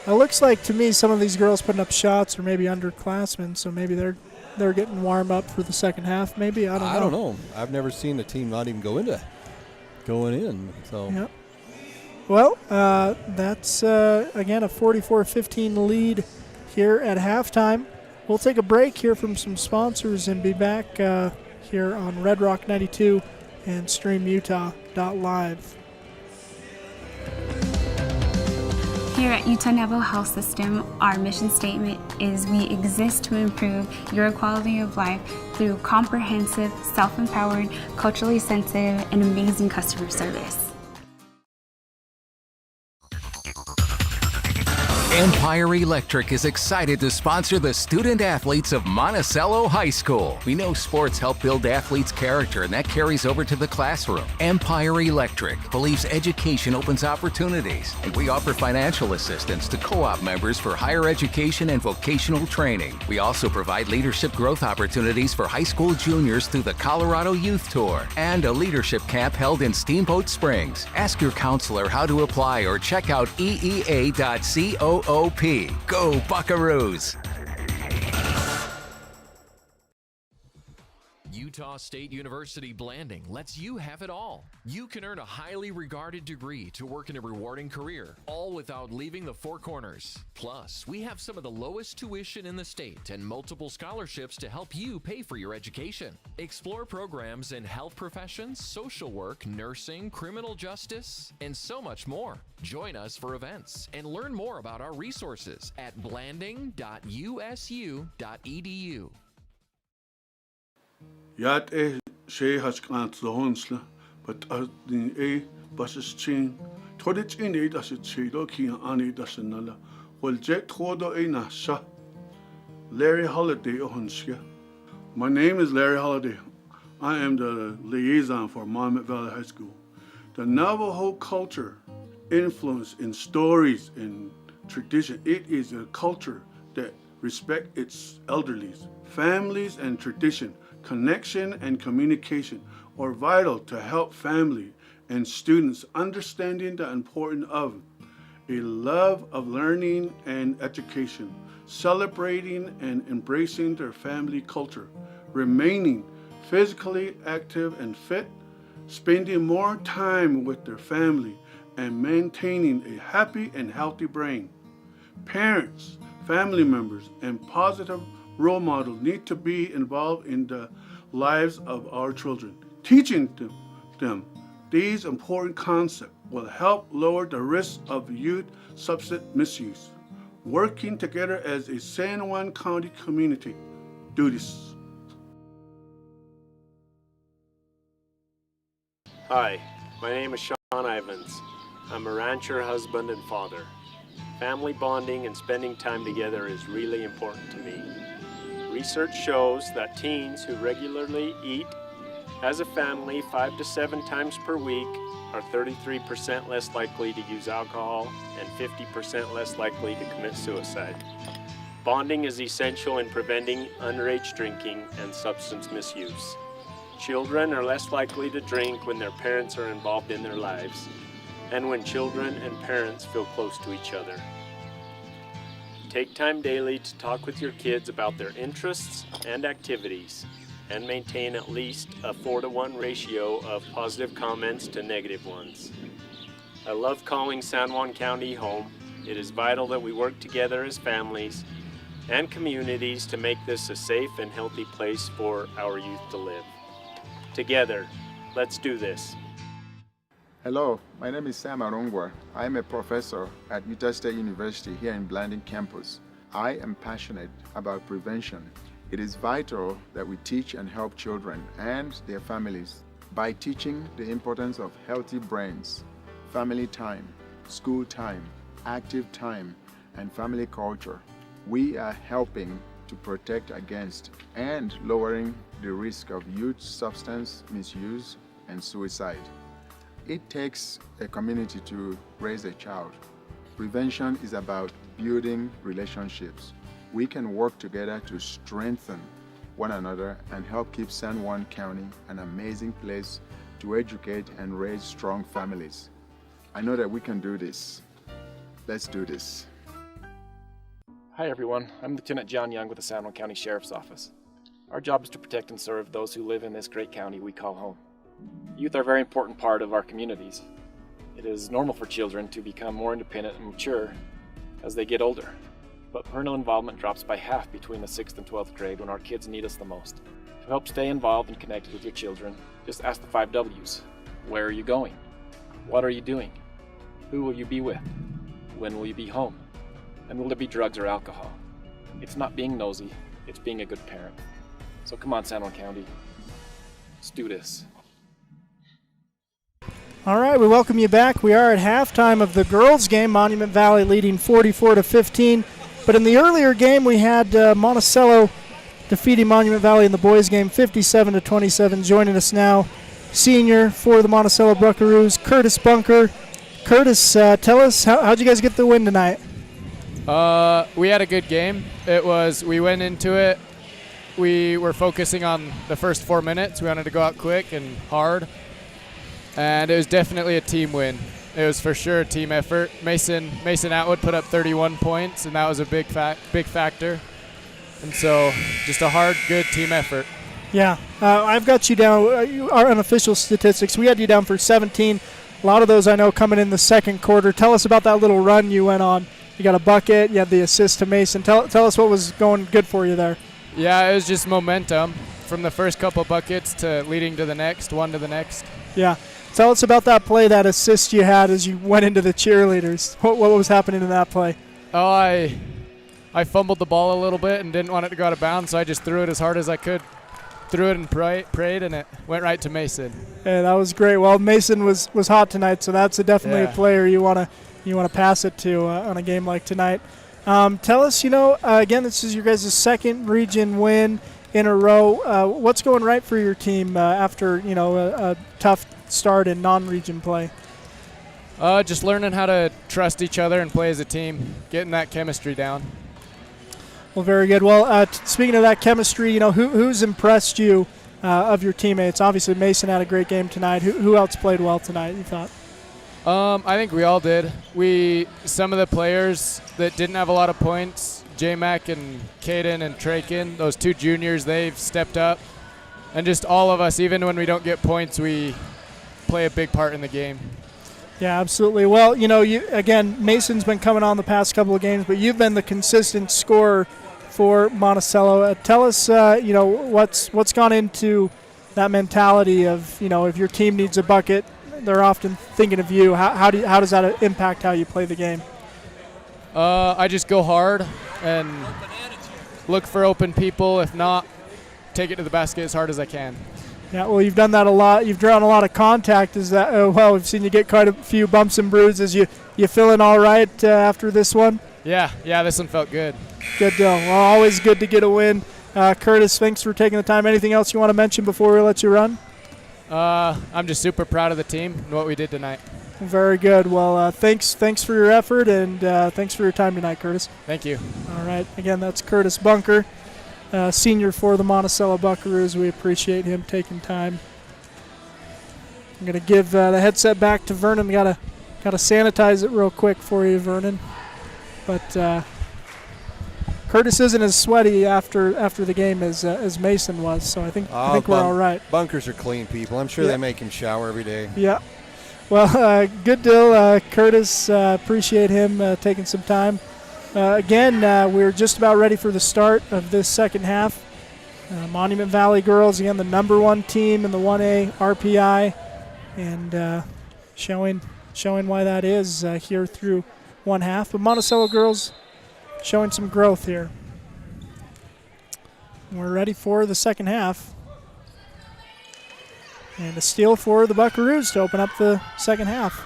It looks like to me some of these girls putting up shots are maybe underclassmen, so maybe they're getting warm up for the second half. Maybe I don't know. I've never seen a team not even going in. So. Yep. Well, that's again a 44-15 lead here at halftime. We'll take a break here from some sponsors and be back here on Red Rock 92 and StreamUtah.live. Here at Utah Navajo Health System, our mission statement is we exist to improve your quality of life through comprehensive, self-empowered, culturally sensitive, and amazing customer service. Empire Electric is excited to sponsor the student athletes of Monticello High School. We know sports help build athletes' character, and that carries over to the classroom. Empire Electric believes education opens opportunities, and we offer financial assistance to co-op members for higher education and vocational training. We also provide leadership growth opportunities for high school juniors through the Colorado Youth Tour and a leadership camp held in Steamboat Springs. Ask your counselor how to apply or check out eea.coop. Go Buckaroos! Utah State University Blanding lets you have it all. You can earn a highly regarded degree to work in a rewarding career, all without leaving the Four Corners. Plus, we have some of the lowest tuition in the state and multiple scholarships to help you pay for your education. Explore programs in health professions, social work, nursing, criminal justice, and so much more. Join us for events and learn more about our resources at blanding.usu.edu. Yat she haskanat lohonsla, but the buses chain, Todich in it as it chedo ki ani dasanala, while jet hodo nasa. Larry Holiday Ohunska. My name is Larry Holiday. I am the liaison for Monument Valley High School. The Navajo culture, influence in stories and tradition, it is a culture that respects its elderlies, families and tradition. Connection and communication are vital to help family and students understanding the importance of a love of learning and education, celebrating and embracing their family culture, remaining physically active and fit, spending more time with their family, and maintaining a happy and healthy brain. Parents, family members, and positive role models need to be involved in the lives of our children. Teaching them these important concepts will help lower the risk of youth substance misuse. Working together as a San Juan County community, do this. Hi, my name is Sean Ivans. I'm a rancher, husband, and father. Family bonding and spending time together is really important to me. Research shows that teens who regularly eat as a family 5 to 7 times per week are 33% less likely to use alcohol and 50% less likely to commit suicide. Bonding is essential in preventing underage drinking and substance misuse. Children are less likely to drink when their parents are involved in their lives and when children and parents feel close to each other. Take time daily to talk with your kids about their interests and activities and maintain at least a 4-to-1 ratio of positive comments to negative ones. I love calling San Juan County home. It is vital that we work together as families and communities to make this a safe and healthy place for our youth to live. Together, let's do this. Hello, my name is Sam Arongwa. I am a professor at Utah State University here in Blanding campus. I am passionate about prevention. It is vital that we teach and help children and their families by teaching the importance of healthy brains, family time, school time, active time, and family culture. We are helping to protect against and lowering the risk of youth substance misuse and suicide. It takes a community to raise a child. Prevention is about building relationships. We can work together to strengthen one another and help keep San Juan County an amazing place to educate and raise strong families. I know that we can do this. Let's do this. Hi everyone, I'm Lieutenant John Young with the San Juan County Sheriff's Office. Our job is to protect and serve those who live in this great county we call home. Youth are a very important part of our communities. It is normal for children to become more independent and mature as they get older, but parental involvement drops by half between the 6th and 12th grade when our kids need us the most. To help stay involved and connected with your children, just ask the 5 W's. Where are you going? What are you doing? Who will you be with? When will you be home? And will there be drugs or alcohol? It's not being nosy, it's being a good parent. So come on, San Juan County, let's do this. All right, we welcome you back. We are at halftime of the girls' game, Monument Valley leading 44-15. But in the earlier game, we had Monticello defeating Monument Valley in the boys' game 57-27. Joining us now, senior for the Monticello Buckaroos, Curtis Bunker. Curtis, tell us, how'd you guys get the win tonight? We had a good game. We went into it, we were focusing on the first 4 minutes. We wanted to go out quick and hard. And it was definitely a team win. It was for sure a team effort. Mason Atwood put up 31 points, and that was a big factor. And so just a hard, good team effort. Yeah, I've got you down. Our unofficial statistics, we had you down for 17. A lot of those I know coming in the second quarter. Tell us about that little run you went on. You got a bucket, you had the assist to Mason. Tell us what was going good for you there. Yeah, it was just momentum from the first couple buckets to leading to the next, one to the next. Yeah. Tell us about that play, that assist you had as you went into the cheerleaders. What was happening in that play? Oh, I fumbled the ball a little bit and didn't want it to go out of bounds, so I just threw it as hard as I could. Threw it and prayed, and it went right to Mason. Yeah, that was great. Well, Mason was hot tonight, so that's definitely a player you want to pass it to on a game like tonight. Tell us, again, this is your guys' second region win in a row. What's going right for your team after a tough start in non-region play? Just learning how to trust each other and play as a team, getting that chemistry down. Well, very good. Well, speaking of that chemistry, who's impressed you of your teammates? Obviously, Mason had a great game tonight. Who else played well tonight, you thought? I think we all did. Some of the players that didn't have a lot of points, J-Mac and Caden and Traken, those two juniors, they've stepped up. And just all of us, even when we don't get points, we play a big part in the game. Yeah, absolutely. Well, again, Mason's been coming on the past couple of games, but you've been the consistent scorer for Monticello. Tell us, what's gone into that mentality of, if your team needs a bucket, they're often thinking of you. How does that impact how you play the game? I just go hard and look for open people. If not, take it to the basket as hard as I can. Yeah, well, you've done that a lot. You've drawn a lot of contact. We've seen you get quite a few bumps and bruises. You feeling all right after this one? Yeah, this one felt good. Good deal. Well, always good to get a win. Curtis, thanks for taking the time. Anything else you want to mention before we let you run? I'm just super proud of the team and what we did tonight. Very good. Well, thanks for your effort, and thanks for your time tonight, Curtis. Thank you. All right. Again, that's Curtis Bunker, senior for the Monticello Buckaroos. We appreciate him taking time. I'm going to give the headset back to Vernon. Got to sanitize it real quick for you, Vernon. But Curtis isn't as sweaty after the game as Mason was, so I think we're all right. Bunkers are clean people. I'm sure they make him shower every day. Yeah. Well, good deal, Curtis. Appreciate him taking some time. Again, we're just about ready for the start of this second half. Monument Valley girls, again, the number one team in the 1A RPI, and showing why that is here through one half. But Monticello girls showing some growth here. We're ready for the second half. And a steal for the Buckaroos to open up the second half.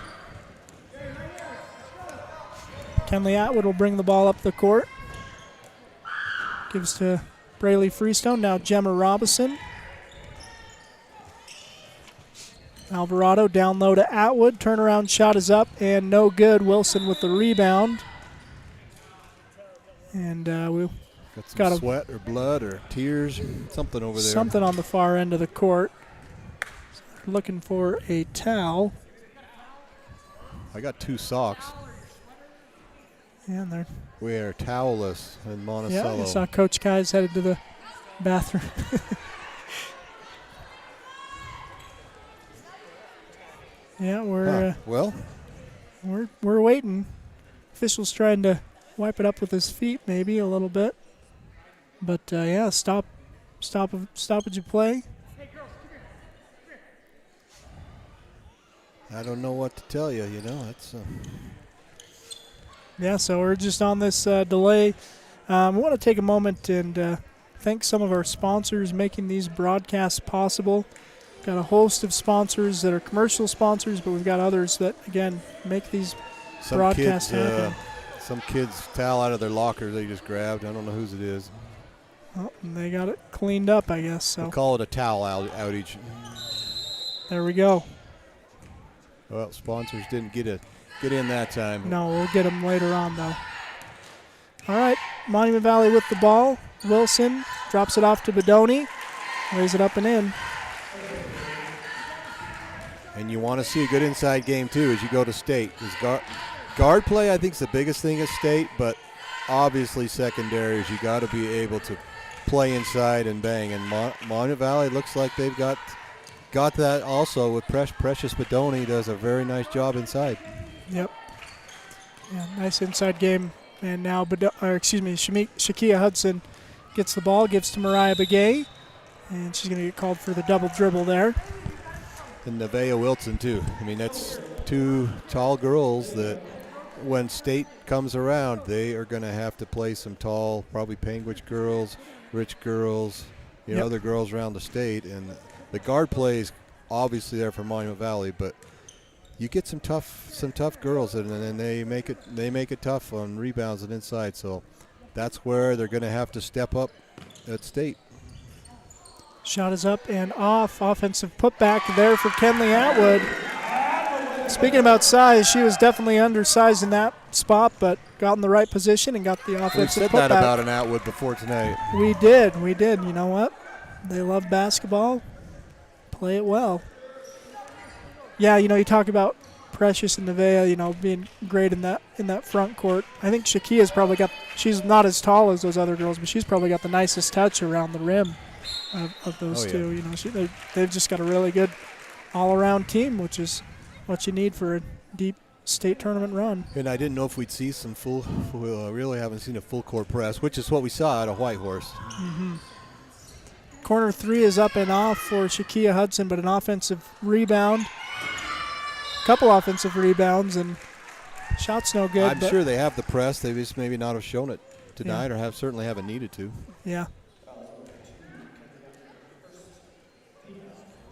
Kenley Atwood will bring the ball up the court. Gives to Braylee Freestone. Now Gemma Robinson. Alvarado down low to Atwood. Turnaround shot is up and no good. Wilson with the rebound. And we've got some sweat or blood or tears, something over there. Something on the far end of the court. Looking for a towel. I got 2 socks. And we are towelless in Monticello. Yeah, I saw Coach Kai's headed to the bathroom. Yeah, we're waiting. Official's trying to wipe it up with his feet, maybe a little bit. But yeah, stoppage of play. I don't know what to tell you. It's. Yeah, so we're just on this delay. I want to take a moment and thank some of our sponsors making these broadcasts possible. got a host of sponsors that are commercial sponsors, but we've got others that, again, make these broadcasts happen. Some kids' towel out of their locker they just grabbed. I don't know whose it is. Oh, and they got it cleaned up, I guess. So we'll call it a towel outage. There we go. Well, sponsors didn't get in that time. No, we'll get them later on, though. All right, Monument Valley with the ball. Wilson drops it off to Bedoni. Lays it up and in. And you want to see a good inside game, too, as you go to state. Because guard play, I think, is the biggest thing at state, but obviously secondary is you got to be able to play inside and bang. And Monument Valley looks like they've got that also with Precious Bedoni does a very nice job inside. Yep. Yeah, nice inside game. And now, Shakia Hudson gets the ball, gives to Mariah Begay, and she's going to get called for the double dribble there. And Nevaeh Wilson, too. I mean, that's two tall girls that when state comes around, they are going to have to play some tall, probably Panguitch girls, Rich girls, other girls around the state. And the guard play is obviously there for Monument Valley, but you get some tough girls, and they make it tough on rebounds and inside. So that's where they're going to have to step up at state. Shot is up and off. Offensive putback there for Kenley Atwood. Speaking about size, she was definitely undersized in that spot, but got in the right position and got the offensive putback. We said that about an Atwood before tonight. We did. You know what? They love basketball. Play it well. Yeah, you talk about Precious and Nevaeh, being great in that front court. I think Shakia's probably she's not as tall as those other girls, but she's probably got the nicest touch around the rim of those two. They've just got a really good all-around team, which is what you need for a deep state tournament run. And I didn't know if we'd see some really haven't seen a full court press, which is what we saw at a Whitehorse. Mm-hmm. Corner three is up and off for Shakia Hudson, but an offensive rebound. Couple offensive rebounds, and shot's no good. I'm sure they have the press. They just maybe not have shown it tonight, or certainly haven't needed to. Yeah.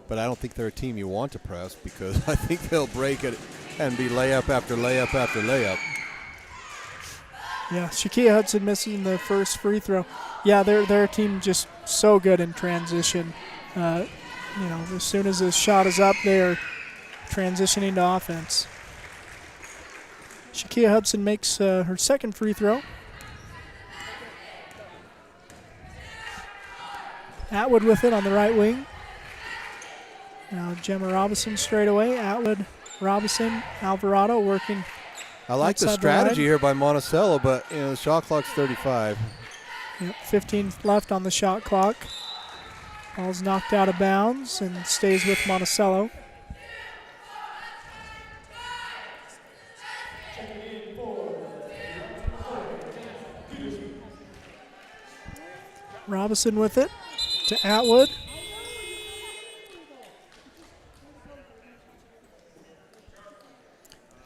But I don't think they're a team you want to press, because I think they'll break it and be layup after layup after layup. Yeah, Shakia Hudson missing the first free throw. Yeah, their team just so good in transition. As soon as the shot is up, they're transitioning to offense. Shakia Hudson makes her second free throw. Atwood with it on the right wing. Now Gemma Robinson straight away. Atwood, Robinson, Alvarado working. I like the strategy here by Monticello, but the shot clock's 35. Yep, 15 left on the shot clock. Ball's knocked out of bounds and stays with Monticello. Robinson with it to Atwood.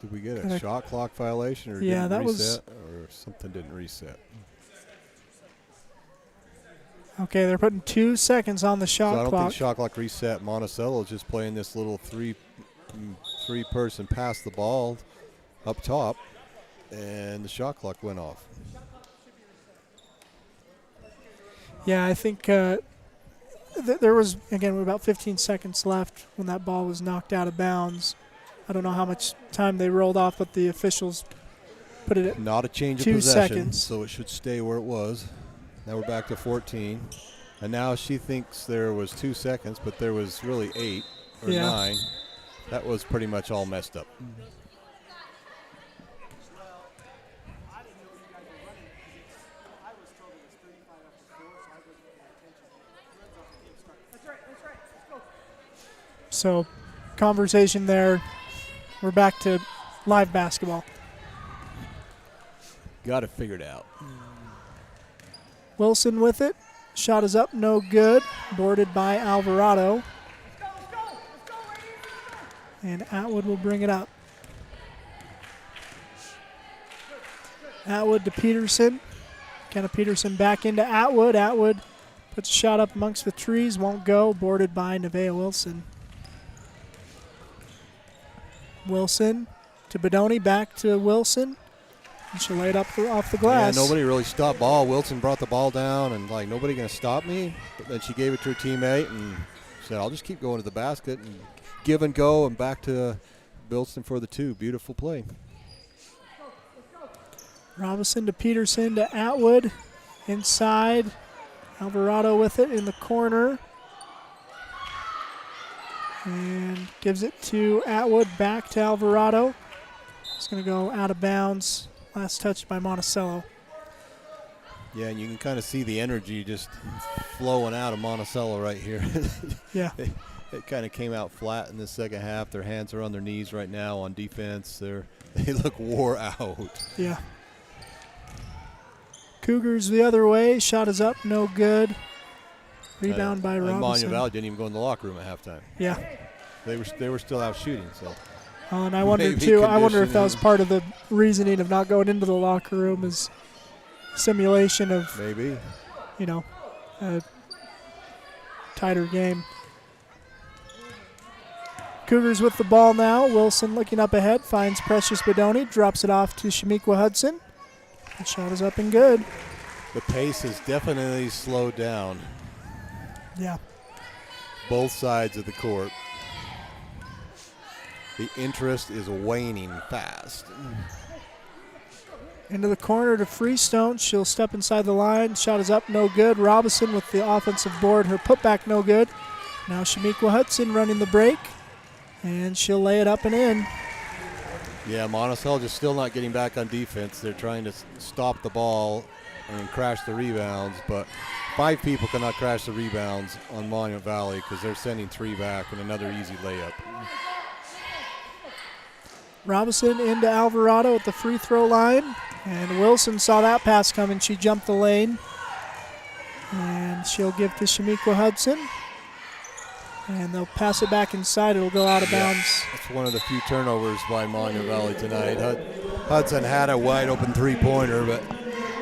Did we get a shot clock violation, or yeah, that reset, or something didn't reset? Okay, they're putting 2 seconds on the shot clock. I don't think shot clock reset. Monticello is just playing this little three-person pass the ball up top, and the shot clock went off. Yeah, I think there was, again, about 15 seconds left when that ball was knocked out of bounds. I don't know how much time they rolled off, but the officials put it at not a change of 2 possession, seconds. So it should stay where it was. Now we're back to 14. And now she thinks there was 2 seconds, but there was really 8 or 9. That was pretty much all messed up. So, conversation there. We're back to live basketball. Got it figured out. Wilson with it. Shot is up, no good. Boarded by Alvarado. And Atwood will bring it up. Atwood to Peterson. Kenna Peterson back into Atwood. Atwood puts a shot up amongst the trees, won't go. Boarded by Nevaeh Wilson. Wilson to Bedoni, back to Wilson. And she'll lay it up off the glass. Yeah, nobody really stopped ball. Wilson brought the ball down and like, nobody going to stop me. But then she gave it to her teammate and said, I'll just keep going to the basket and give and go and back to Bilston for the 2. Beautiful play. Robinson to Peterson to Atwood. Inside. Alvarado with it in the corner. And gives it to Atwood, back to Alvarado. It's going to go out of bounds. Last touch by Monticello. Yeah, and you can kind of see the energy just flowing out of Monticello right here. Yeah. It kind of came out flat in the second half. Their hands are on their knees right now on defense. They look wore out. Yeah. Cougars the other way. Shot is up, no good. Rebound by Robinson. Monument Valley didn't even go in the locker room at halftime. Yeah. They were still out shooting. So. And I wonder too. I wonder if that was part of the reasoning of not going into the locker room, is simulation of maybe, a tighter game. Cougars with the ball now. Wilson looking up ahead, finds Precious Bedoni, drops it off to Shamiqua Hudson. The shot is up and good. The pace has definitely slowed down. Yeah. Both sides of the court. The interest is waning fast. Into the corner to Freestone. She'll step inside the line. Shot is up, no good. Robinson with the offensive board. Her putback, no good. Now Shamiqua Hudson running the break. And she'll lay it up and in. Yeah, Monticello just still not getting back on defense. They're trying to stop the ball and crash the rebounds, but 5 people cannot crash the rebounds on Monument Valley because they're sending 3 back and another easy layup. Robinson into Alvarado at the free throw line. And Wilson saw that pass coming. She jumped the lane. And she'll give to Shamiqua Hudson. And they'll pass it back inside. It'll go out of bounds. That's one of the few turnovers by Monument Valley tonight. Hudson had a wide open 3-pointer, but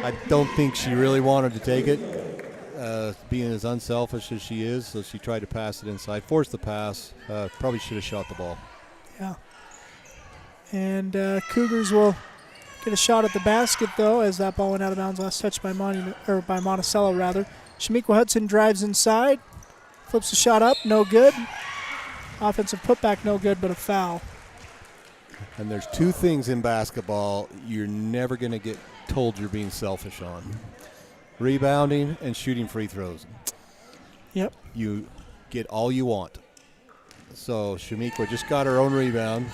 I don't think she really wanted to take it, being as unselfish as she is. So she tried to pass it inside, forced the pass. Probably should have shot the ball. Yeah. And Cougars will get a shot at the basket, though, as that ball went out of bounds. Last touch by Monticello, rather. Shamiqua Hudson drives inside, flips the shot up, no good. Offensive putback, no good, but a foul. And there's 2 things in basketball you're never going to get told you're being selfish on: rebounding and shooting free throws. Yep. You get all you want. So Shamiqua just got her own rebound.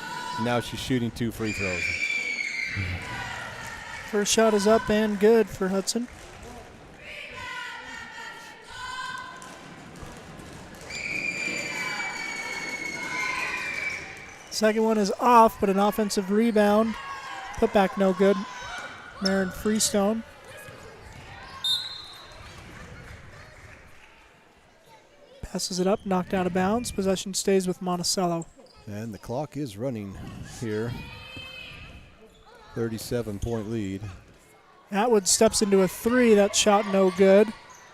Now she's shooting 2 free throws. First shot is up and good for Hudson. Second one is off, but an offensive rebound. Putback no good. Marin Freestone. Passes it up, knocked out of bounds. Possession stays with Monticello. And the clock is running here. 37-point lead. Atwood steps into a 3. That shot no good.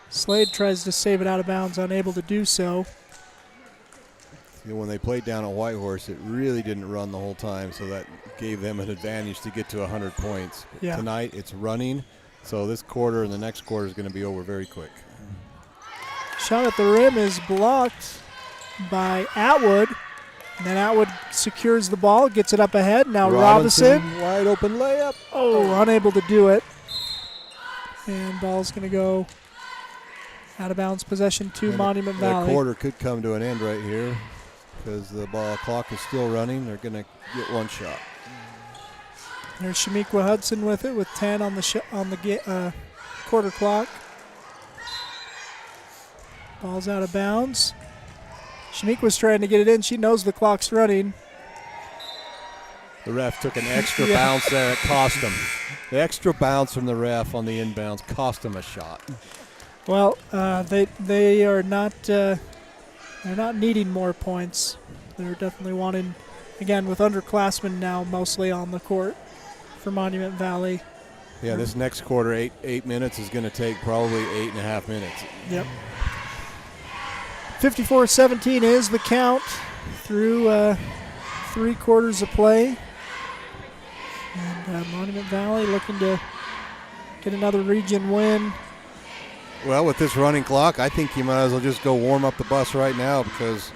Slade tries to save it out of bounds, unable to do so. When they played down at Whitehorse, it really didn't run the whole time, so that gave them an advantage to get to 100 points. Yeah. Tonight it's running, so this quarter and the next quarter is going to be over very quick. Shot at the rim is blocked by Atwood. And then Atwood secures the ball, gets it up ahead. Now Robinson. Wide open layup. Oh, unable to do it. And ball's going to go out of bounds. Possession to Monument Valley. The quarter could come to an end right here because the ball clock is still running. They're going to get 1 shot. There's Shamiqua Hudson with it with 10 on the quarter clock. Ball's out of bounds. Shamiqua's trying to get it in. She knows the clock's running. The ref took an extra bounce there. It cost him. The extra bounce from the ref on the inbounds cost him a shot. Well, they are not they're not needing more points. They're definitely wanting, again, with underclassmen now mostly on the court for Monument Valley. Yeah, this next quarter, 8 minutes is going to take probably 8.5 minutes. Yep. 54-17 is the count through 3 quarters of play. And Monument Valley looking to get another region win. Well, with this running clock, I think you might as well just go warm up the bus right now, because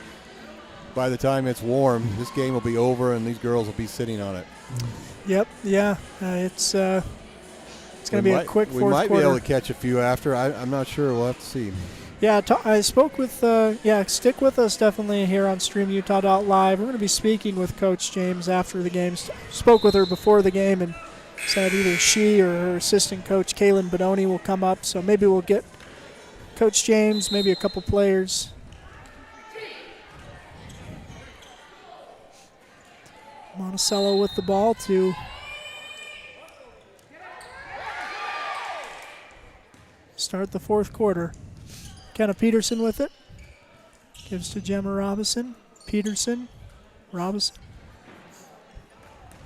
by the time it's warm, this game will be over and these girls will be sitting on it. Yep, yeah. It's going to be a quick fourth quarter. We might be able to catch a few after. I'm not sure. We'll have to see. Yeah, I spoke with, stick with us definitely here on StreamUtah.live. We're going to be speaking with Coach James after the game. Spoke with her before the game and said either she or her assistant coach, Kaylin Bedoni, will come up. So maybe we'll get Coach James, maybe a couple players. Monticello with the ball to start the fourth quarter. Kenna Peterson with it. Gives to Gemma Robinson. Peterson. Robinson.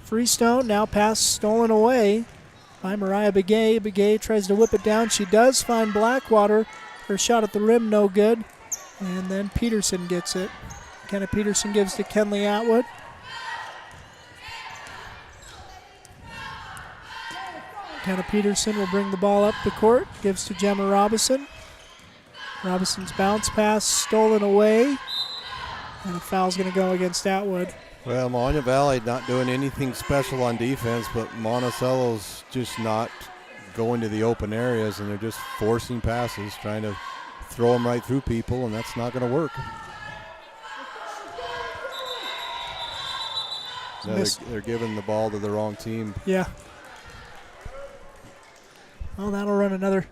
Freestone, now pass stolen away by Mariah Begay. Begay tries to whip it down. She does find Blackwater. Her shot at the rim, no good. And then Peterson gets it. Kenna Peterson gives to Kenley Atwood. Kenna Peterson will bring the ball up the court. Gives to Gemma Robinson. Robinson's bounce pass stolen away. And a foul's going to go against Atwood. Well, Monument Valley not doing anything special on defense, but Monticello's just not going to the open areas, and they're just forcing passes, trying to throw them right through people, and that's not going to work. No, they're giving the ball to the wrong team. Yeah. Well, that'll run another.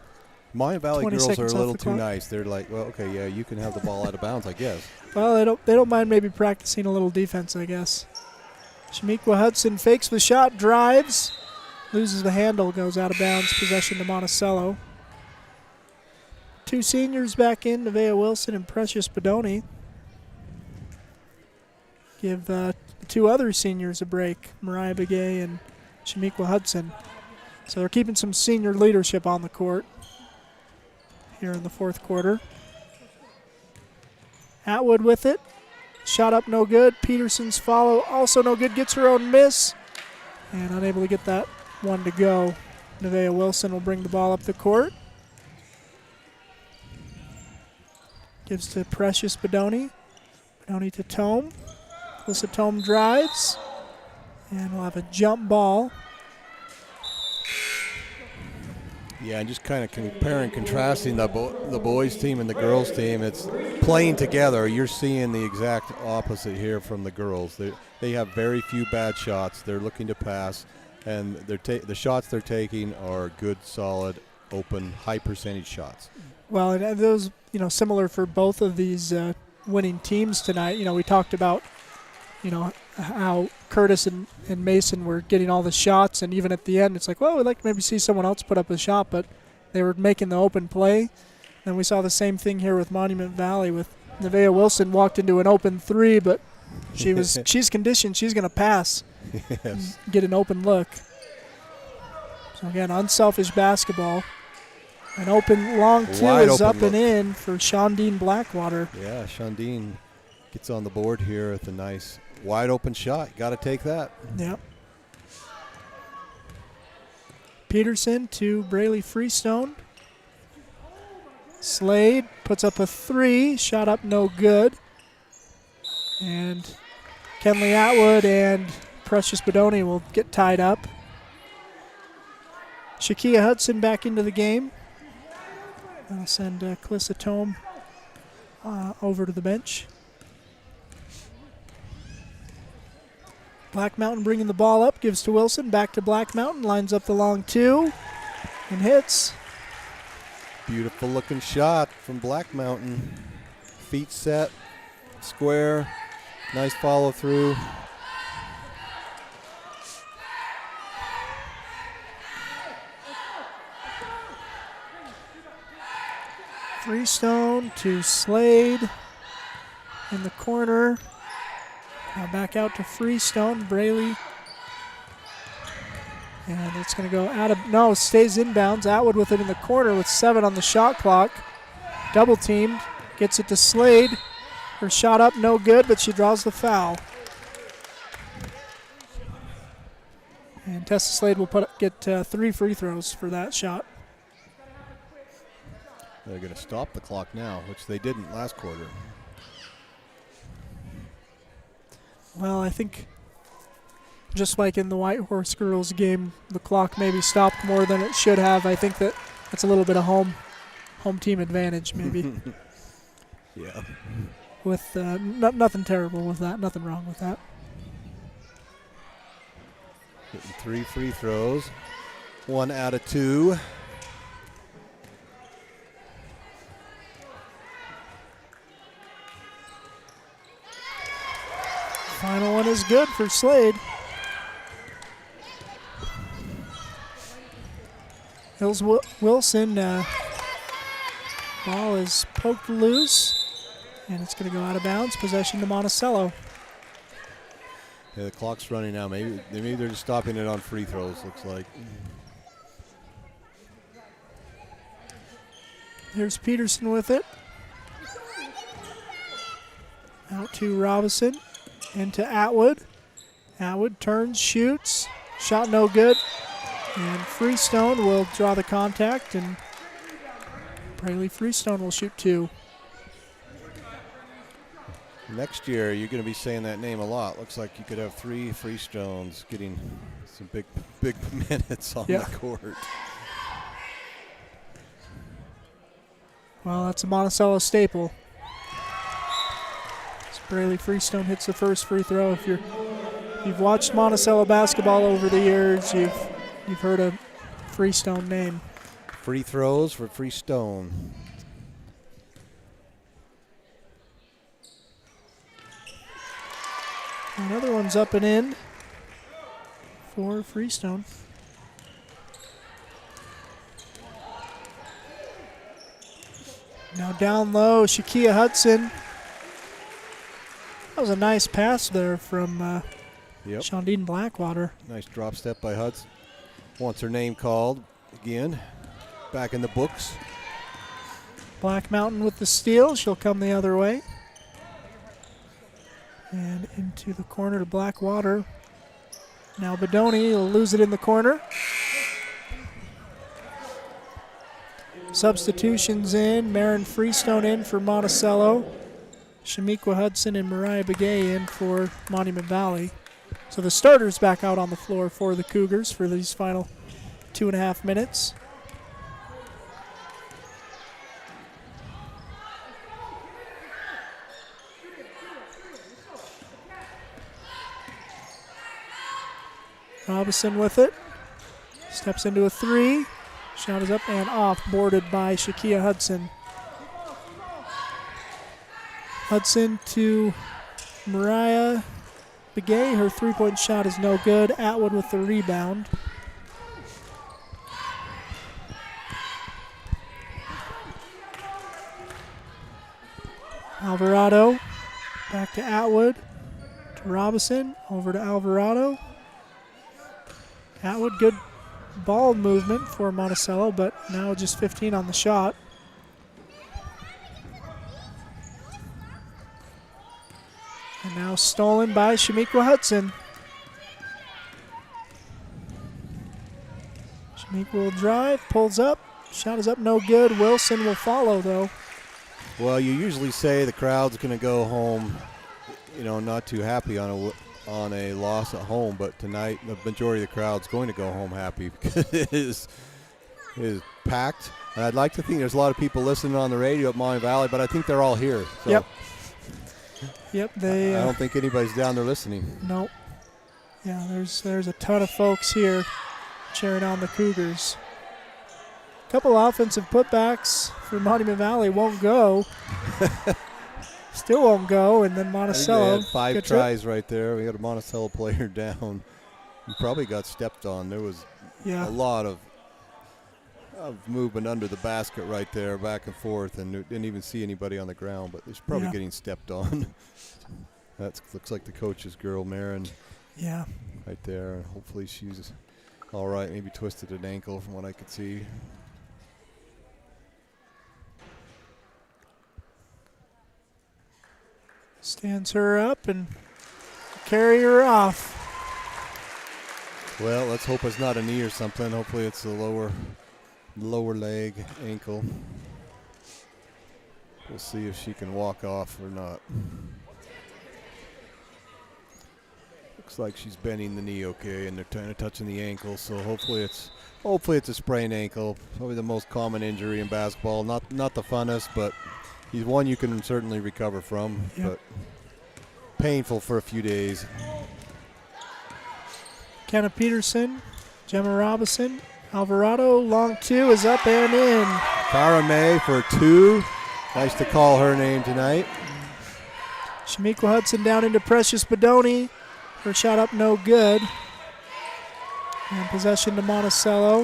Monument Valley girls are a little too nice. They're like, well, okay, yeah, you can have the ball out of bounds, I guess. Well, they don't mind maybe practicing a little defense, I guess. Shamiqua Hudson fakes the shot, drives, loses the handle, goes out of bounds, possession to Monticello. 2 seniors back in, Nevaeh Wilson and Precious Bedoni. Give 2 other seniors a break, Mariah Begay and Shamiqua Hudson. So they're keeping some senior leadership on the court here in the fourth quarter. Atwood with it. Shot up, no good. Peterson's follow, also no good. Gets her own miss. And unable to get that one to go. Nevaeh Wilson will bring the ball up the court. Gives to Precious Bedoni. Bedoni to Tome. Alyssa Tome drives. And we'll have a jump ball. Yeah, and just kind of comparing and contrasting the boys' team and the girls' team. It's playing together. You're seeing the exact opposite here from the girls. They have very few bad shots. They're looking to pass, and the shots they're taking are good, solid, open, high percentage shots. Well, and those, similar for both of these winning teams tonight. We talked about, how Curtis and Mason were getting all the shots, and even at the end, it's like, well, we'd like to maybe see someone else put up a shot, but they were making the open play. And we saw the same thing here with Monument Valley with Nevaeh Wilson walked into an open 3, but she's conditioned. She's going to pass, yes. Get an open look. So again, unselfish basketball. An open long 2 is up and in for Shondine Blackwater. Yeah, Shondine gets on the board here with a nice wide open shot. Got to take that. Yep. Peterson to Braley Freestone. Slade puts up a 3. Shot up, no good. And Kenley Atwood and Precious Bedoni will get tied up. Shakia Hudson back into the game. I'll send Calissa Tome over to the bench. Black Mountain bringing the ball up, gives to Wilson, back to Black Mountain, lines up the long 2, and hits. Beautiful looking shot from Black Mountain. Feet set, square, nice follow through. Freestone to Slade in the corner. Now back out to Freestone, Braley. And it's going to go out of, no, stays inbounds. Atwood with it in the corner with 7 on the shot clock. Double teamed, gets it to Slade. Her shot up, no good, but she draws the foul. And Tessa Slade will get 3 free throws for that shot. They're going to stop the clock now, which they didn't last quarter. Well, I think just like in the White Horse girls game, the clock maybe stopped more than it should have. I think that's a little bit of home team advantage, maybe. Yeah. With nothing terrible with that, nothing wrong with that. Getting 3 free throws, 1 out of 2. Final one is good for Slade. Hills Wilson, ball is poked loose, and it's going to go out of bounds. Possession to Monticello. Yeah, the clock's running now. Maybe they're just stopping it on free throws, looks like. There's Peterson with it. Out to Robinson. Into Atwood. Atwood turns, shoots. Shot no good. And Freestone will draw the contact, and Braley Freestone will shoot 2. Next year, you're going to be saying that name a lot. Looks like you could have 3 Freestones getting some big minutes on the court. Well, that's a Monticello staple. Braley Freestone hits the first free throw. If you've watched Monticello basketball over the years, you've heard a Freestone name. Free throws for Freestone. Another one's up and in for Freestone. Now down low, Shakia Hudson. That was a nice pass there from Shondine Blackwater. Nice drop step by Hudson. Wants her name called again. Back in the books. Black Mountain with the steal. She'll come the other way. And into the corner to Blackwater. Now Bedoni will lose it in the corner. Substitutions in. Marin Freestone in for Monticello. Shamiqua Hudson and Mariah Begay in for Monument Valley. So the starters back out on the floor for the Cougars for these final 2.5 minutes. Robinson with it. Steps into a 3. Shot is up and off, boarded by Shakia Hudson. Hudson to Mariah Begay. Her 3-point shot is no good. Atwood with the rebound. Alvarado back to Atwood. To Robinson. Over to Alvarado. Atwood, good ball movement for Monticello, but now just 15 on the shot. And now stolen by Shamiqua Hudson. Shamiqua will drive, pulls up. Shot is up, no good. Wilson will follow, though. Well, you usually say the crowd's going to go home, not too happy on a loss at home, but tonight the majority of the crowd's going to go home happy because it is packed. And I'd like to think there's a lot of people listening on the radio at Monument Valley, but I think they're all here. So. Yep, I don't think anybody's down there listening. Nope. Yeah, there's a ton of folks here cheering on the Cougars. A couple offensive putbacks for Monument Valley won't go. Still won't go, and then Monticello. They had 5 tries right there. We got a Monticello player down. He probably got stepped on. There was a lot of movement under the basket right there, back and forth, and didn't even see anybody on the ground, but he's probably getting stepped on. That looks like the coach's girl, Marin. Yeah. Right there. Hopefully she's all right. Maybe twisted an ankle from what I could see. Stands her up and carry her off. Well, let's hope it's not a knee or something. Hopefully it's the lower leg, ankle. We'll see if she can walk off or not. Looks like she's bending the knee okay, and they're kind of touching the ankle. So hopefully it's a sprained ankle. Probably the most common injury in basketball. Not the funnest, but he's one you can certainly recover from. Yep. But painful for a few days. Kenna Peterson, Gemma Robinson, Alvarado, long two is up and in. Cara May for 2. Nice to call her name tonight. Shamika Hudson down into Precious Bedoni. Her shot up no good. And possession to Monticello.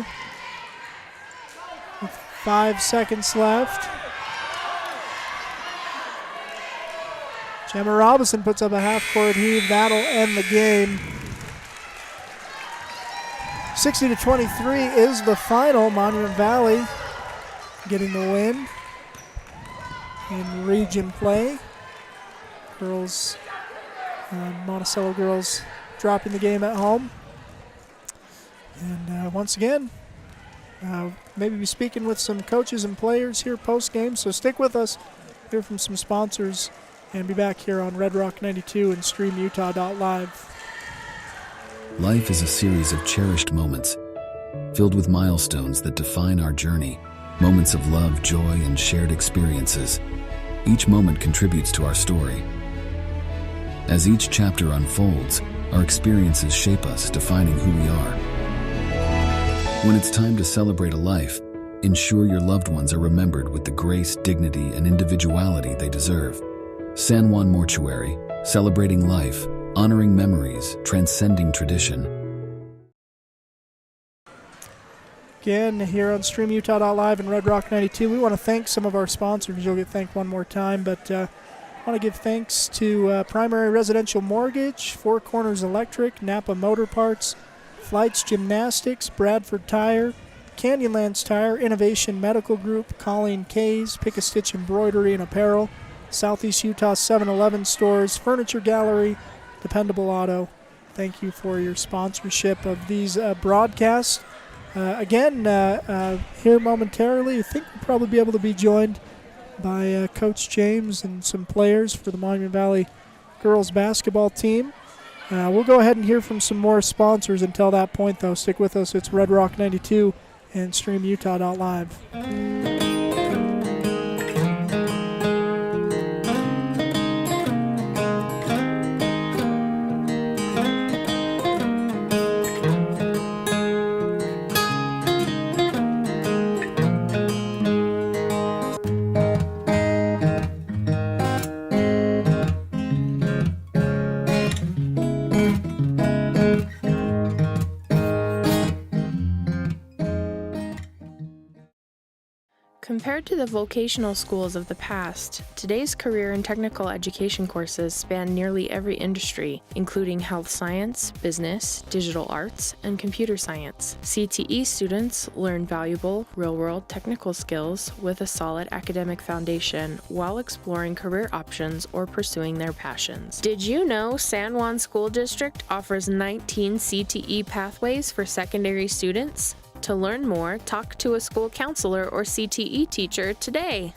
With 5 seconds left. Gemma Robinson puts up a half-court heave. That'll end the game. 60-23 is the final. Monument Valley getting the win in region play. Girls, Monticello girls dropping the game at home. And once again, maybe be speaking with some coaches and players here post-game, so stick with us, hear from some sponsors, and be back here on Red Rock 92 and streamutah.live. Life is a series of cherished moments, filled with milestones that define our journey, moments of love, joy, and shared experiences. Each moment contributes to our story. As each chapter unfolds, our experiences shape us, defining who we are. When it's time to celebrate a life, ensure your loved ones are remembered with the grace, dignity, and individuality they deserve. San Juan Mortuary, celebrating life, honoring memories, transcending tradition. Again, here on streamutah.live and Red Rock 92, we want to thank some of our sponsors. You'll get thanked one more time, but I want to give thanks to Primary Residential Mortgage, Four Corners Electric, Napa Motor Parts, Flights Gymnastics, Bradford Tire, Canyonlands Tire, Innovation Medical Group, Colleen Kays, Pick-a-Stitch Embroidery and Apparel, Southeast Utah 7-Eleven Stores, Furniture Gallery, Dependable Auto. Thank you for your sponsorship of these broadcasts. Again, here momentarily, I think we'll probably be able to be joined by Coach James and some players for the Monument Valley girls basketball team. We'll go ahead and hear from some more sponsors. Until that point, though, stick with us. It's Red Rock 92 and streamutah.live. Compared to the vocational schools of the past, today's career and technical education courses span nearly every industry, including health science, business, digital arts, and computer science. CTE students learn valuable, real-world technical skills with a solid academic foundation while exploring career options or pursuing their passions. Did you know San Juan School District offers 19 CTE pathways for secondary students? To learn more, talk to a school counselor or CTE teacher today.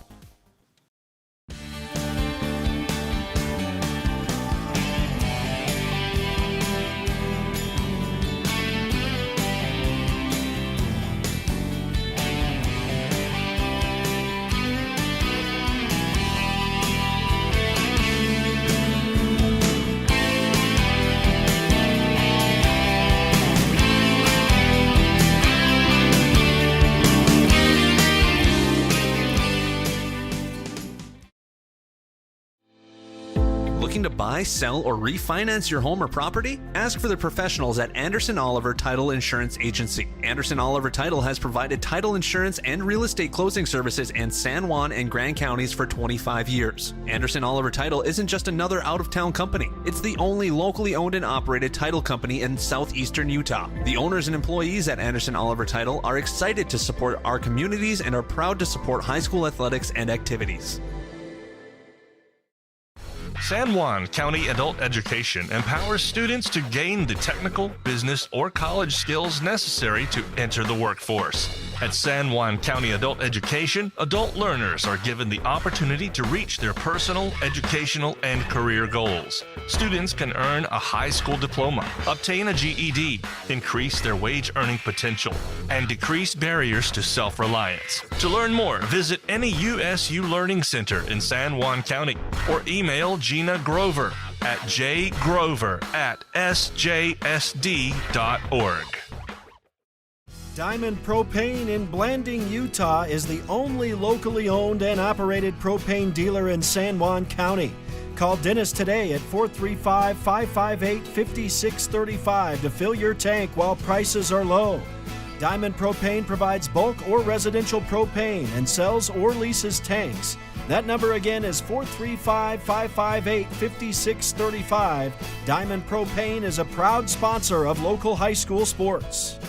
Looking to buy, sell, or refinance your home or property? Ask for the professionals at Anderson Oliver Title Insurance Agency. Anderson Oliver Title has provided title insurance and real estate closing services in San Juan and Grand counties for 25 years. Anderson Oliver Title isn't just another out-of-town company. It's the only locally owned and operated title company in southeastern Utah. The owners and employees at Anderson Oliver Title are excited to support our communities and are proud to support high school athletics and activities. San Juan County Adult Education empowers students to gain the technical, business, or college skills necessary to enter the workforce. At San Juan County Adult Education, adult learners are given the opportunity to reach their personal, educational, and career goals. Students can earn a high school diploma, obtain a GED, increase their wage earning potential, and decrease barriers to self-reliance. To learn more, visit any USU Learning Center in San Juan County or email Gina Grover at jgrover@sjsd.org. Diamond Propane in Blanding, Utah is the only locally owned and operated propane dealer in San Juan County. Call Dennis today at 435-558-5635 to fill your tank while prices are low. Diamond Propane provides bulk or residential propane and sells or leases tanks. That number again is 435-558-5635. Diamond Propane is a proud sponsor of local high school sports.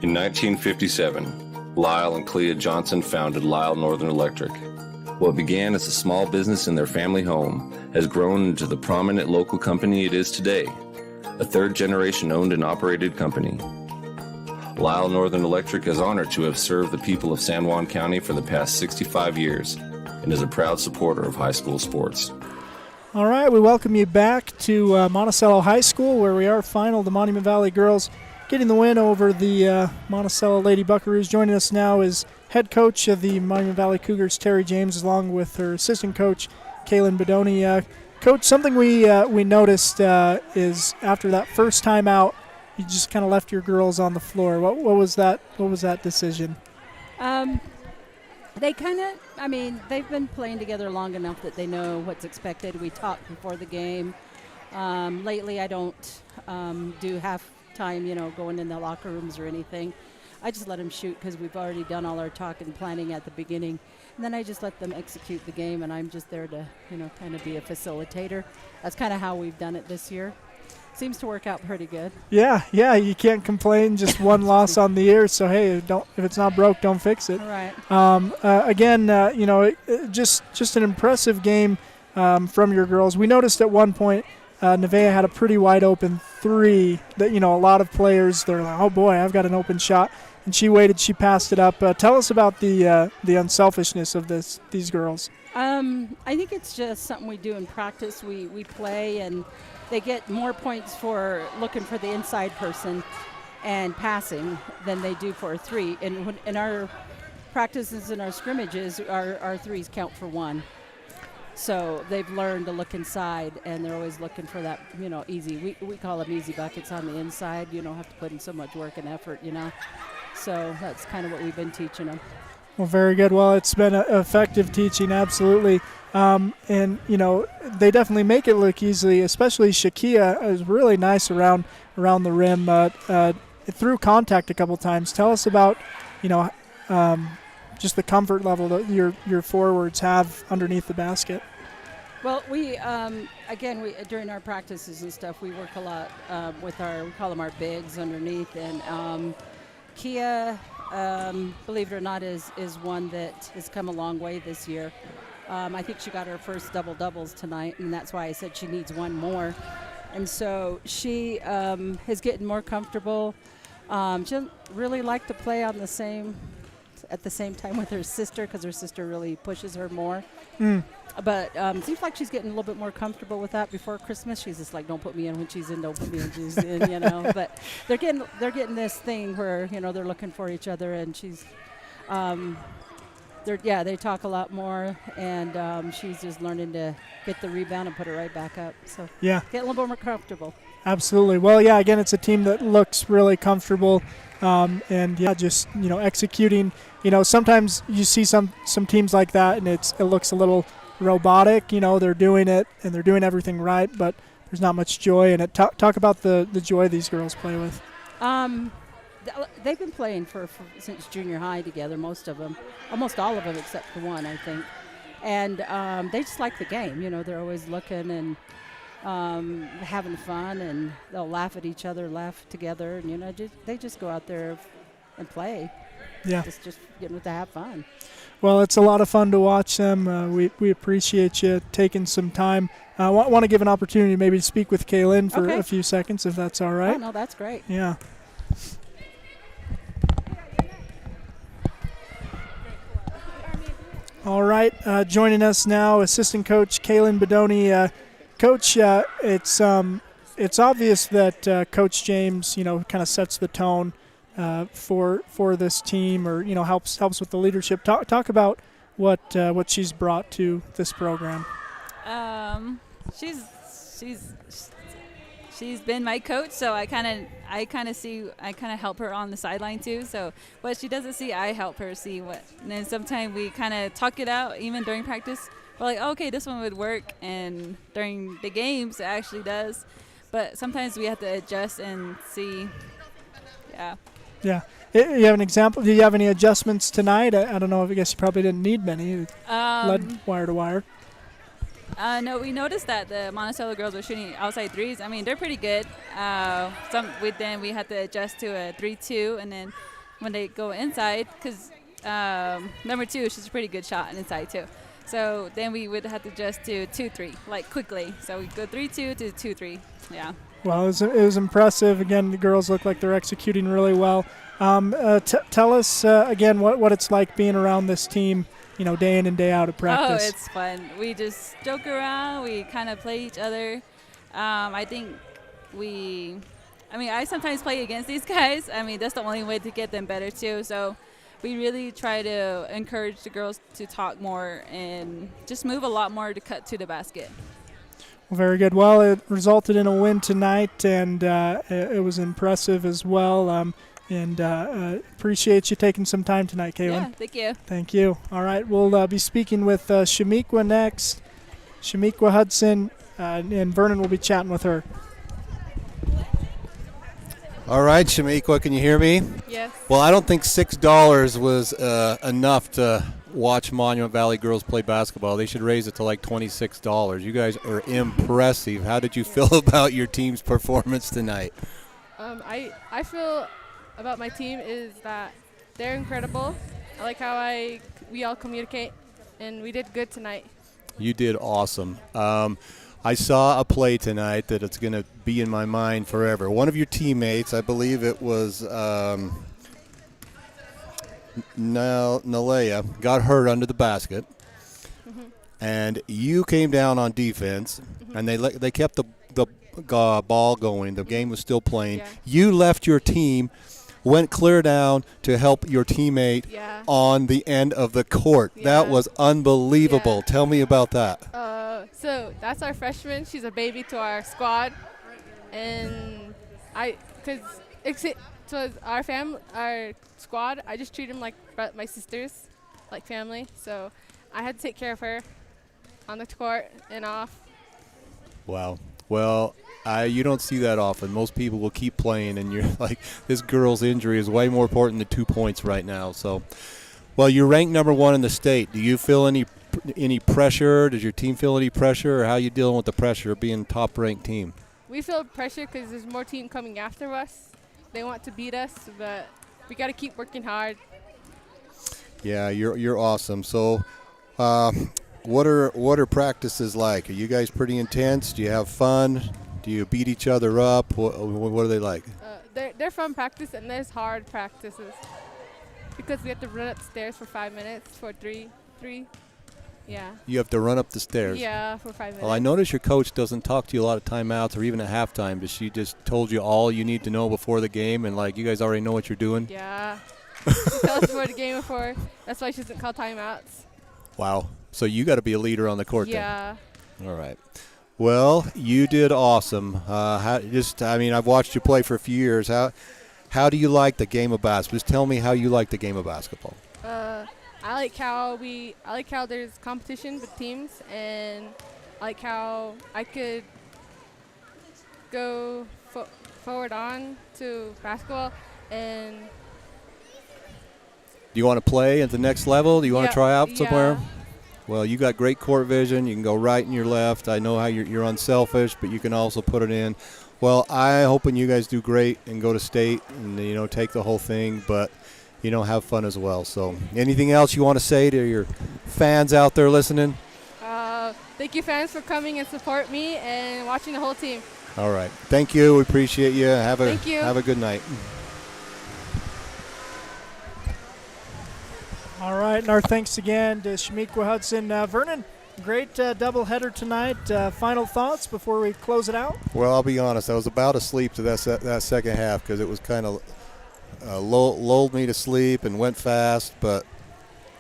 In 1957, Lyle and Clea Johnson founded Lyle Northern Electric. What began as a small business in their family home has grown into the prominent local company it is today, a third-generation owned and operated company. Lyle Northern Electric is honored to have served the people of San Juan County for the past 65 years and is a proud supporter of high school sports. All right, we welcome you back to Monticello High School, where we are final. The Monument Valley girls getting the win over the Monticello Lady Buckaroos. Joining us now is head coach of the Monument Valley Cougars, Terry James, along with her assistant coach, Kaylin Bedoni. Coach, something we noticed is after that first time out, you just kind of left your girls on the floor. What was that? What was that decision? They kind of, they've been playing together long enough that they know what's expected. We talked before the game. Lately, I don't do half time, going in the locker rooms or anything. I just let them shoot because we've already done all our talk and planning at the beginning. And then I just let them execute the game, and I'm just there to, kind of be a facilitator. That's kind of how we've done it this year. Seems to work out pretty good. Yeah, you can't complain. Just one loss on the year, so hey, if it's not broke, don't fix it. All right. Again, just an impressive game from your girls. We noticed at one point Nevaeh had a pretty wide open three that, a lot of players, they're like, oh boy, I've got an open shot. And she waited, she passed it up. Tell us about the unselfishness of these girls. I think it's just something we do in practice. We play, and they get more points for looking for the inside person and passing than they do for a three. And in our practices and our scrimmages, our threes count for one. So they've learned to look inside, and they're always looking for that, easy. We call them easy buckets on the inside. You don't have to put in so much work and effort, So that's kind of what we've been teaching them. Well, very good. Well, it's been effective teaching, absolutely. And, they definitely make it look easy, especially Shakia is really nice around the rim, through contact a couple times. Tell us about, just the comfort level that your forwards have underneath the basket. Well, we during our practices and stuff, we work a lot with we call them our bigs underneath. And Kia, believe it or not, is one that has come a long way this year. I think she got her first double-doubles tonight, and that's why I said she needs one more. And so she is getting more comfortable. She really like to play at the same time with her sister, because her sister really pushes her more. But seems like she's getting a little bit more comfortable with that. Before Christmas, she's just like, don't put me in when she's in, don't put me in when she's in, But they're getting this thing where, they're looking for each other, and she's they talk a lot more, and she's just learning to get the rebound and put it right back up. So yeah, get a little bit more comfortable. Absolutely. Well, yeah, again, it's a team that looks really comfortable, and just executing. Sometimes you see some teams like that, and it looks a little robotic. They're doing it and they're doing everything right, but there's not much joy in it. Talk about the joy these girls play with. They've been playing since junior high together, most of them, almost all of them except for one, I think. And they just like the game. They're always looking and having fun, and they'll laugh at each other, laugh together, and they just go out there and play. Yeah, just getting to have fun. Well, it's a lot of fun to watch them. We appreciate you taking some time. I want to give an opportunity maybe to speak with Kaylin for a few seconds, if that's all right. Oh, no, that's great. Yeah. All right, joining us now, assistant coach Kaylin Bedoni. Coach, it's obvious that Coach James, kind of sets the tone for this team, or helps with the leadership. Talk about what she's brought to this program. She's been my coach, so I kind of help her on the sideline too. So what she doesn't see, I help her see what. And then sometimes we kind of talk it out, even during practice. We're like, okay, this one would work, and during the games, it actually does. But sometimes we have to adjust and see. Yeah. Yeah. You have an example? Do you have any adjustments tonight? I don't know. I guess you probably didn't need many. Led wire to wire. No, we noticed that the Monticello girls were shooting outside threes. I mean, they're pretty good. Then we had to adjust to a 3-2, and then when they go inside, because number 2, she's a pretty good shot inside too. So then we would have to adjust to 2-3, like quickly. So we go 3-2 to 2-3. Yeah. Well, it was impressive. Again, the girls look like they're executing really well. Tell us again what it's like being around this team, day in and day out at practice. Oh, it's fun. We just joke around. We kind of play each other. I think I sometimes play against these guys. I mean, that's the only way to get them better too. So we really try to encourage the girls to talk more and just move a lot more to cut to the basket. Well, very good. Well, it resulted in a win tonight, and it was impressive as well. Appreciate you taking some time tonight, Kaylin. Yeah, thank you. Thank you. All right, we'll be speaking with Shamiqua next. Shamiqua Hudson, and Vernon will be chatting with her. All right, Shamiqua, can you hear me? Yes. Well, I don't think $6 was enough to watch Monument Valley girls play basketball. They should raise it to like $26. You guys are impressive. How did you feel about your team's performance tonight? I feel about my team is that they're incredible. I like how we all communicate, and we did good tonight. You did awesome. I saw a play tonight that it's going to be in my mind forever. One of your teammates, I believe it was Nalea, got hurt under the basket, and you came down on defense, and they kept the ball going. The game was still playing. Yeah. You left your team, went clear down to help your teammate on the end of the court. Yeah. That was unbelievable. Yeah. Tell me about that. So that's our freshman. She's a baby to our squad, and so our squad, I just treat them like my sisters, like family. So I had to take care of her on the court and off. Wow. Well, you don't see that often. Most people will keep playing, and you're like, this girl's injury is way more important than 2 points right now. So, well, you're ranked number 1 in the state. Do you feel any pressure? Does your team feel any pressure, or how are you dealing with the pressure of being a top-ranked team? We feel pressure because there's more team coming after us. They want to beat us, but we got to keep working hard. Yeah, you're awesome. So, what are practices like? Are you guys pretty intense? Do you have fun? Do you beat each other up? What are they like? They're fun practice, and there's hard practices because we have to run upstairs for 5 minutes for three. Yeah. You have to run up the stairs. Yeah, for 5 minutes. Well, I notice your coach doesn't talk to you a lot of timeouts or even at halftime. Does she just told you all you need to know before the game, and like you guys already know what you're doing? Yeah. She tells us before the game before. That's why she doesn't call timeouts. Wow. So you got to be a leader on the court. Yeah. Then. All right. Well, you did awesome. I've watched you play for a few years. How do you like the game of basketball? Just tell me how you like the game of basketball. I like how there's competition with teams, and I like how I could go forward on to basketball. And do you want to play at the next level? Do you want to try out somewhere? Yeah. Well, you got great court vision. You can go right and your left. I know how you're unselfish, but you can also put it in. Well, I'm hoping you guys do great and go to state and take the whole thing. But have fun as well. So anything else you want to say to your fans out there listening? Thank you, fans, for coming and support me and watching the whole team. All right. Thank you. We appreciate you. Thank you. Have a good night. All right, and our thanks again to Shamiqua Hudson. Vernon, great doubleheader tonight. Final thoughts before we close it out? Well, I'll be honest. I was about asleep to that second half because it was kind of lulled me to sleep and went fast. But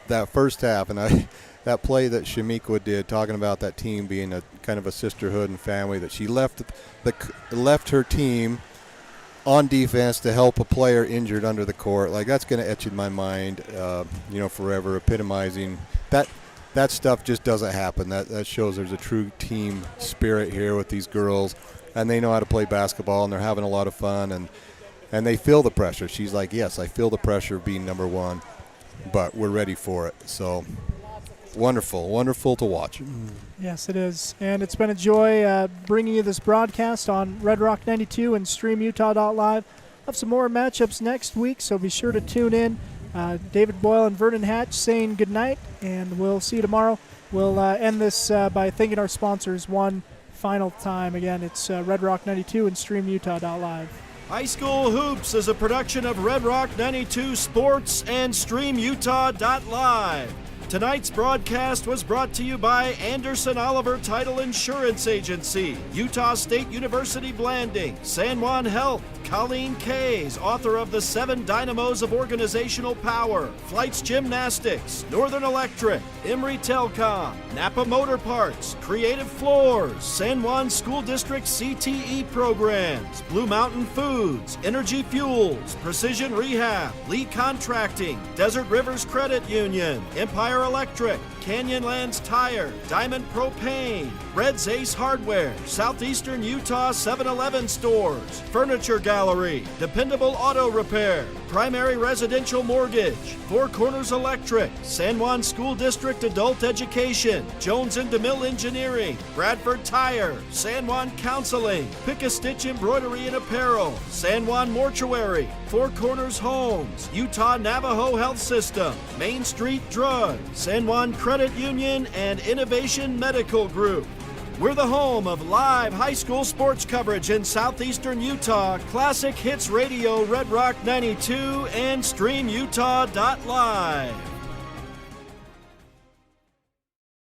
that first half, and that play that Shamiqua did, talking about that team being a kind of a sisterhood and family, that she left her team on defense to help a player injured under the court. Like, that's going to etch in my mind, forever, epitomizing that stuff just doesn't happen. That shows there's a true team spirit here with these girls, and they know how to play basketball, and they're having a lot of fun, and they feel the pressure. She's like, yes, I feel the pressure of being number one, but we're ready for it. So wonderful to watch. Yes, it is. And it's been a joy bringing you this broadcast on Red Rock 92 and StreamUtah.live. Have some more matchups next week, so be sure to tune in. David Boyle and Vernon Hatch saying goodnight, and we'll see you tomorrow. We'll end this by thanking our sponsors one final time. Again, it's Red Rock 92 and StreamUtah.live. High School Hoops is a production of Red Rock 92 Sports and StreamUtah.live. Tonight's broadcast was brought to you by Anderson Oliver Title Insurance Agency, Utah State University Blanding, San Juan Health, Colleen Kays, author of The 7 Dynamos of Organizational Power, Flights Gymnastics, Northern Electric, Emory Telcom, Napa Motor Parts, Creative Floors, San Juan School District CTE Programs, Blue Mountain Foods, Energy Fuels, Precision Rehab, Lee Contracting, Desert Rivers Credit Union, Empire Electric, Canyonlands Tire, Diamond Propane, Red's Ace Hardware, Southeastern Utah 7-Eleven Stores, Furniture Gallery, Dependable Auto Repair, Primary Residential Mortgage, Four Corners Electric, San Juan School District Adult Education, Jones and DeMille Engineering, Bradford Tire, San Juan Counseling, Pick-a-Stitch Embroidery and Apparel, San Juan Mortuary, Four Corners Homes, Utah Navajo Health System, Main Street Drug, San Juan Credit Union, and Innovation Medical Group. We're the home of live high school sports coverage in southeastern Utah, Classic Hits Radio, Red Rock 92, and StreamUtah.live.